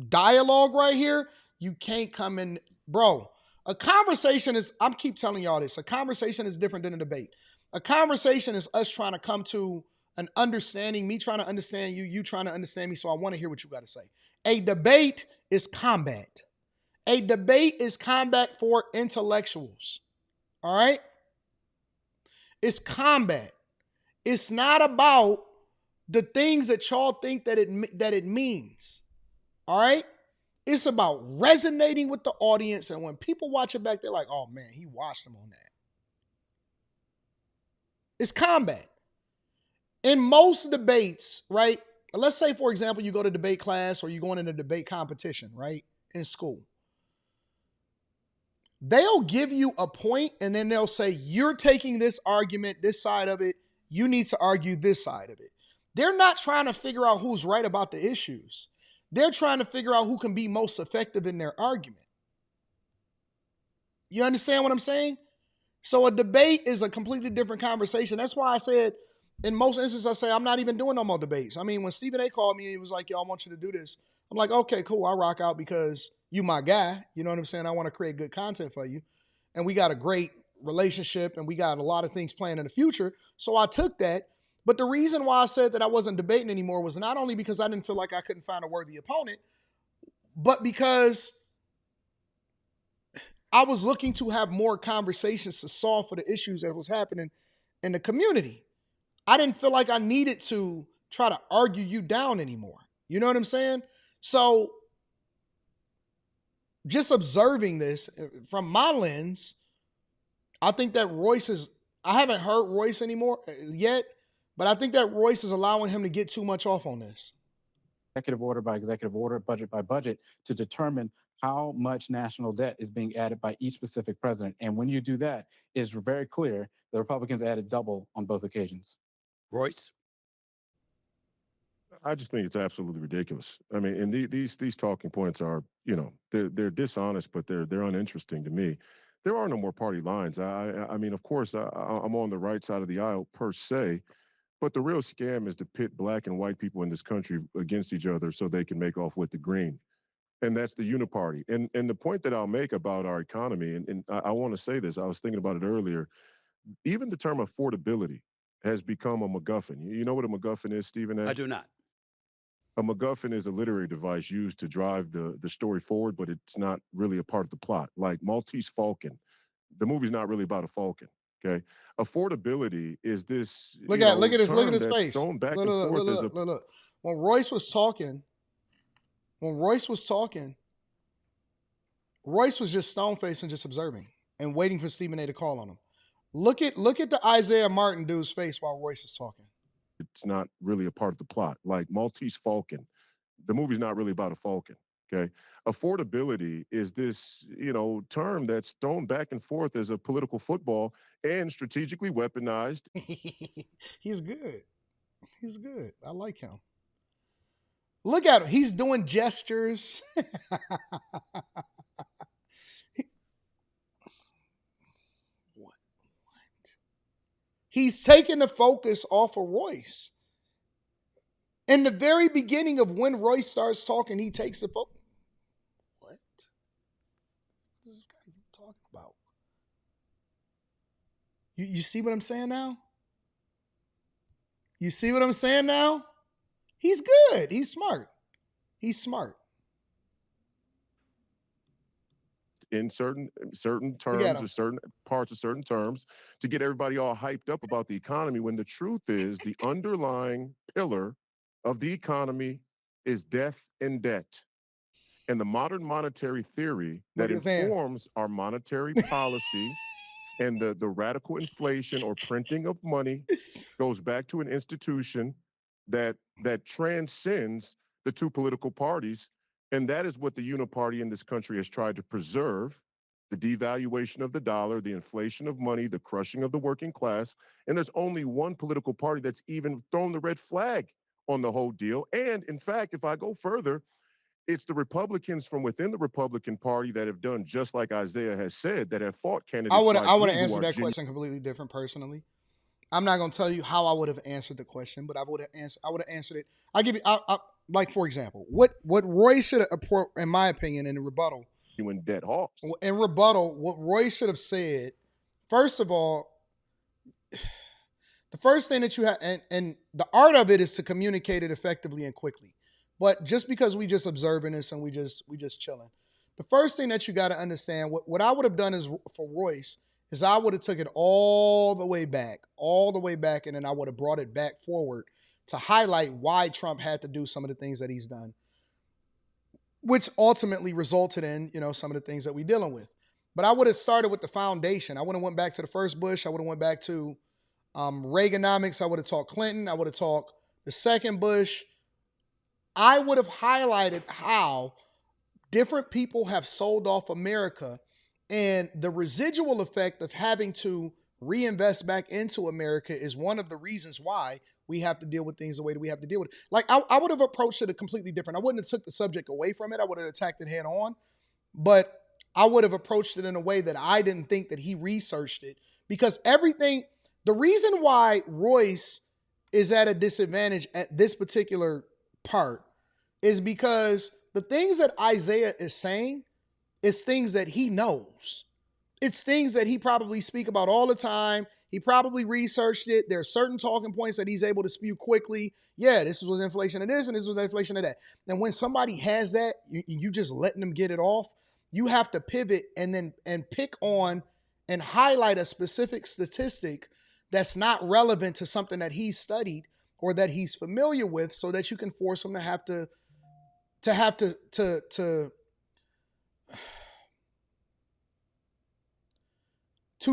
dialogue right here, you can't come in, bro. A conversation is, I keep telling y'all this, a conversation is different than a debate. A conversation is us trying to come to an understanding, me trying to understand you, you trying to understand me, so I want to hear what you got to say. A debate is combat. A debate is combat for intellectuals. All right? It's combat. It's not about the things that y'all think that it means. All right? It's about resonating with the audience, and when people watch it back, they're like, oh man, he watched him on that. It's combat. In most debates, right? Let's say, for example, you go to debate class or you're going in a debate competition, right? In school. They'll give you a point and then they'll say, you're taking this argument, this side of it. You need to argue this side of it. They're not trying to figure out who's right about the issues. They're trying to figure out who can be most effective in their argument. You understand what I'm saying? So a debate is a completely different conversation. That's why I said, in most instances, I say, I'm not even doing no more debates. I mean, when Stephen A. called me, he was like, yo, I want you to do this. I'm like, okay, cool. I'll rock out because you my guy. You know what I'm saying? I want to create good content for you. And we got a great relationship and we got a lot of things planned in the future. So I took that. But the reason why I said that I wasn't debating anymore was not only because I didn't feel like I couldn't find a worthy opponent, but because I was looking to have more conversations to solve for the issues that was happening in the community. I didn't feel like I needed to try to argue you down anymore. You know what I'm saying? So just observing this from my lens, I think that I haven't heard Royce anymore yet, but I think that Royce is allowing him to get too much off on this. Executive order by executive order, budget by budget, to determine how much national debt is being added by each specific president. And when you do that, it's very clear the Republicans added double on both occasions. Royce? I just think it's absolutely ridiculous. I mean, and these talking points are, you know, they're dishonest, but they're uninteresting to me. there are no more party lines. I mean, of course, I'm on the right side of the aisle per se, but the real scam is to pit black and white people in this country against each other so they can make off with the green. And that's the uniparty. And the point that I'll make about our economy, and I want to say this, I was thinking about it earlier, even the term affordability has become a MacGuffin. You know what a MacGuffin is, Stephen A? I do not. A MacGuffin is a literary device used to drive the story forward, but it's not really a part of the plot. Like Maltese Falcon, the movie's not really about a falcon. Okay, affordability is this Look at term his that's face. thrown back Look, and look, forth look, as a look, look. When Royce was talking, Royce was just stone faced and just observing and waiting for Stephen A to call on him. Look at the Isaiah Martin dude's face while Royce is talking. it's not really a part of the plot. Like Maltese Falcon, the movie's not really about a falcon. Okay, affordability is this term that's thrown back and forth as a political football and strategically weaponized. He's good. He's good. I like him. Look at him. He's doing gestures. What? He's taking the focus off of Royce. In the very beginning of when Royce starts talking, he takes the focus. What? What is this guy talking about? You see what I'm saying now? You see what I'm saying now? He's good. He's smart. He's smart. In certain Look at terms him. or certain parts of certain terms to get everybody all hyped up about the economy when the truth is the underlying pillar of the economy is death and debt. And the modern monetary theory that Look at his hands. informs our monetary policy and the radical inflation or printing of money goes back to an institution that transcends the two political parties. And that is what the uniparty in this country has tried to preserve: the devaluation of the dollar, the inflation of money, the crushing of the working class. And there's only one political party that's even thrown the red flag on the whole deal. And in fact, if I go further, it's the Republicans from within the Republican Party that have done just like Isaiah has said, that have fought candidates I would like have me who answered are that question completely different personally. I'm not going to tell you how I would have answered the question, but I would have answered it. I'll give you, like, for example, what Roy should have, in my opinion, in the rebuttal. In dead hawks. In rebuttal, what Roy should have said, first of all, the first thing that you have, and the art of it is to communicate it effectively and quickly. But just because we just observing this and we just chilling, the first thing that you got to understand, what I would have done is for Royce is I would have took it all the way back, and then I would have brought it back forward to highlight why Trump had to do some of the things that he's done, which ultimately resulted in, some of the things that we're dealing with. But I would have started with the foundation. I would have went back to the first Bush. I would have went back to Reaganomics. I would have talked Clinton. I would have talked the second Bush. I would have highlighted how different people have sold off America and the residual effect of having to reinvest back into America is one of the reasons why we have to deal with things the way that we have to deal with it. Like, I would have approached it completely different. I wouldn't have took the subject away from it. I would have attacked it head on, but I would have approached it in a way that I didn't think that he researched it, because the reason why Royce is at a disadvantage at this particular part is because the things that Isaiah is saying is things that he knows. It's things that he probably speak about all the time. He probably researched it. There are certain talking points that he's able to spew quickly. Yeah, this was inflation of this and this was inflation of that. And when somebody has that, you just letting them get it off. You have to pivot and pick on and highlight a specific statistic that's not relevant to something that he's studied or that he's familiar with, so that you can force him to have to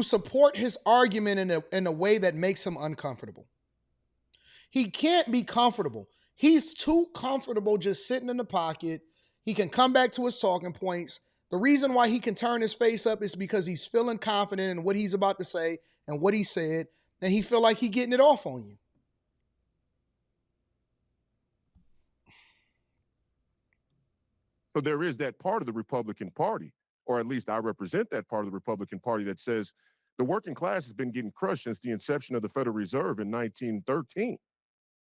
support his argument in a way that makes him uncomfortable. He can't be comfortable. He's too comfortable just sitting in the pocket. He can come back to his talking points. The reason why he can turn his face up is because he's feeling confident in what he's about to say and what he said, and he feel like he's getting it off on you. So there is that part of the Republican Party or at least I represent that part of the Republican Party that says the working class has been getting crushed since the inception of the Federal Reserve in 1913.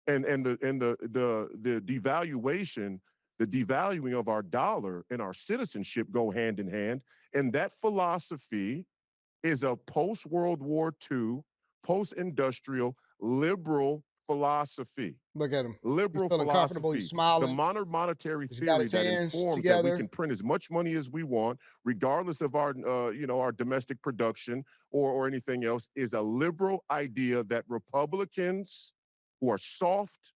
And the devaluation, the devaluing of our dollar and our citizenship go hand in hand. And that philosophy is a post-World War II, post-industrial, liberal philosophy. Look at him. Liberal He's feeling comfortable. He's philosophy. The smiling. modern monetary He's got theory his that hands informs that we together. can print as much money as we want, regardless of our, our domestic production or anything else, is a liberal idea that Republicans who are soft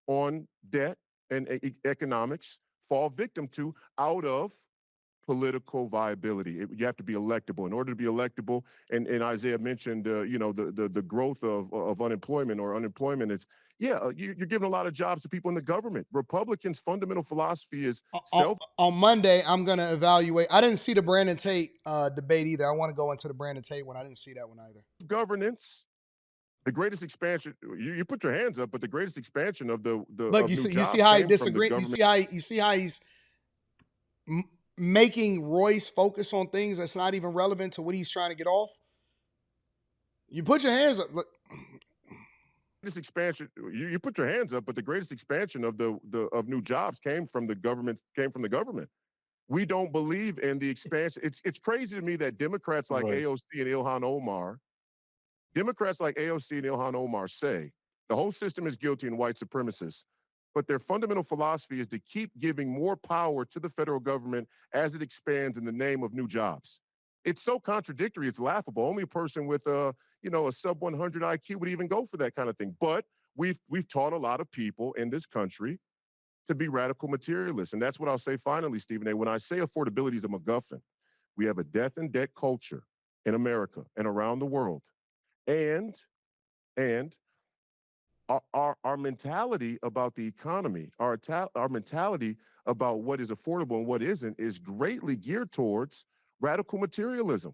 on debt and economics fall victim to out of political viability. You have to be electable. In order to be electable, and Isaiah mentioned, the growth of unemployment or unemployment is, you're giving a lot of jobs to people in the government. Republicans' fundamental philosophy is on Monday, I'm going to evaluate. I didn't see the Brandon Tate debate either. I want to go into the Brandon Tate one. I didn't see that one either. Governance. The greatest expansion. You put your hands up, but the greatest expansion of the look. of You new see jobs how he came from the disagrees. You see how he's making Royce focus on things that's not even relevant to what he's trying to get off. You put your hands up. Look. This expansion, you put your hands up, but the greatest expansion of of new jobs came from the government. We don't believe in the expansion. It's crazy to me that Democrats like AOC and Ilhan Omar say the whole system is guilty and white supremacists, but their fundamental philosophy is to keep giving more power to the federal government as it expands in the name of new jobs. It's so contradictory, it's laughable. Only a person with a sub 100 IQ would even go for that kind of thing. But we've taught a lot of people in this country to be radical materialists. And that's what I'll say finally, Stephen A. When I say affordability is a MacGuffin, we have a death and debt culture in America and around the world. And our mentality about the economy, our mentality about what is affordable and what isn't, is greatly geared towards radical materialism.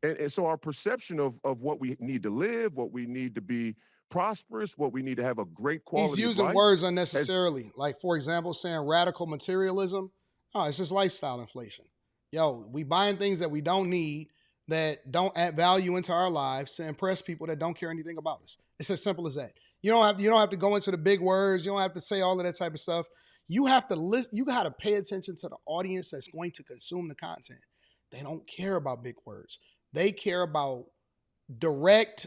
And so our perception of what we need to live, what we need to be prosperous, what we need to have a great quality He's using of life, words unnecessarily. Like, for example, saying radical materialism. Oh, it's just lifestyle inflation. Yo, we buying things that we don't need, that don't add value into our lives to impress people that don't care anything about us. It's as simple as that. You don't have to go into the big words. You don't have to say all of that type of stuff. You have to listen. You got to pay attention to the audience that's going to consume the content. They don't care about big words. They care about direct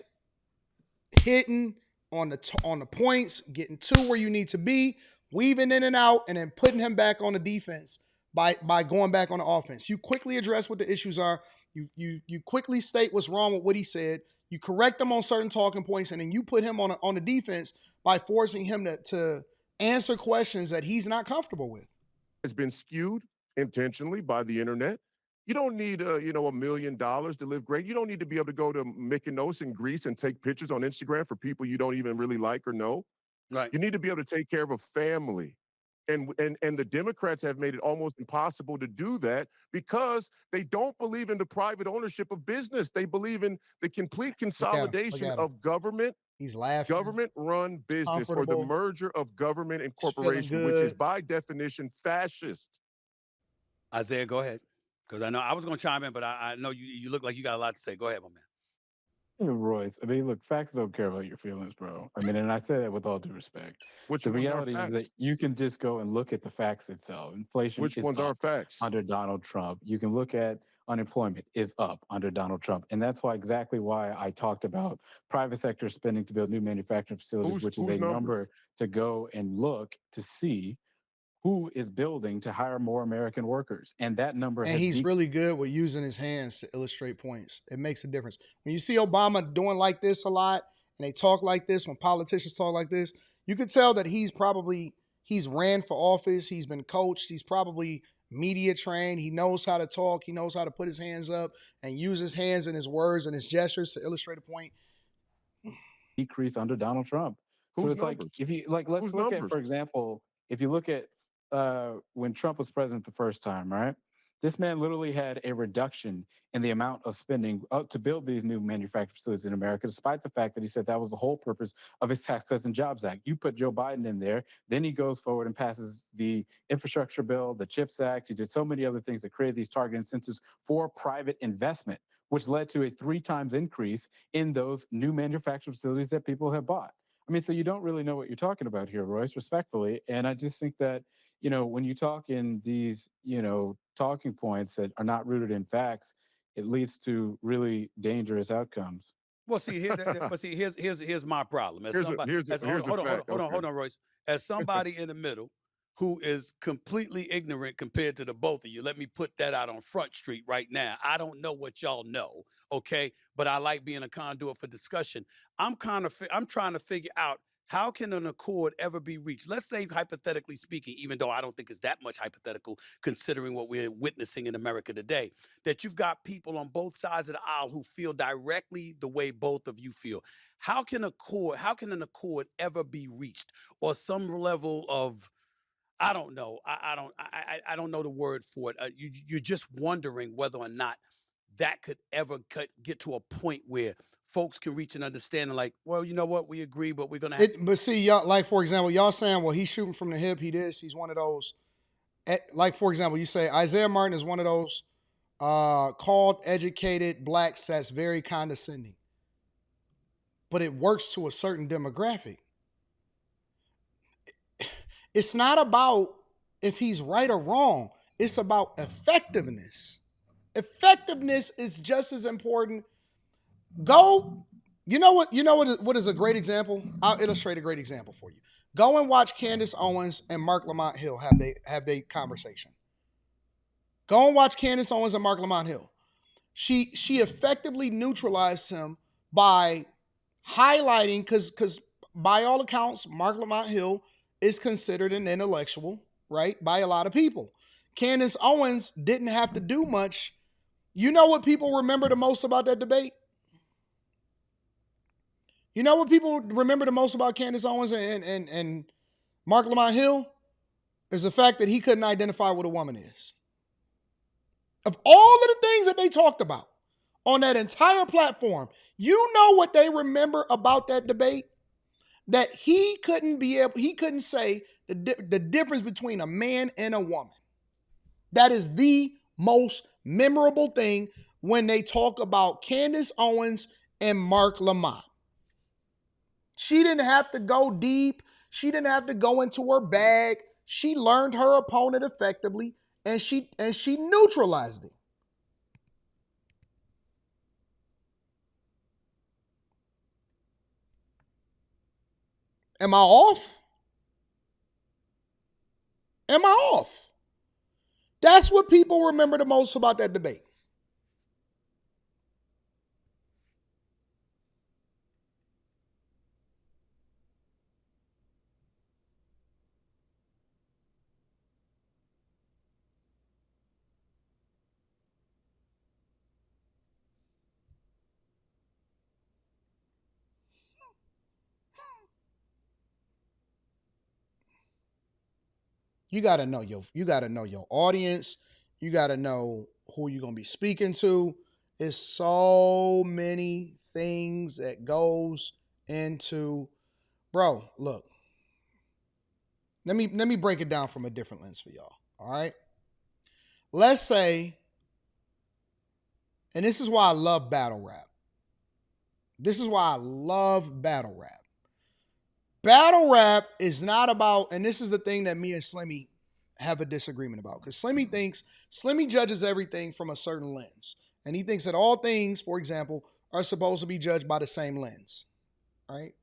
hitting on the points, getting to where you need to be, weaving in and out, and then putting him back on the defense by going back on the offense. You quickly address what the issues are. You quickly state what's wrong with what he said. You correct him on certain talking points, and then you put him on the defense by forcing him to answer questions that he's not comfortable with. Has been skewed intentionally by the internet. You don't need $1 million to live great. You don't need to be able to go to Mykonos in Greece and take pictures on Instagram for people you don't even really like or know. Right. You need to be able to take care of a family. And the Democrats have made it almost impossible to do that because they don't believe in the private ownership of business. They believe in the complete consolidation of government. He's laughing. Government-run business, or the merger of government and corporation, which is by definition fascist. Isaiah, go ahead. Because I know I was going to chime in, but I know you look like you got a lot to say. Go ahead, my man. Royce, I mean, look, facts don't care about your feelings, bro. I mean, and I say that with all due respect. The reality is that you can just go and look at the facts itself. Inflation Which is ones are up facts? under Donald Trump. You can look at unemployment is up under Donald Trump. And that's exactly why I talked about private sector spending to build new manufacturing facilities, which is a number to go and look to see who is building to hire more American workers. And that number and he's really good with using his hands to illustrate points. It makes a difference. When you see Obama doing like this a lot, and they talk like this, when politicians talk like this, you could tell that he's ran for office, he's been coached, he's probably media trained, he knows how to talk, he knows how to put his hands up and use his hands and his words and his gestures to illustrate a point. Decrease under Donald Trump. So it's like, if you let's look at, for example, if you look at when Trump was president the first time, right? This man literally had a reduction in the amount of spending to build these new manufacturing facilities in America, despite the fact that he said that was the whole purpose of his Tax Cuts and Jobs Act. You put Joe Biden in there, then he goes forward and passes the infrastructure bill, the CHIPS Act. He did so many other things that created these target incentives for private investment, which led to a 3 times increase in those new manufacturing facilities that people have bought. I mean, so you don't really know what you're talking about here, Royce, respectfully. And I just think that, when you talk in these, talking points that are not rooted in facts, it leads to really dangerous outcomes. Well, see, here's my problem. As somebody, here's a fact. Hold on, Royce. As somebody in the middle who is completely ignorant compared to the both of you, let me put that out on Front Street right now. I don't know what y'all know, okay? But I like being a conduit for discussion. I'm trying to figure out, how can an accord ever be reached? Let's say, hypothetically speaking, even though I don't think it's that much hypothetical considering what we're witnessing in America today, that you've got people on both sides of the aisle who feel directly the way both of you feel. How can an accord ever be reached, or some level of, I don't know. I don't know the word for it. You're just wondering whether or not that could ever get to a point where folks can reach an understanding, like, well, you know what, we agree, but we're gonna. But see, y'all, like for example, y'all saying, well, he's shooting from the hip. He's one of those. Like for example, you say Isaiah Martin is one of those called educated blacks that's very condescending, but it works to a certain demographic. It's not about if he's right or wrong. It's about effectiveness. Effectiveness is just as important. You know what is a great example? I'll illustrate a great example for you. Go and watch Candace Owens and Mark Lamont Hill have they conversation. Go and watch Candace Owens and Mark Lamont Hill. She effectively neutralized him by highlighting, because by all accounts, Mark Lamont Hill is considered an intellectual, right, by a lot of people. Candace Owens didn't have to do much. You know what people remember the most about that debate? You know what people remember the most about Candace Owens and Mark Lamont Hill? Is the fact that he couldn't identify what a woman is. Of all of the things that they talked about on that entire platform, you know what they remember about that debate? That he couldn't say the difference between a man and a woman. That is the most memorable thing when they talk about Candace Owens and Mark Lamont. She didn't have to go deep. She didn't have to go into her bag. She learned her opponent effectively, and she neutralized it. Am I off? Am I off? That's what people remember the most about that debate. You got to know your audience. You got to know who you're going to be speaking to. There's so many things that goes into, bro, look. Let me break it down from a different lens for y'all. All right? Let's say, and this is why I love battle rap. This is why I love battle rap. Battle rap is not about, and this is the thing that me and Slimmy have a disagreement about, because Slimmy judges everything from a certain lens. And he thinks that all things, for example, are supposed to be judged by the same lens. Right?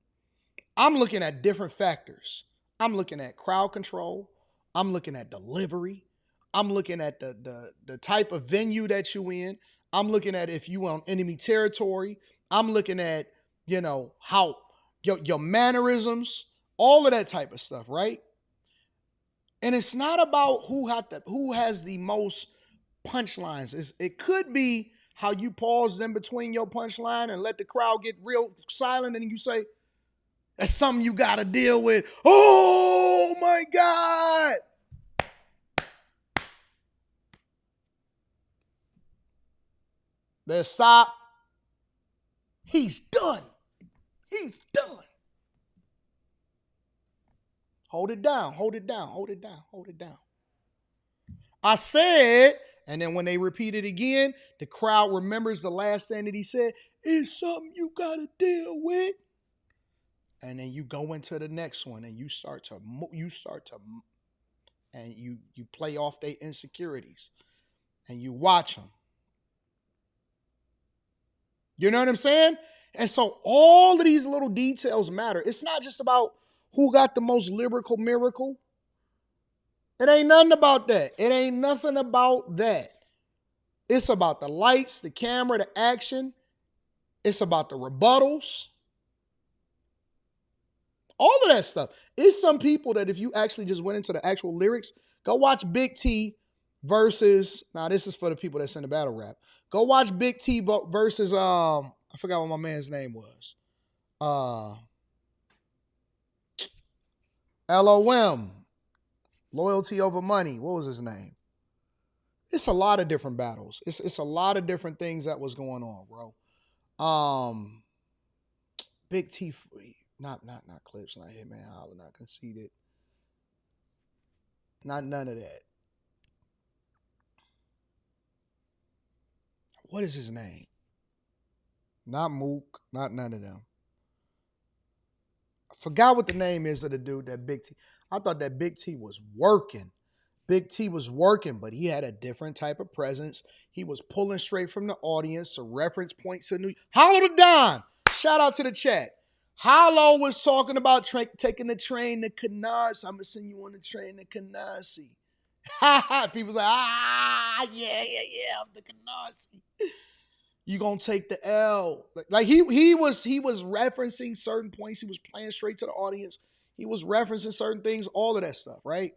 I'm looking at different factors. I'm looking at crowd control. I'm looking at delivery. I'm looking at the type of venue that you in. I'm looking at if you on enemy territory. I'm looking at, how your mannerisms, all of that type of stuff, right? And it's not about who has the most punchlines. It could be how you pause in between your punchline and let the crowd get real silent, and you say, that's something you got to deal with. Oh my God. Let's stop. He's done. He's done. Hold it down. Hold it down. Hold it down. Hold it down. I said, and then when they repeat it again, the crowd remembers the last thing that he said. It's something you got to deal with. And then you go into the next one and you start to and you play off their insecurities and you watch them. You know what I'm saying? And so all of these little details matter. It's not just about who got the most lyrical miracle. It ain't nothing about that. It ain't nothing about that. It's about the lights, the camera, the action. It's about the rebuttals. All of that stuff. It's some people that if you actually just went into the actual lyrics, go watch Big T versus, now this is for the people that's in the battle rap. Go watch Big T versus, I forgot what my man's name was. LOM. Loyalty Over Money. What was his name? It's a lot of different battles. It's a lot of different things that was going on, bro. Big T, not Clips, not Hitman Holler, not Conceited. Not none of that. What is his name? Not Mook, not none of them. I forgot what the name is of the dude that Big T. I thought that Big T was working. Big T was working, but he had a different type of presence. He was pulling straight from the audience, so reference points to New. Hollow the Don. Shout out to the chat. Hollow was talking about taking the train to Canarsie. I'm going to send you on the train to Canarsie. People's like, yeah, I'm the Canarsie. You gonna take the L. Like he was referencing certain points. He was playing straight to the audience. He was referencing certain things, all of that stuff, right?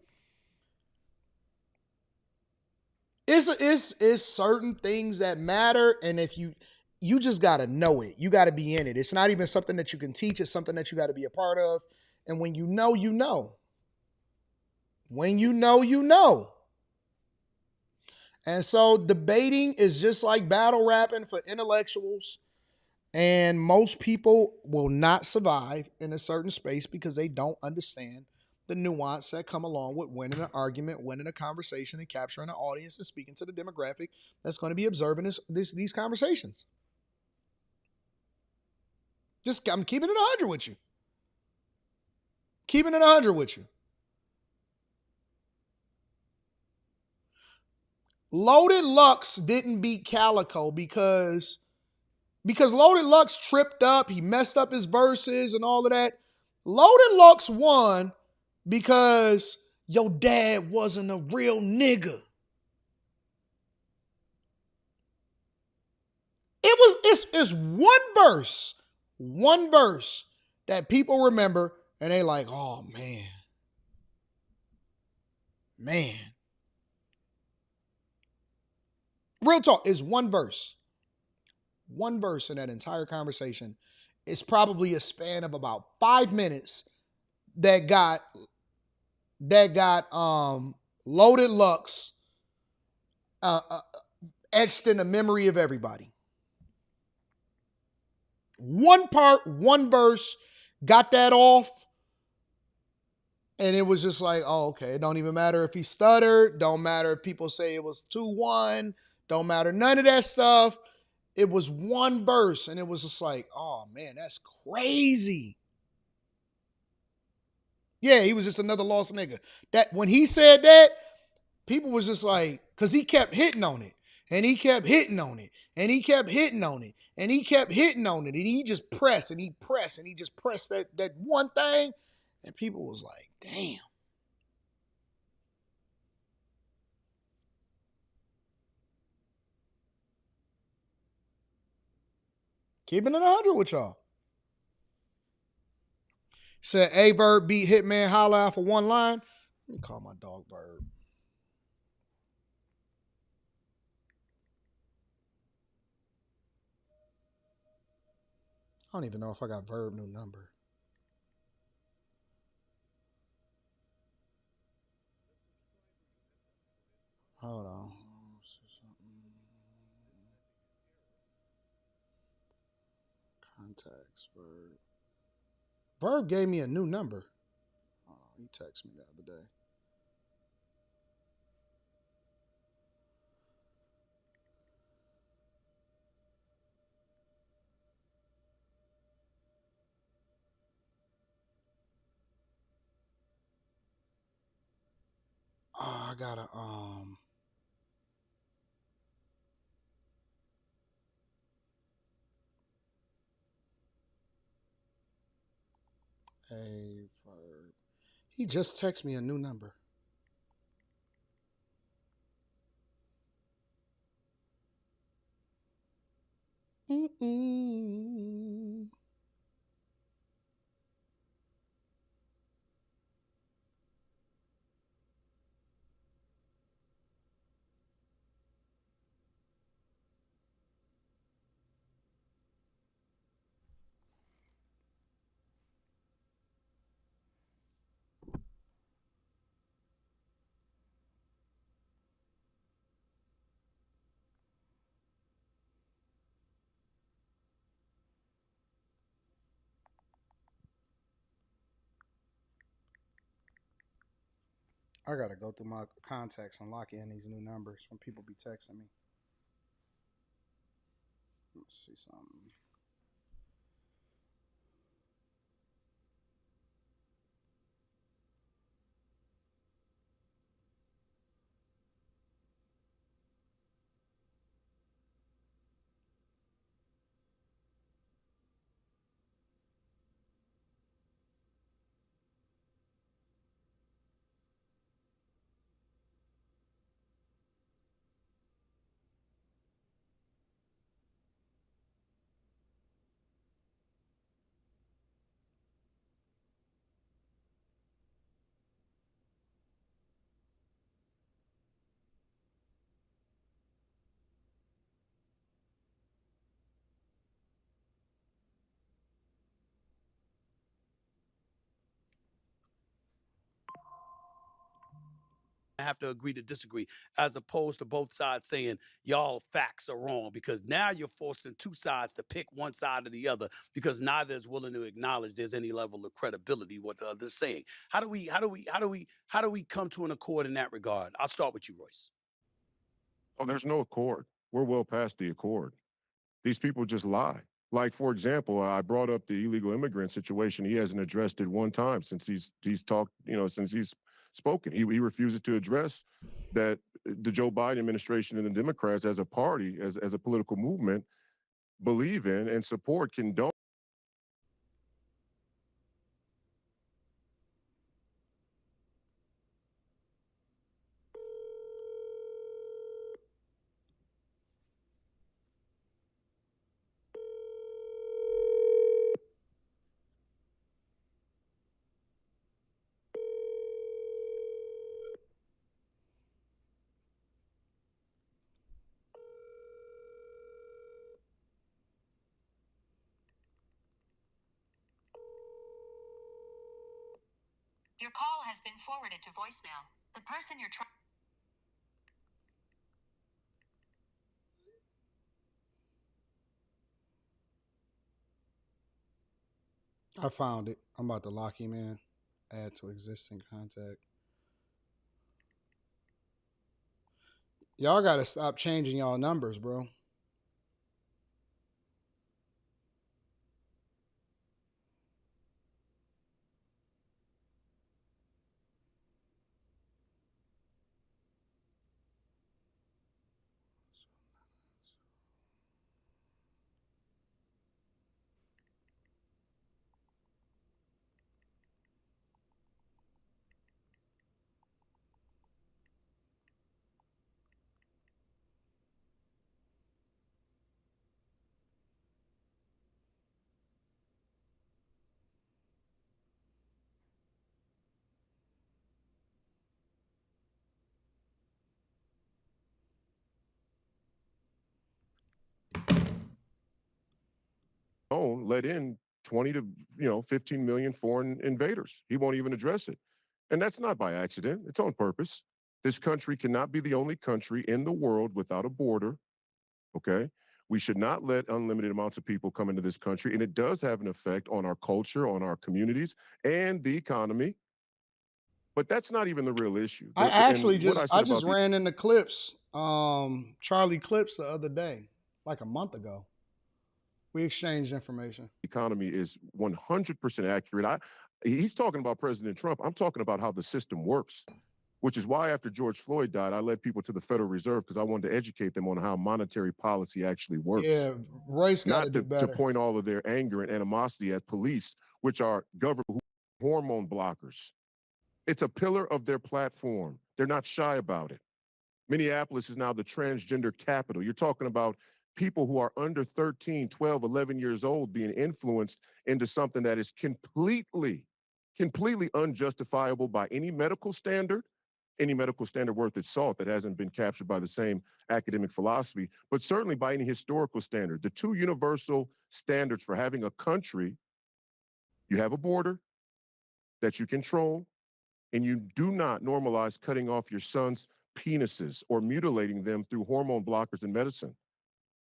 It's certain things that matter, and if you just gotta know it. You gotta be in it. It's not even something that you can teach, it's something that you gotta be a part of. And when you know, you know. When you know, you know. And so debating is just like battle rapping for intellectuals. And most people will not survive in a certain space because they don't understand the nuance that come along with winning an argument, winning a conversation, and capturing an audience and speaking to the demographic that's going to be observing these conversations. I'm keeping it 100 with you. Keeping it 100 with you. Loaded Lux didn't beat Calico because Loaded Lux tripped up. He messed up his verses and all of that. Loaded Lux won because your dad wasn't a real nigga. It's one verse that people remember and they like, oh man. Real talk is one verse. One verse in that entire conversation. It's probably a span of about 5 minutes that got Loaded Lux etched in the memory of everybody. One part, one verse, got that off, and it was just like, oh, okay. It don't even matter if he stuttered. Don't matter if people say it was 2-1. Don't matter none of that stuff. It was one verse, and it was just like, oh, man, that's crazy. Yeah, he was just another lost nigga. That when he said that, people was just like, because he kept hitting on it, and he kept hitting on it, and he kept hitting on it, and he kept hitting on it, and he just pressed, and he pressed, and he just pressed that one thing, and people was like, damn. Keeping it 100 with y'all. Said A-Verb beat Hitman Holla out for one line. Let me call my dog Verb. I don't even know if I got Verb new number. Hold on. Contacts. Verb gave me a new number. Oh, he texted me the other day. Oh, I gotta a verb. He just texted me a new number. Mm-mm. I gotta go through my contacts and lock in these new numbers when people be texting me. Let's see something. Have to agree to disagree, as opposed to both sides saying y'all facts are wrong, because now you're forcing two sides to pick one side or the other because neither is willing to acknowledge there's any level of credibility what the other's saying. How do we come to an accord in that regard? I'll start with you, Royce. Oh, there's no accord. We're well past the accord. These people just lie. Like, for example, I brought up the illegal immigrant situation. He hasn't addressed it one time since he's talked, since he's spoken. He refuses to address that the Joe Biden administration and the Democrats as a party, as a political movement, believe in and support condone. Your call has been forwarded to voicemail. The person you're trying. I found it. I'm about to lock him in. Add to existing contact. Y'all gotta stop changing y'all numbers, bro. Let in 20 to 15 million foreign invaders. He won't even address it. And that's not by accident. It's on purpose. This country cannot be the only country in the world without a border, okay, We should not let unlimited amounts of people come into this country, and it does have an effect on our culture, on our communities, and the economy. But that's not even the real issue. I actually And what I I said just about the ran into clips, Charlie clips the other day, like a month ago. We exchanged information. economy is 100% accurate. He's talking about President Trump. I'm talking about how the system works, which is why after George Floyd died, I led people to the Federal Reserve because I wanted to educate them on how monetary policy actually works. Yeah, Royce got to Not do to better. point all of their anger and animosity at police, which are government hormone blockers. It's a pillar of their platform. They're not shy about it. Minneapolis is now the transgender capital. You're talking about people who are under 13, 12, 11 years old being influenced into something that is completely unjustifiable by any medical standard worth its salt that hasn't been captured by the same academic philosophy, but certainly by any historical standard. The two universal standards for having a country: you have a border that you control, and you do not normalize cutting off your son's penises or mutilating them through hormone blockers and medicine.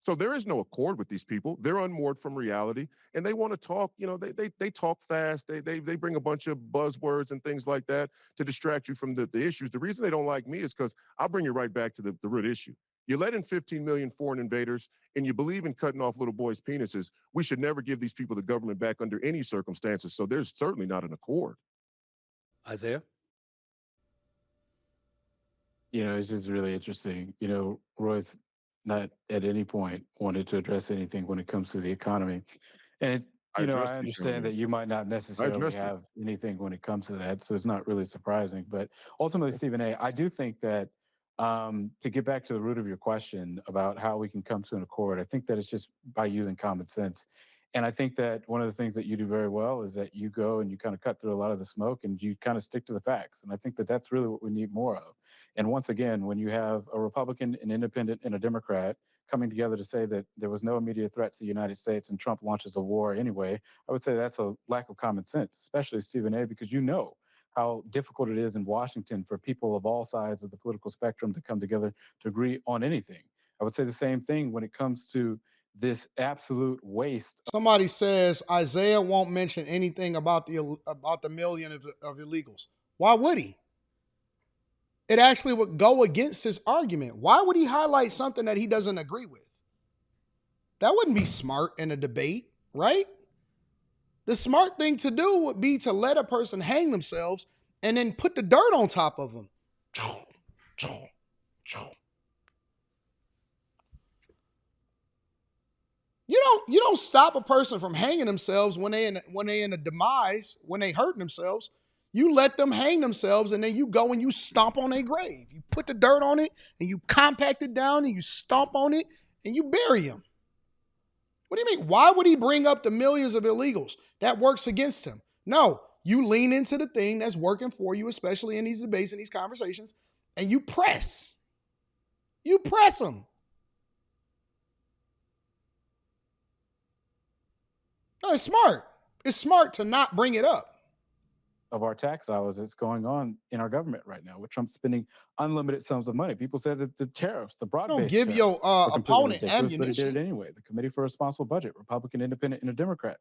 So there is no accord with these people. They're unmoored from reality, and they want to talk. They talk fast. They bring a bunch of buzzwords and things like that to distract you from the issues. The reason they don't like me is because I'll bring you right back to the root issue. You let in 15 million foreign invaders, and you believe in cutting off little boys' penises. We should never give these people the government back under any circumstances. So there's certainly not an accord. Isaiah? It's just really interesting. Royce not at any point wanted to address anything when it comes to the economy. And, I addressed I the understand economy. that you might not necessarily addressed it. have anything when it comes to that. So it's not really surprising. But ultimately, Stephen A., I do think that to get back to the root of your question about how we can come to an accord, I think that it's just by using common sense. And I think that one of the things that you do very well is that you go and you kind of cut through a lot of the smoke and you kind of stick to the facts. And I think that that's really what we need more of. And once again, when you have a Republican, an independent, and a Democrat coming together to say that there was no immediate threat to the United States and Trump launches a war anyway, I would say that's a lack of common sense, especially Stephen A., because you know how difficult it is in Washington for people of all sides of the political spectrum to come together to agree on anything. I would say the same thing when it comes to this absolute waste. Somebody says Isaiah won't mention anything about the million of illegals. Why would he? It actually would go against his argument. Why would he highlight something that he doesn't agree with? That wouldn't be smart in a debate, right? The smart thing to do would be to let a person hang themselves and then put the dirt on top of them. You don't stop a person from hanging themselves when they in a demise, when they hurting themselves. You let them hang themselves, and then you go and you stomp on their grave. You put the dirt on it, and you compact it down, and you stomp on it, and you bury them. What do you mean? Why would he bring up the millions of illegals? That works against him. No, you lean into the thing that's working for you, especially in these debates and these conversations, and you press. You press them. No, it's smart. It's smart to not bring it up. Of our tax dollars that's going on in our government right now, with Trump spending unlimited sums of money. People said that the tariffs, the broad-based Don't give tariffs, your were completely opponent ridiculous, but he ammunition. did it anyway. The Committee for Responsible Budget, Republican, Independent, and a Democrat,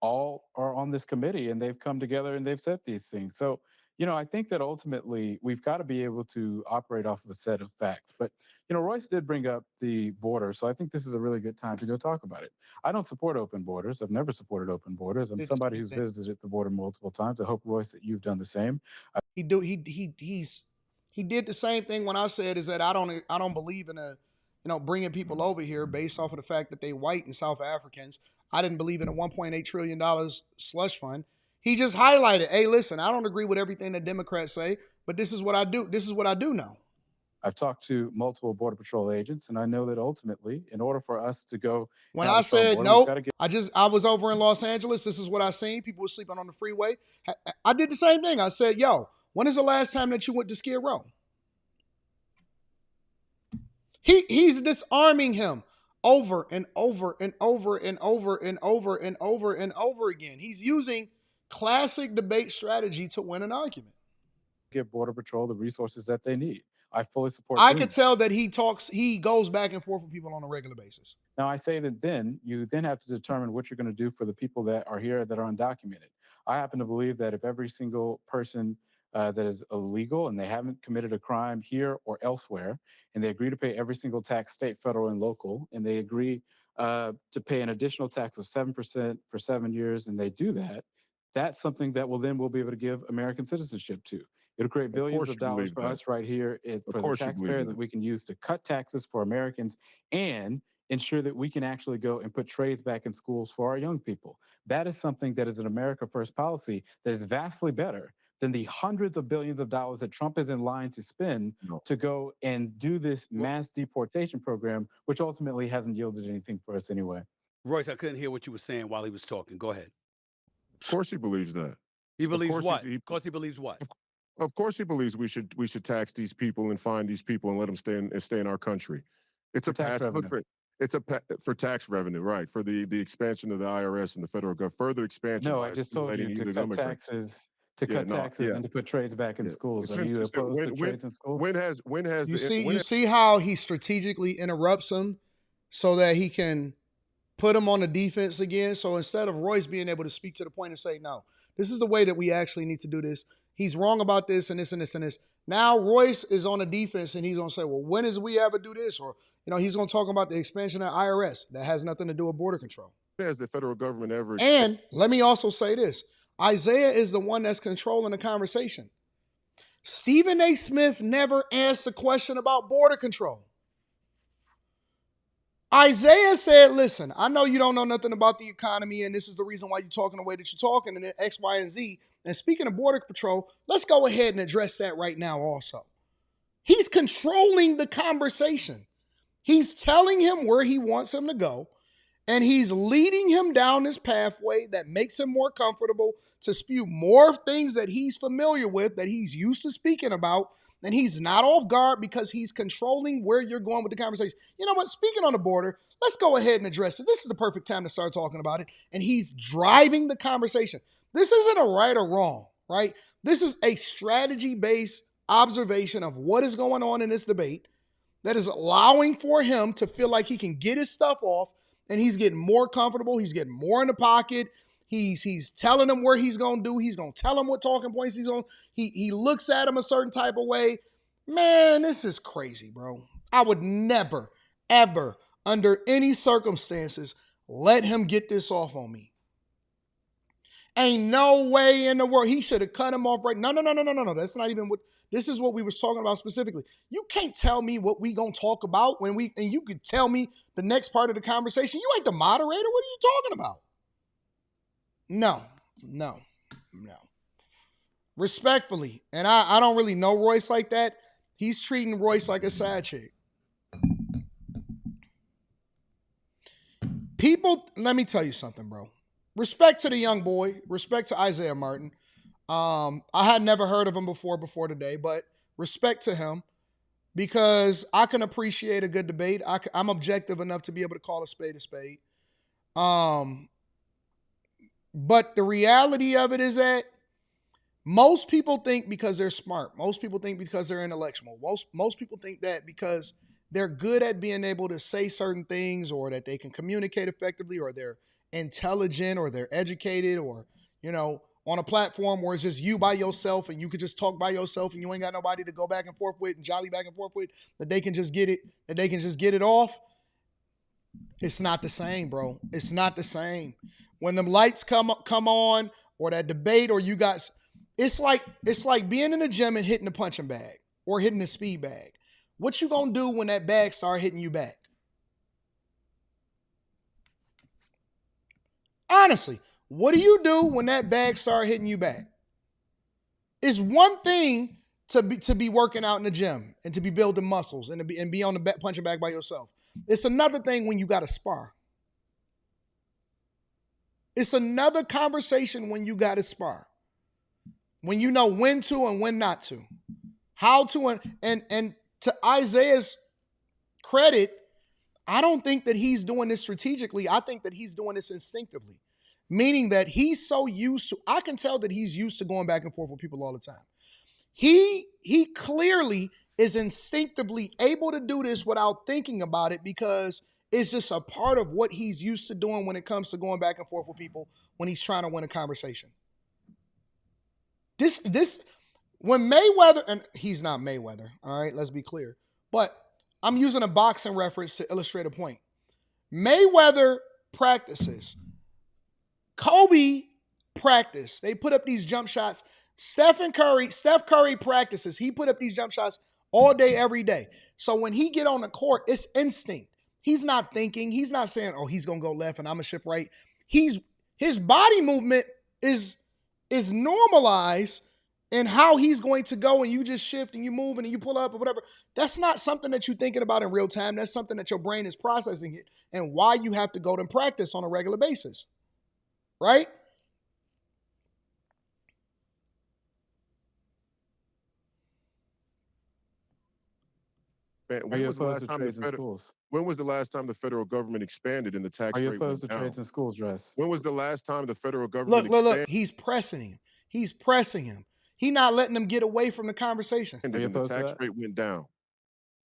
all are on this committee, and they've come together and they've said these things. So, I think that ultimately we've got to be able to operate off of a set of facts. But, Royce did bring up the border, so I think this is a really good time to go talk about it. I don't support open borders. I've never supported open borders. I'm somebody who's visited the border multiple times. I hope, Royce, that you've done the same. He did the same thing when I said is that I don't believe in bringing people over here based off of the fact that they white and South Africans. I didn't believe in a $1.8 trillion slush fund. He just highlighted, hey, listen, I don't agree with everything that Democrats say, but this is what I do. This is what I do know. I've talked to multiple Border Patrol agents, and I know that ultimately, in order for us to go, when I said nope, I was over in Los Angeles. This is what I seen. People were sleeping on the freeway. I did the same thing. I said, yo, when is the last time that you went to Skid Row? He's disarming him over and over and over and over and over and over and over again. He's using classic debate strategy to win an argument. Give Border Patrol the resources that they need. I fully support. I could tell that he goes back and forth with people on a regular basis. Now, I say that then you then have to determine what you're going to do for the people that are here that are undocumented. I happen to believe that if every single person that is illegal and they haven't committed a crime here or elsewhere, and they agree to pay every single tax, state, federal, and local, and they agree to pay an additional tax of 7% for 7 years, and they do that, that's something that we'll be able to give American citizenship to. It'll create billions of dollars for us right here for the taxpayer that we can use to cut taxes for Americans and ensure that we can actually go and put trades back in schools for our young people. That is something that is an America First policy that is vastly better than the hundreds of billions of dollars that Trump is in line to spend to go and do this mass deportation program, which ultimately hasn't yielded anything for us anyway. Royce, I couldn't hear what you were saying while he was talking. Go ahead. Of course he believes that. He believes what? Of course he believes what? Of course he believes we should tax these people and fine these people and let them stay in our country. It's a passive footprint. It's for tax revenue, right? For the expansion of the IRS and the federal government, further expansion. No, I just told you to cut taxes. And to put trades back in schools. Are you opposed to trades in schools? When has you see how he strategically interrupts him so that he can put him on the defense again? So instead of Royce being able to speak to the point and say, no, this is the way that we actually need to do this. He's wrong about this and this and this and this. Now Royce is on the defense and he's going to say, well, when does we ever do this? Or, he's going to talk about the expansion of IRS. That has nothing to do with border control. Has the federal government ever? And let me also say this. Isaiah is the one that's controlling the conversation. Stephen A. Smith never asked a question about border control. Isaiah said, listen, I know you don't know nothing about the economy, and this is the reason why you're talking the way that you're talking, and then X, Y, and Z. And speaking of border patrol, let's go ahead and address that right now also. He's controlling the conversation. He's telling him where he wants him to go, and he's leading him down this pathway that makes him more comfortable to spew more things that he's familiar with, that he's used to speaking about, and he's not off guard because he's controlling where you're going with the conversation. You know what? Speaking on the border, let's go ahead and address it. This is the perfect time to start talking about it. And he's driving the conversation. This isn't a right or wrong, right? This is a strategy-based observation of what is going on in this debate that is allowing for him to feel like he can get his stuff off, and he's getting more comfortable. He's getting more in the pocket. He's telling him where he's going to do. He's going to tell him what talking points he's on. He looks at him a certain type of way. Man, this is crazy, bro. I would never, ever, under any circumstances, let him get this off on me. Ain't no way in the world. He should have cut him off right. No. That's not even what. This is what we was talking about specifically. You can't tell me what we gonna talk about and you could tell me the next part of the conversation. You ain't the moderator. What are you talking about? No. Respectfully, and I don't really know Royce like that. He's treating Royce like a side chick. People, let me tell you something, bro. Respect to the young boy. Respect to Isaiah Martin. I had never heard of him before today, but respect to him because I can appreciate a good debate. I'm objective enough to be able to call a spade a spade. But the reality of it is that most people think because they're smart. Most people think because they're intellectual. Most people think that because they're good at being able to say certain things or that they can communicate effectively or they're intelligent or they're educated or, on a platform where it's just you by yourself and you could just talk by yourself and you ain't got nobody to go back and forth with and jolly back and forth with, that they can just get it off. It's not the same, bro. It's not the same. When them lights come on or that debate or you guys, it's like being in the gym and hitting the punching bag or hitting the speed bag. What you gonna do when that bag start hitting you back? Honestly, what do you do when that bag start hitting you back? It's one thing to be working out in the gym and to be building muscles and be on the punching bag by yourself. It's another thing when you got to spar. It's another conversation when you got to spar. When you know when to and when not to. How to and to Isaiah's credit, I don't think that he's doing this strategically. I think that he's doing this instinctively. Meaning that he's so used to, I can tell that he's used to going back and forth with people all the time. He clearly is instinctively able to do this without thinking about it because It's just a part of what he's used to doing when it comes to going back and forth with people when he's trying to win a conversation. When Mayweather, and he's not Mayweather, all right, let's be clear. But I'm using a boxing reference to illustrate a point. Mayweather practices. Kobe practice. They put up these jump shots. Steph Curry practices. He put up these jump shots all day, every day. So when he get on the court, it's instinct. He's not thinking. He's not saying, oh, he's going to go left and I'm going to shift right. His body movement is normalized in how he's going to go, and you just shift and you move and you pull up or whatever. That's not something that you're thinking about in real time. That's something that your brain is processing it, and why you have to go to practice on a regular basis. Right? Man, when was the last time the federal government expanded and the tax Are you rate opposed went to down? trades in schools, Russ? When was the last time the federal government Look. He's pressing him. He's not letting him get away from the conversation. and the tax rate went down?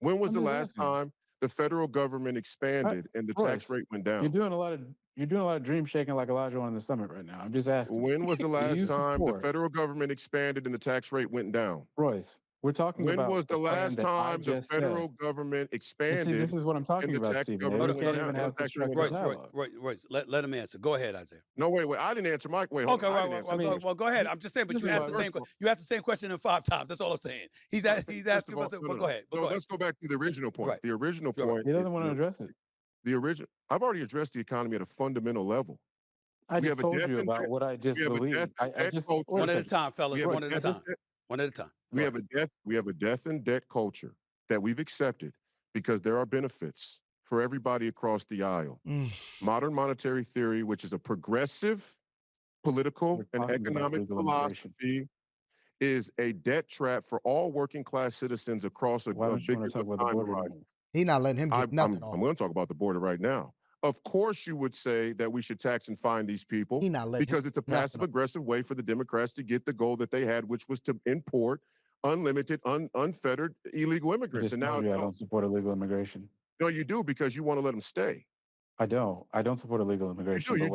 When was the last time the federal government expanded and the tax rate went down? You're doing a lot of dream shaking like Elijah on the summit right now. I'm just asking. When was the last time the federal government expanded and the tax rate went down? Royce, we're talking when about was the last time the federal government expanded? See, this is what I'm talking about, Stephen. We can't even have constructive dialogue. Royce, let him answer. Go ahead, Isaiah. No, wait. I didn't answer Mike. Wait, okay, well, go ahead. I'm just saying, but you asked the same question in 5 times. That's all I'm saying. He's asking us. But go ahead. Let's go back to the original point. Right. The original point. He doesn't want to address it. I've already addressed the economy at a fundamental level. I just told you about what I just believe. One at a time, fellas. One at a time. One at a time. We have a death and debt culture that we've accepted because there are benefits for everybody across the aisle. Modern monetary theory, which is a progressive political and economic philosophy, is a debt trap for all working class citizens across a big time horizon. He's not letting him get nothing I'm going to talk about the border right now. Of course, you would say that we should tax and fine these people because it's a passive-aggressive way for the Democrats to get the goal that they had, which was to import unlimited, unfettered illegal immigrants. And now I don't support illegal immigration. No, you do because you want to let them stay. I don't support illegal immigration. He's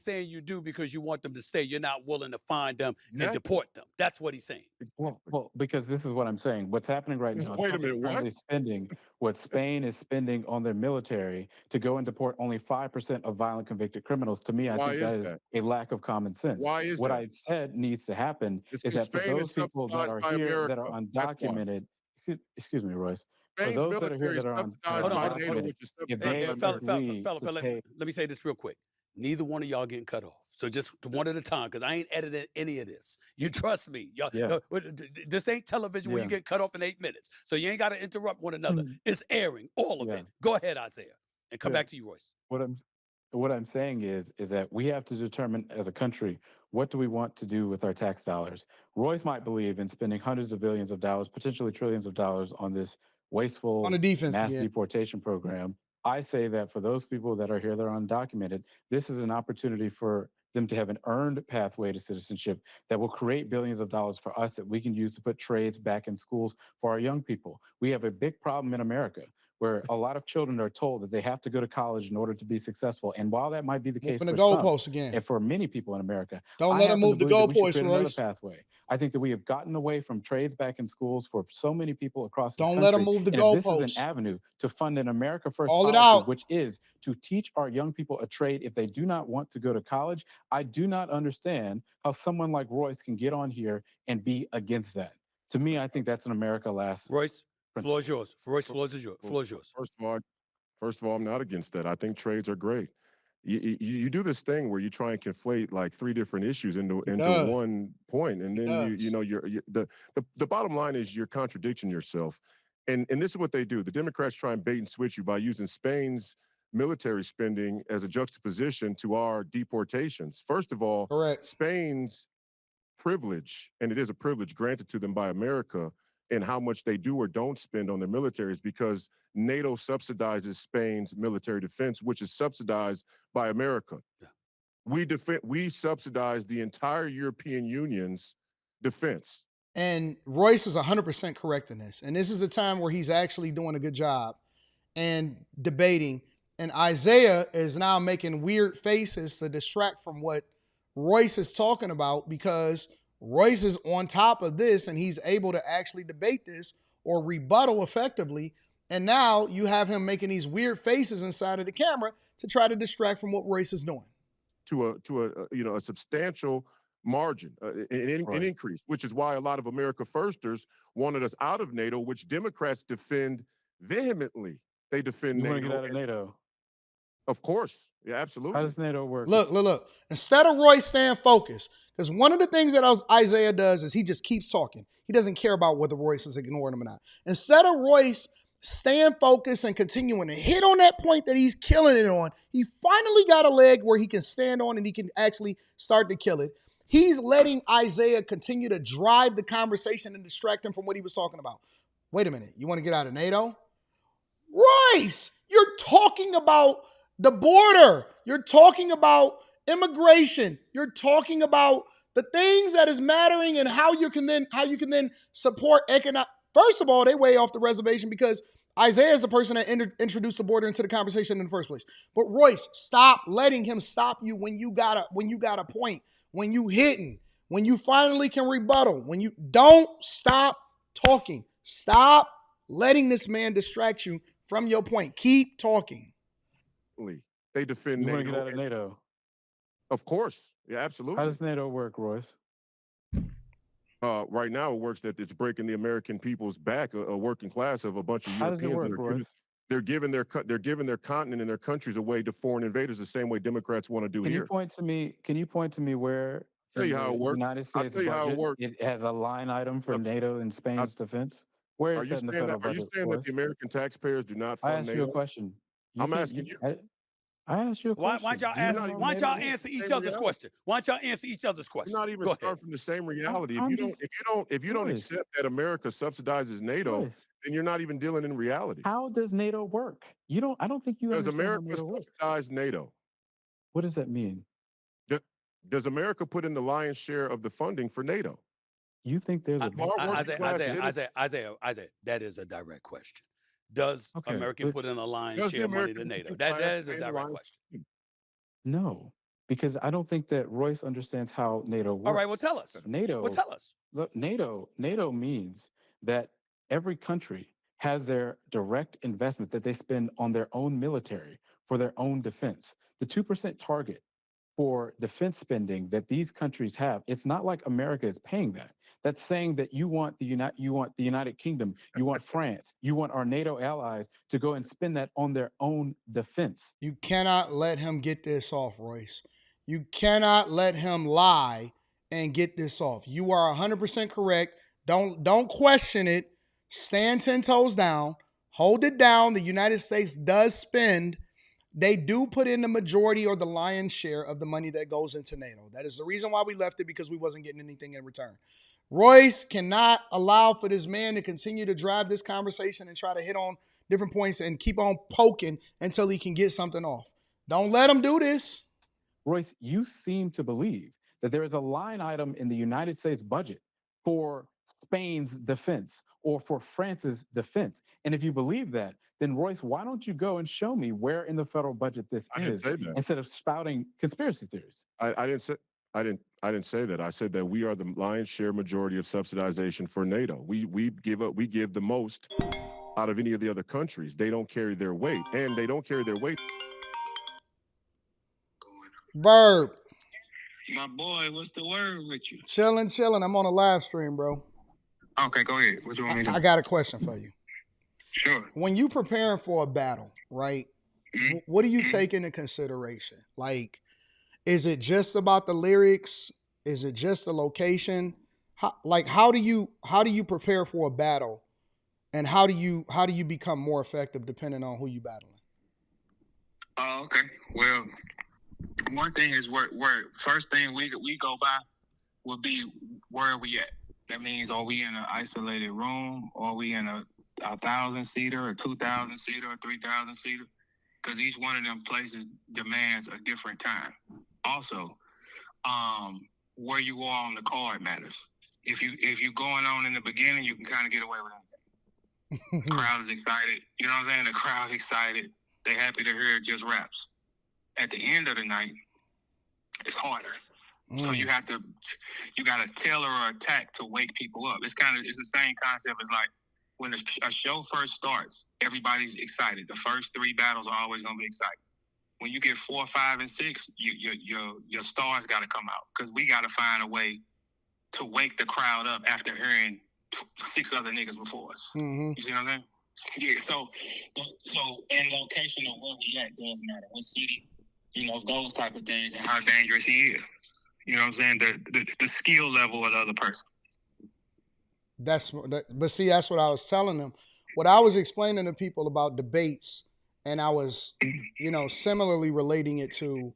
saying you do because you want them to stay. You're not willing to find them and deport them. That's what he's saying. Well, because this is what I'm saying. What's happening right now? Wait a minute. What? Spending what Spain is spending on their military to go and deport only 5% of violent convicted criminals. To me, I think that is a lack of common sense. Why is what that? I said needs to happen is that for those people that are here that are undocumented. Excuse me, Royce. For those that are here that are undocumented, if they agree to pay. Let me say this real quick. Neither one of y'all getting cut off. So just one at a time, because I ain't edited any of this. You trust me. Y'all, this ain't television where you get cut off in 8 minutes. So you ain't got to interrupt one another. It's airing, all of it. Go ahead, Isaiah, and come back to you, Royce. What I'm saying is that we have to determine as a country, what do we want to do with our tax dollars? Royce might believe in spending hundreds of billions of dollars, potentially trillions of dollars on this wasteful mass deportation program. I say that for those people that are here that are undocumented, this is an opportunity for them to have an earned pathway to citizenship that will create billions of dollars for us that we can use to put trades back in schools for our young people. We have a big problem in America where a lot of children are told that they have to go to college in order to be successful. And while that might be the case for some, and for many people in America, don't let them move the goalposts, Royce. Pathway. I think that we have gotten away from trades back in schools for so many people across the country. Don't let them move the goalposts. This is an avenue to fund an America First policy, which is to teach our young people a trade if they do not want to go to college. I do not understand how someone like Royce can get on here and be against that. To me, I think that's an America last. Royce, floor is yours. Royce, floor is yours. First of all, I'm not against that. I think trades are great. You do this thing where you try and conflate like 3 different issues into one point, and then the bottom line is you're contradicting yourself, and this is what they do. The Democrats try and bait and switch you by using Spain's military spending as a juxtaposition to our deportations. First of all, Spain's privilege, and it is a privilege granted to them by America, and how much they do or don't spend on their militaries, because NATO subsidizes Spain's military defense, which is subsidized by America. We subsidize the entire European Union's defense. And Royce is 100% correct in this. And this is the time where he's actually doing a good job. and debating. And Isaiah is now making weird faces to distract from what Royce is talking about, because Royce is on top of this and he's able to actually debate this or rebuttal effectively. And now you have him making these weird faces inside of the camera to try to distract from what Royce is doing. To a substantial margin, an increase, which is why a lot of America Firsters wanted us out of NATO, which Democrats defend vehemently. They defend NATO. You want to get out of NATO? Of course. Yeah, absolutely. How does NATO work? Look. Instead of Royce staying focused, because one of the things that Isaiah does is he just keeps talking. He doesn't care about whether Royce is ignoring him or not. Instead of Royce staying focused and continuing to hit on that point that he's killing it on, he finally got a leg where he can stand on and he can actually start to kill it. He's letting Isaiah continue to drive the conversation and distract him from what he was talking about. Wait a minute. You want to get out of NATO? Royce, you're talking about the border. You're talking about immigration. You're talking about the things that is mattering and how you can then support economic. First of all, they way off the reservation because Isaiah is the person that introduced the border into the conversation in the first place. But Royce, stop letting him stop you when you got a point, when you hitting, when you finally can rebuttal, when you don't stop talking. Stop letting this man distract you from your point. Keep talking. They defend You NATO. want to get out of NATO? Of course. Yeah, absolutely. How does NATO work, Royce? Right now, it works that it's breaking the American people's back, a working class of a bunch of How does it Europeans. work, Royce? They're giving their continent and their countries away to foreign invaders the same way Democrats want to do Can here. you point to me where Tell you in how the it works. United States I'll tell you how it budget works. it has a line item for NATO and Spain's defense? Where Are is you that in the saying federal that? Are you budget, saying that Royce? the American taxpayers do not I fund asked NATO? you a question. I'm asking you. I asked you a question. Why don't y'all answer each other's question? Why don't y'all answer each other's question? You're not even Go starting ahead. from the same reality. I'm If you don't accept that America subsidizes NATO, then you're not even dealing in reality. How does NATO work? I don't think you Does understand America how NATO works. subsidize NATO? What does that mean? Does America put in the lion's share of the funding for NATO? You think there's a Isaiah, that is a direct question. Does America put in a lion's share of money to NATO? That is a direct question. No, because I don't think that Royce understands how NATO works. All right, well, tell us. NATO. Well, tell us. Look, NATO means that every country has their direct investment that they spend on their own military for their own defense. The 2% target for defense spending that these countries have, it's not like America is paying that. That's saying that you want the United Kingdom, you want France, you want our NATO allies to go and spend that on their own defense. You cannot let him get this off, Royce. You cannot let him lie and get this off. You are 100% correct. Don't question it. Stand 10 toes down. Hold it down. The United States does spend. They do put in the majority or the lion's share of the money that goes into NATO. That is the reason why we left it, because we wasn't getting anything in return. Royce cannot allow for this man to continue to drive this conversation and try to hit on different points and keep on poking until he can get something off. Don't let him do this. Royce, you seem to believe that there is a line item in the United States budget for Spain's defense or for France's defense. And if you believe that, then Royce, why don't you go and show me where in the federal budget this is instead of spouting conspiracy theories? I didn't say that. I said that we are the lion's share majority of subsidization for NATO. We give the most out of any of the other countries. They don't carry their weight, and they don't carry their weight. Verb. My boy, what's the word with you? Chilling. I'm on a live stream, bro. Okay, go ahead. What you want me to do? I got a question for you. Sure. When you preparing for a battle, right? What do you take into consideration? Like, is it just about the lyrics? Is it just the location? How do you prepare for a battle, and how do you become more effective depending on who you battling? Oh, okay. Well, one thing is where first thing we go by would be where are we at. That means, are we in an isolated room? Or are we in a 1,000-seater, a 2,000-seater, a 3,000-seater? Because each one of them places demands a different time. Also, where you are on the card matters. If you going on in the beginning, you can kind of get away with anything. Crowd is excited. You know what I'm saying? The crowd's excited. They happy to hear just raps. At the end of the night, it's harder. So you got to tailor or attack to wake people up. It's the same concept as like when a show first starts, everybody's excited. The first 3 battles are always going to be exciting. When you get 4, 5, and 6, your stars got to come out because we got to find a way to wake the crowd up after hearing 6 other niggas before us. You see what I'm saying? Yeah. So in location of where we at does matter. What city, those type of things, and how dangerous he is. You know what I'm saying? The skill level of the other person. But see, that's what I was telling them. What I was explaining to people about debates, and I was, similarly relating it to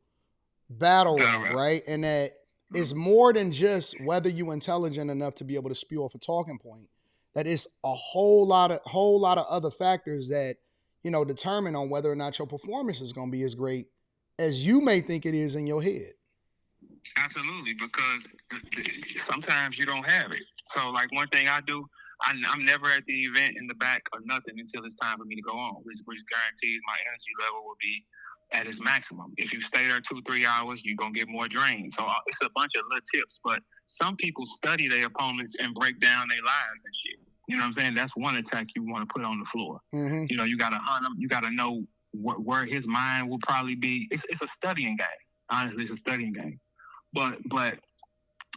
battle rap, right? And that it's more than just whether you're intelligent enough to be able to spew off a talking point. That it's a whole lot of other factors that, determine on whether or not your performance is going to be as great as you may think it is in your head. Absolutely, because sometimes you don't have it. So, like, one thing I do, I'm never at the event in the back or nothing until it's time for me to go on, which guarantees my energy level will be at its maximum. If you stay there 2-3 hours, you're going to get more drained. So it's a bunch of little tips, but some people study their opponents and break down their lives and shit. You know what I'm saying? That's one attack you want to put on the floor. You got to hunt him. You got to know where his mind will probably be. It's a studying game. Honestly, it's a studying game. But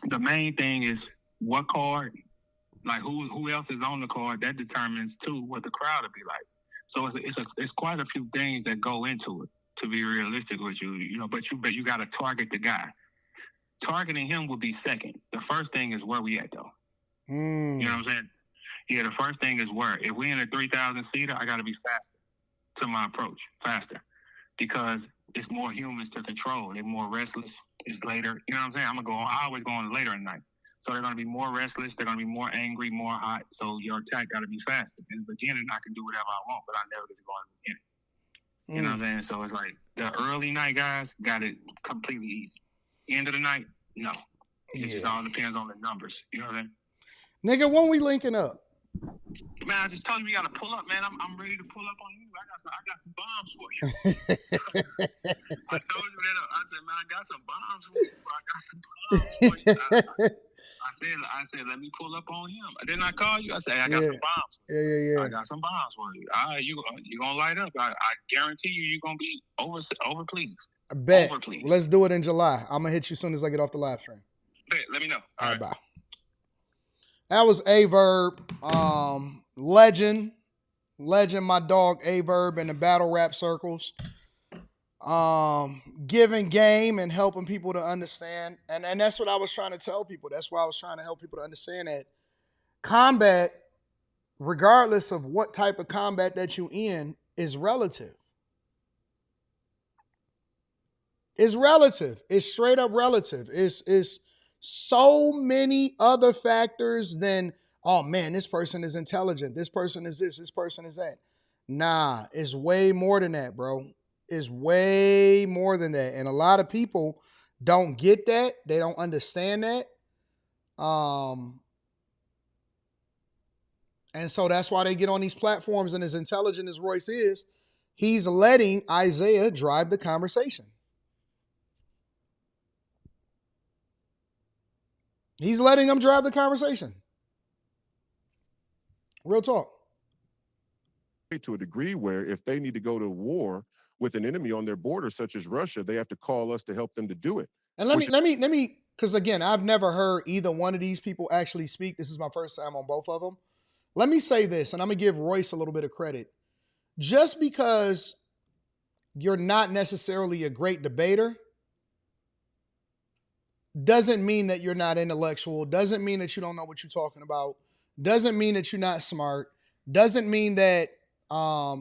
the main thing is what card, like who else is on the card, that determines too what the crowd will be like. So it's quite a few things that go into it, to be realistic with you, but you got to target the guy. Targeting him will be second. The first thing is where we at though. You know what I'm saying? Yeah, the first thing is where. If we in a 3,000 seater, I got to be faster to my approach, faster, because it's more humans to control. They're more restless. It's later. You know what I'm saying? I always go on later at night. So they're going to be more restless. They're going to be more angry, more hot. So your attack got to be faster. In the beginning, I can do whatever I want, but I never get to go in the beginning. You know what I'm saying? So it's like the early night guys got it completely easy. End of the night, no. It just all depends on the numbers. You know what I'm saying? Nigga, when we linking up? Man, I just told you we gotta pull up, man. I'm ready to pull up on you. I got some bombs for you. I told you that. I said, man, I got some bombs for you. I said, let me pull up on him. Didn't I call you? I said, I got some bombs. Yeah. I got some bombs for you. All right, you gonna light up. I guarantee you're gonna be over pleased. I bet. Over pleased. Let's do it in July. I'm gonna hit you as soon as I get off the live stream. Bet. Let me know. All right, bye. That was A-Verb, legend, my dog A-Verb in the battle rap circles, giving game and helping people to understand. And that's what I was trying to tell people. That's why I was trying to help people to understand that combat, regardless of what type of combat that you in, is relative. It's relative. It's straight up relative. It's so many other factors than, oh man, this person is intelligent. This person is this person is that. Nah, it's way more than that, bro. It's way more than that. And a lot of people don't get that. They don't understand that. And so that's why they get on these platforms, and as intelligent as Royce is, he's letting Isaiah drive the conversation. He's letting them drive the conversation. Real talk. To a degree where if they need to go to war with an enemy on their border, such as Russia, they have to call us to help them to do it. And let me, because again, I've never heard either one of these people actually speak. This is my first time on both of them. Let me say this, and I'm going to give Royce a little bit of credit. Just because you're not necessarily a great debater doesn't mean that you're not intellectual, doesn't mean that you don't know what you're talking about, doesn't mean that you're not smart, doesn't mean that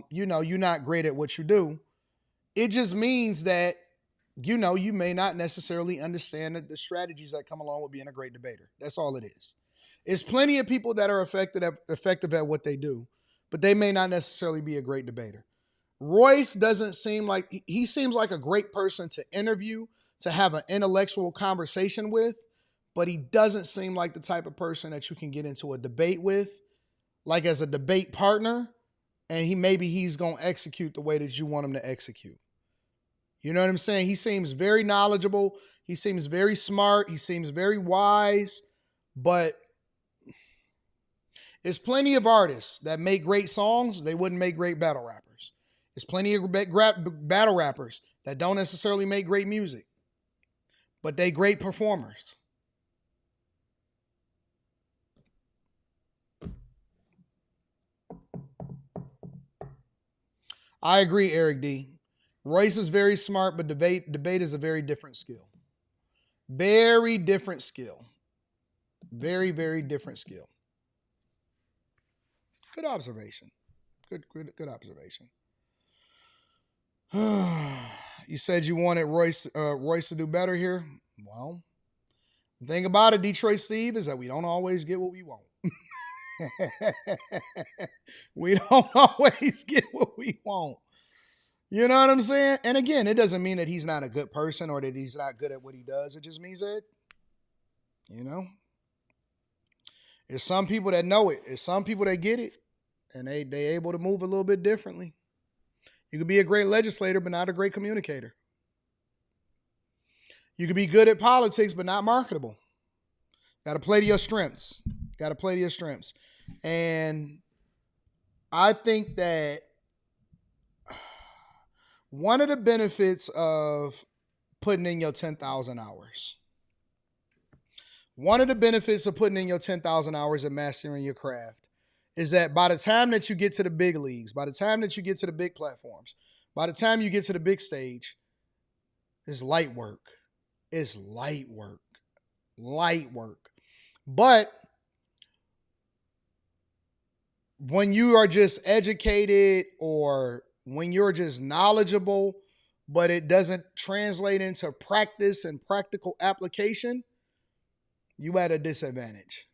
you're not great at what you do. It just means that, you may not necessarily understand the strategies that come along with being a great debater. That's all it is. There's plenty of people that are effective at what they do, but they may not necessarily be a great debater. Royce doesn't seem like, he seems like a great person to interview, to have an intellectual conversation with, but he doesn't seem like the type of person that you can get into a debate with like as a debate partner, and he's going to execute the way that you want him to execute. You know what I'm saying? He seems very knowledgeable. He seems very smart. He seems very wise, but there's plenty of artists that make great songs. They wouldn't make great battle rappers. There's plenty of battle rappers that don't necessarily make great music, but they great performers. I agree, Eric D. Royce is very smart, but debate is a very different skill. Very different skill. Very, very different skill. Good observation. Good observation. You said you wanted Royce to do better here. Well, the thing about it, Detroit Steve, is that we don't always get what we want. We don't always get what we want. You know what I'm saying? And again, it doesn't mean that he's not a good person or that he's not good at what he does. It just means that, you know, there's some people that know it. There's some people that get it, and they able to move a little bit differently. You could be a great legislator, but not a great communicator. You could be good at politics, but not marketable. Got to play to your strengths. Got to play to your strengths. And I think that one of the benefits of putting in your 10,000 hours, one of the benefits of putting in your 10,000 hours and mastering your craft is that by the time that you get to the big leagues, by the time that you get to the big platforms, by the time you get to the big stage, it's light work. It's light work. Light work. But when you are just educated or when you're just knowledgeable, but it doesn't translate into practice and practical application, you at a disadvantage.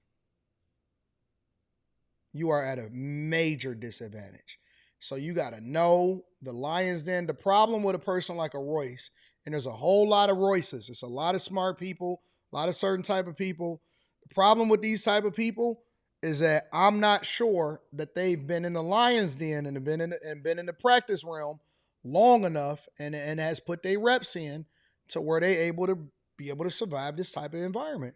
You are at a major disadvantage. So you got to know the lion's den. The problem with a person like a Royce, and there's a whole lot of Royces, it's a lot of smart people, a lot of certain type of people. The problem with these type of people is that I'm not sure that they've been in the lion's den and been in the practice realm long enough and has put their reps in to where they're able to be able to survive this type of environment.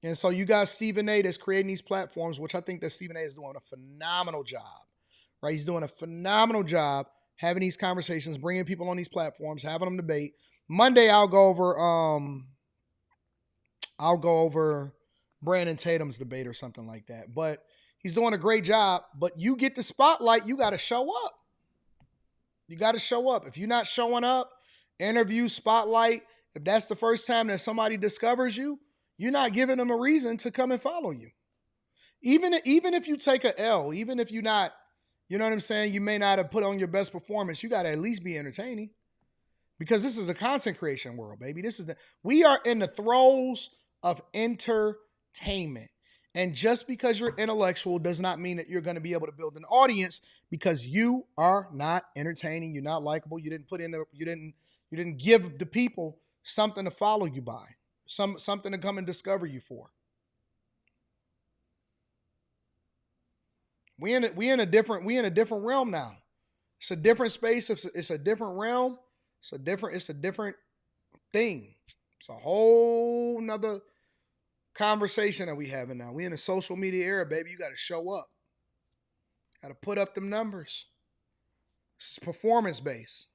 And so you got Stephen A. that's creating these platforms, which I think that Stephen A. is doing a phenomenal job, right? He's doing a phenomenal job having these conversations, bringing people on these platforms, having them debate. Monday, I'll go over Brandon Tatum's debate or something like that. But he's doing a great job. But you get the spotlight, you got to show up. You got to show up. If you're not showing up, interview, spotlight, if that's the first time that somebody discovers you, you're not giving them a reason to come and follow you. Even if you take a L, even if you're not, you know what I'm saying, you may not have put on your best performance, you got to at least be entertaining. Because this is a content creation world, baby. We are in the throes of entertainment. And just because you're intellectual does not mean that you're going to be able to build an audience because you are not entertaining, you're not likable, you didn't give the people something to follow you by. Something to come and discover you for. We in a different realm now. It's a different space. It's a different realm. It's a different thing. It's a whole nother conversation that we having now. We in a social media era, baby. You got to show up. Got to put up them numbers. It's performance based.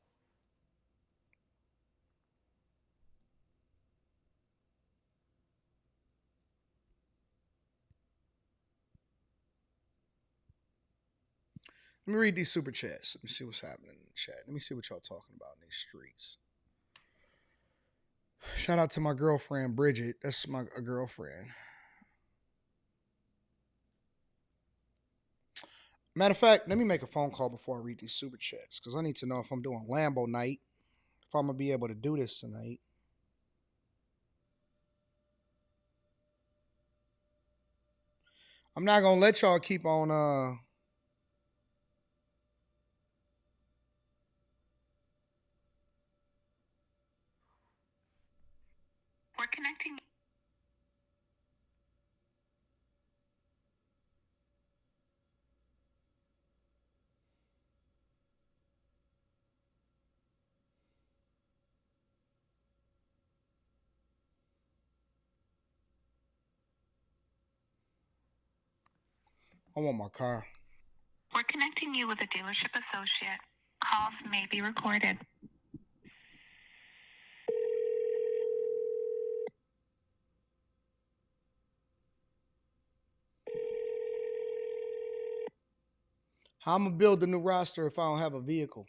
Let me read these super chats. Let me see what's happening in the chat. Let me see what y'all talking about in these streets. Shout out to my girlfriend, Bridget. That's my girlfriend. Matter of fact, let me make a phone call before I read these super chats because I need to know if I'm doing Lambo night, if I'm going to be able to do this tonight. I'm not going to let y'all keep on We're connecting. I want my car. We're connecting you with a dealership associate. Calls may be recorded. How I'm going to build a new roster if I don't have a vehicle?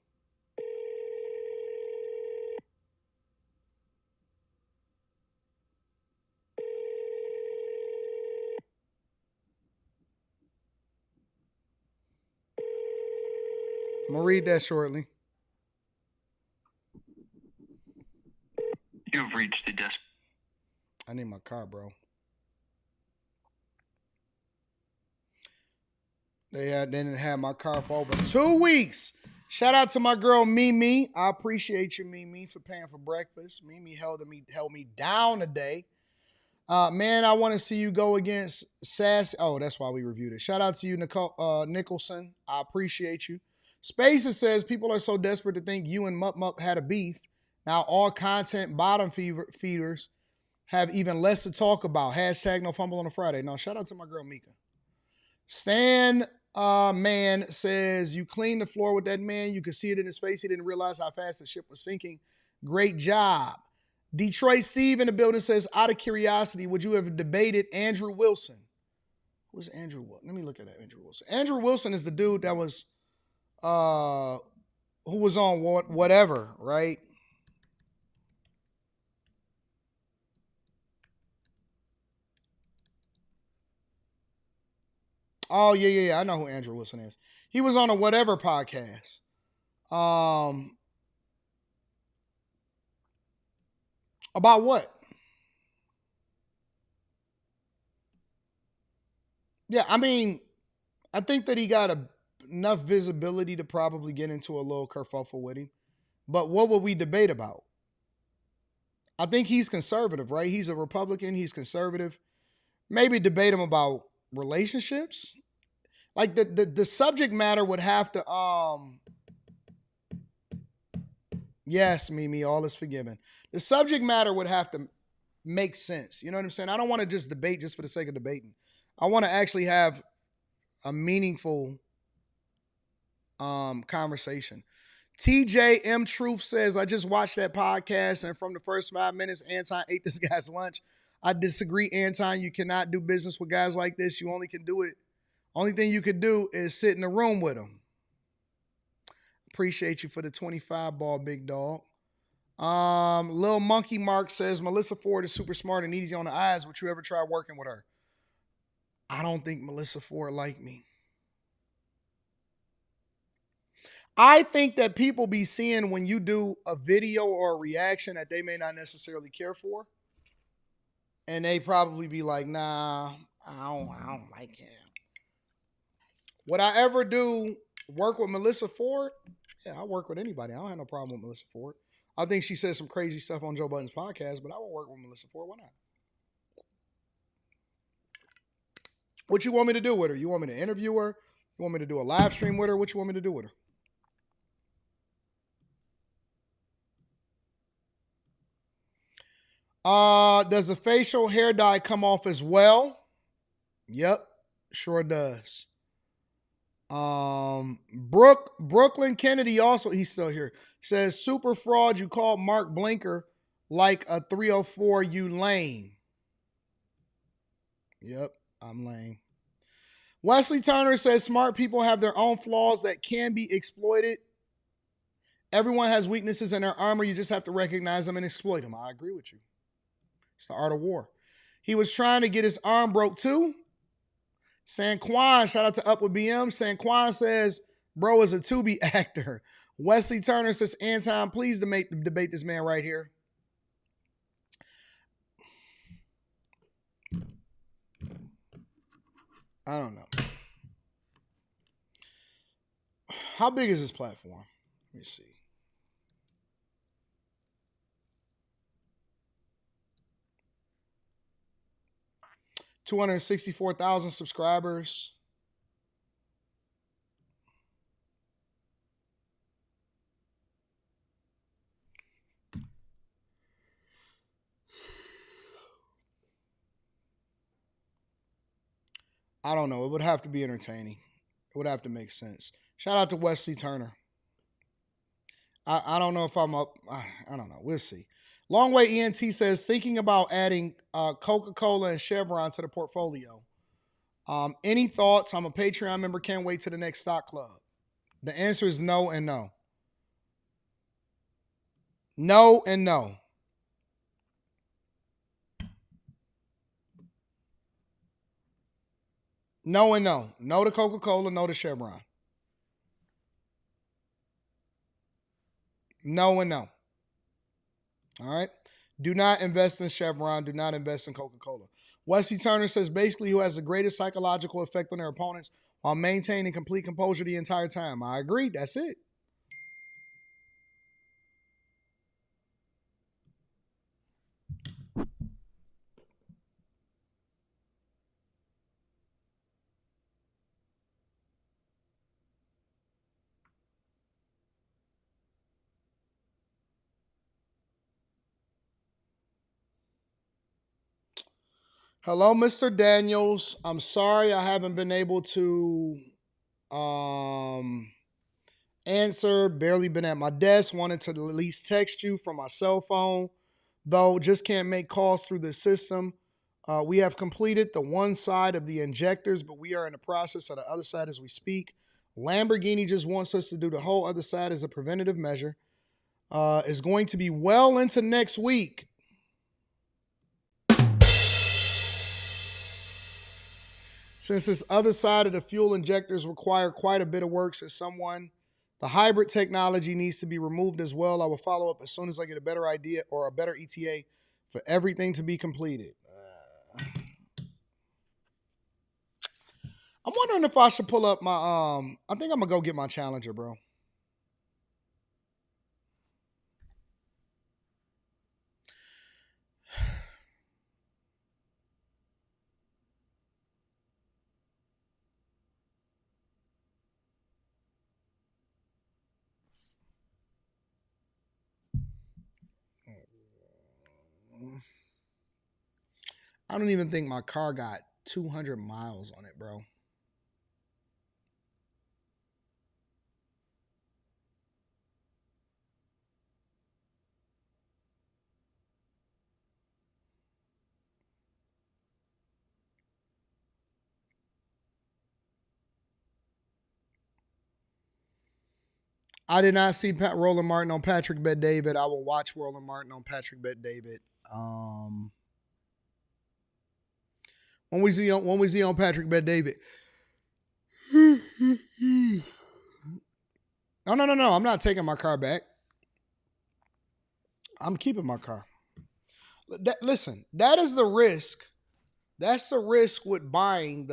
I'm going to read that shortly. You've reached the desk. I need my car, bro. They didn't have my car for over 2 weeks. Shout out to my girl Mimi. I appreciate you, Mimi, for paying for breakfast. Mimi held me down today. Man, I want to see you go against Sass. Oh, that's why we reviewed it. Shout out to you, Nicholson. I appreciate you. Spacer says people are so desperate to think you and Mup Mup had a beef. Now all content bottom feeders have even less to talk about. Hashtag no fumble on a Friday. No, shout out to my girl Mika. Stan man says you cleaned the floor with that man. You could see it in his face. He didn't realize how fast the ship was sinking. Great job. Detroit Steve in the building says, out of curiosity, would you have debated Andrew Wilson? Who's Andrew Wilson? Let me look at that. Andrew Wilson. Andrew Wilson is the dude that was, who was on whatever, right? Oh, yeah. I know who Andrew Wilson is. He was on a whatever podcast. About what? Yeah, I mean, I think that he got enough visibility to probably get into a little kerfuffle with him. But what would we debate about? I think he's conservative, right? He's a Republican. He's conservative. Maybe debate him about relationships. Like the subject matter would have to yes, Mimi, all is forgiven. The subject matter would have to make sense. You know what I'm saying? I don't want to just debate just for the sake of debating. I want to actually have a meaningful conversation. TJ M Truth says, I just watched that podcast, and from the first 5 minutes, Anton ate this guy's lunch. I disagree, Anton. You cannot do business with guys like this. You only can do it. Only thing you could do is sit in the room with them. Appreciate you for the 25 ball, big dog. Lil Monkey Mark says, Melissa Ford is super smart and easy on the eyes. Would you ever try working with her? I don't think Melissa Ford liked me. I think that people be seeing when you do a video or a reaction that they may not necessarily care for. And they probably be like, nah, I don't like him. Would I ever work with Melissa Ford? Yeah, I'll work with anybody. I don't have no problem with Melissa Ford. I think she says some crazy stuff on Joe Budden's podcast, but I will work with Melissa Ford. Why not? What you want me to do with her? You want me to interview her? You want me to do a live stream with her? What you want me to do with her? Does the facial hair dye come off as well? Yep, sure does. Brooklyn Kennedy also, he's still here, says, super fraud, you called Mark Blinker like a 304, you lame. Yep, I'm lame. Wesley Turner says, smart people have their own flaws that can be exploited. Everyone has weaknesses in their armor. You just have to recognize them and exploit them. I agree with you. It's the art of war. He was trying to get his arm broke too. Sanquan, shout out to Up with BM. Sanquan says, bro is a Tubi actor. Wesley Turner says, Anton, please debate this man right here. I don't know. How big is this platform? Let me see. $264,000 subscribers. I don't know. It would have to be entertaining. It would have to make sense. Shout out to Wesley Turner. I don't know if I'm up. I don't know. We'll see. Long Way ENT says, thinking about adding Coca-Cola and Chevron to the portfolio. Any thoughts? I'm a Patreon member. Can't wait to the next stock club. The answer is no and no. No and no. No and no. No to Coca-Cola, no to Chevron. No and no. All right? Do not invest in Chevron. Do not invest in Coca-Cola. Wesley Turner says, basically, who has the greatest psychological effect on their opponents while maintaining complete composure the entire time. I agree. That's it. Hello, Mr. Daniels. I'm sorry I haven't been able to answer. Barely been at my desk. Wanted to at least text you from my cell phone, though just can't make calls through the system. We have completed the one side of the injectors, but we are in the process of the other side as we speak. Lamborghini just wants us to do the whole other side as a preventative measure. It's going to be well into next week. Since this other side of the fuel injectors require quite a bit of work, says someone, the hybrid technology needs to be removed as well. I will follow up as soon as I get a better idea or a better ETA for everything to be completed. I'm wondering if I should pull up my, I think I'm going to go get my Challenger, bro. I don't even think my car got 200 miles on it, bro. I did not see Roland Martin on Patrick Bet David. I will watch Roland Martin on Patrick Bet David. When was he on Patrick Bet David? No. I'm not taking my car back. I'm keeping my car. Listen, that is the risk. That's the risk with buying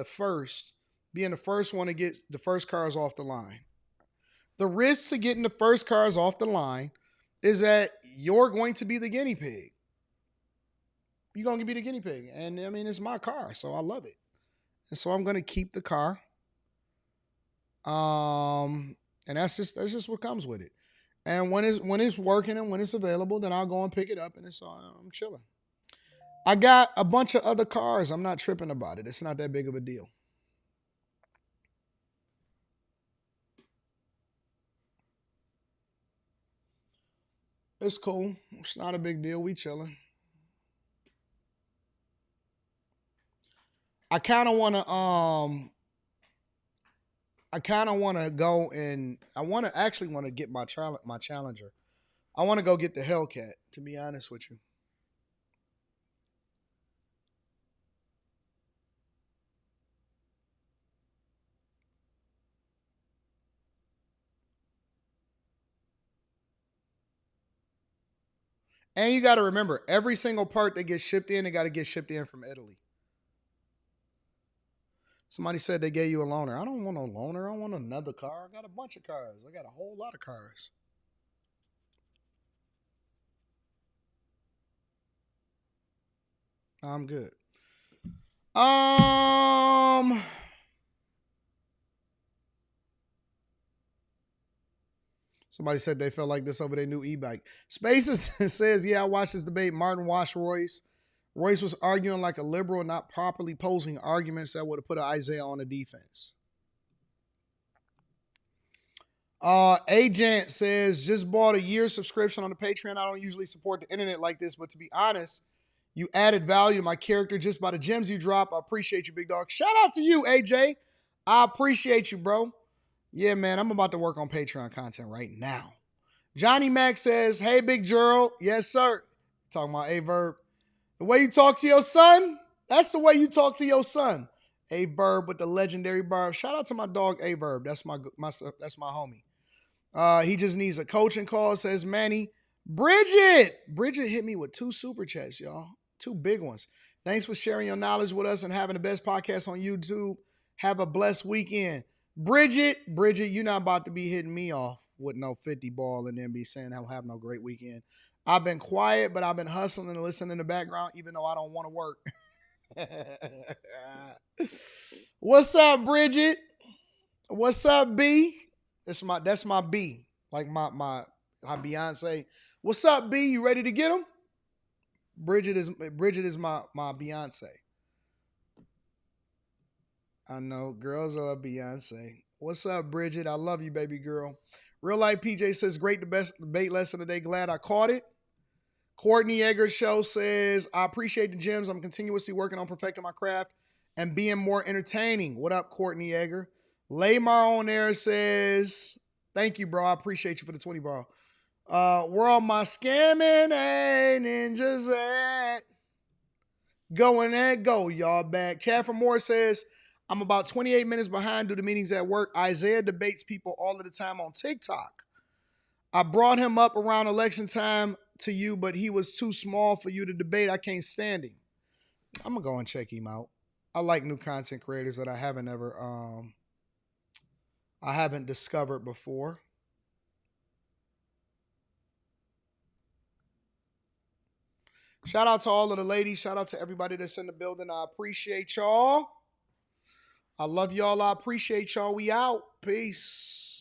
being the first one to get the first cars off the line. The risk to getting the first cars off the line is that you're going to be the guinea pig. You're going to be the guinea pig. And I mean, it's my car, so I love it. And so I'm going to keep the car. And that's just what comes with it. And when it's working and when it's available, then I'll go and pick it up, and I'm chilling. I got a bunch of other cars. I'm not tripping about it. It's not that big of a deal. It's cool. It's not a big deal. We chilling. I kind of want to go and I actually want to get my Challenger. I want to go get the Hellcat, to be honest with you. And you got to remember, every single part that gets shipped in, they got to get shipped in from Italy. Somebody said they gave you a loaner. I don't want no loaner. I want another car. I got a bunch of cars. I got a whole lot of cars. I'm good. Somebody said they felt like this over their new e-bike. Spaces says, yeah, I watched this debate. Martin Wash Royce Royce was arguing like a liberal, not properly posing arguments that would have put Isaiah on the defense. Agent says, just bought a year subscription on the Patreon. I don't usually support the internet like this, but to be honest, you added value to my character just by the gems you drop. I appreciate you, big dog. Shout out to you, AJ. I appreciate you, bro. Yeah, man, I'm about to work on Patreon content right now. Johnny Mac says, hey, Big Gerald. Yes, sir. Talking about A-Verb. The way you talk to your son, that's the way you talk to your son. A-Verb with the legendary barb. Shout out to my dog, A-Verb. That's my homie. He just needs a coaching call, says Manny. Bridget hit me with 2 super chats, y'all. 2 big ones. Thanks for sharing your knowledge with us and having the best podcast on YouTube. Have a blessed weekend. Bridget, you're not about to be hitting me off with no 50 ball and then be saying I'll have no great weekend. I've been quiet, but I've been hustling and listening in the background, even though I don't want to work. What's up, Bridget? What's up, B? That's my B. Like my Beyonce. What's up, B? You ready to get him? Bridget is my Beyonce. I know girls love Beyonce. What's up, Bridget? I love you, baby girl. Real Life PJ says, great debate lesson today. Glad I caught it. Courtney Eggers Show says, I appreciate the gems. I'm continuously working on perfecting my craft and being more entertaining. What up, Courtney Egger? Laymar on there says, thank you, bro. I appreciate you for the 20, bro. Where all my scamming ninjas at? Going and go, y'all back. Chad from Moore says, I'm about 28 minutes behind due to meetings at work. Isaiah debates people all of the time on TikTok. I brought him up around election time to you, but he was too small for you to debate. I can't stand him. I'm going to go and check him out. I like new content creators that I haven't discovered before. Shout out to all of the ladies. Shout out to everybody that's in the building. I appreciate y'all. I love y'all. I appreciate y'all. We out. Peace.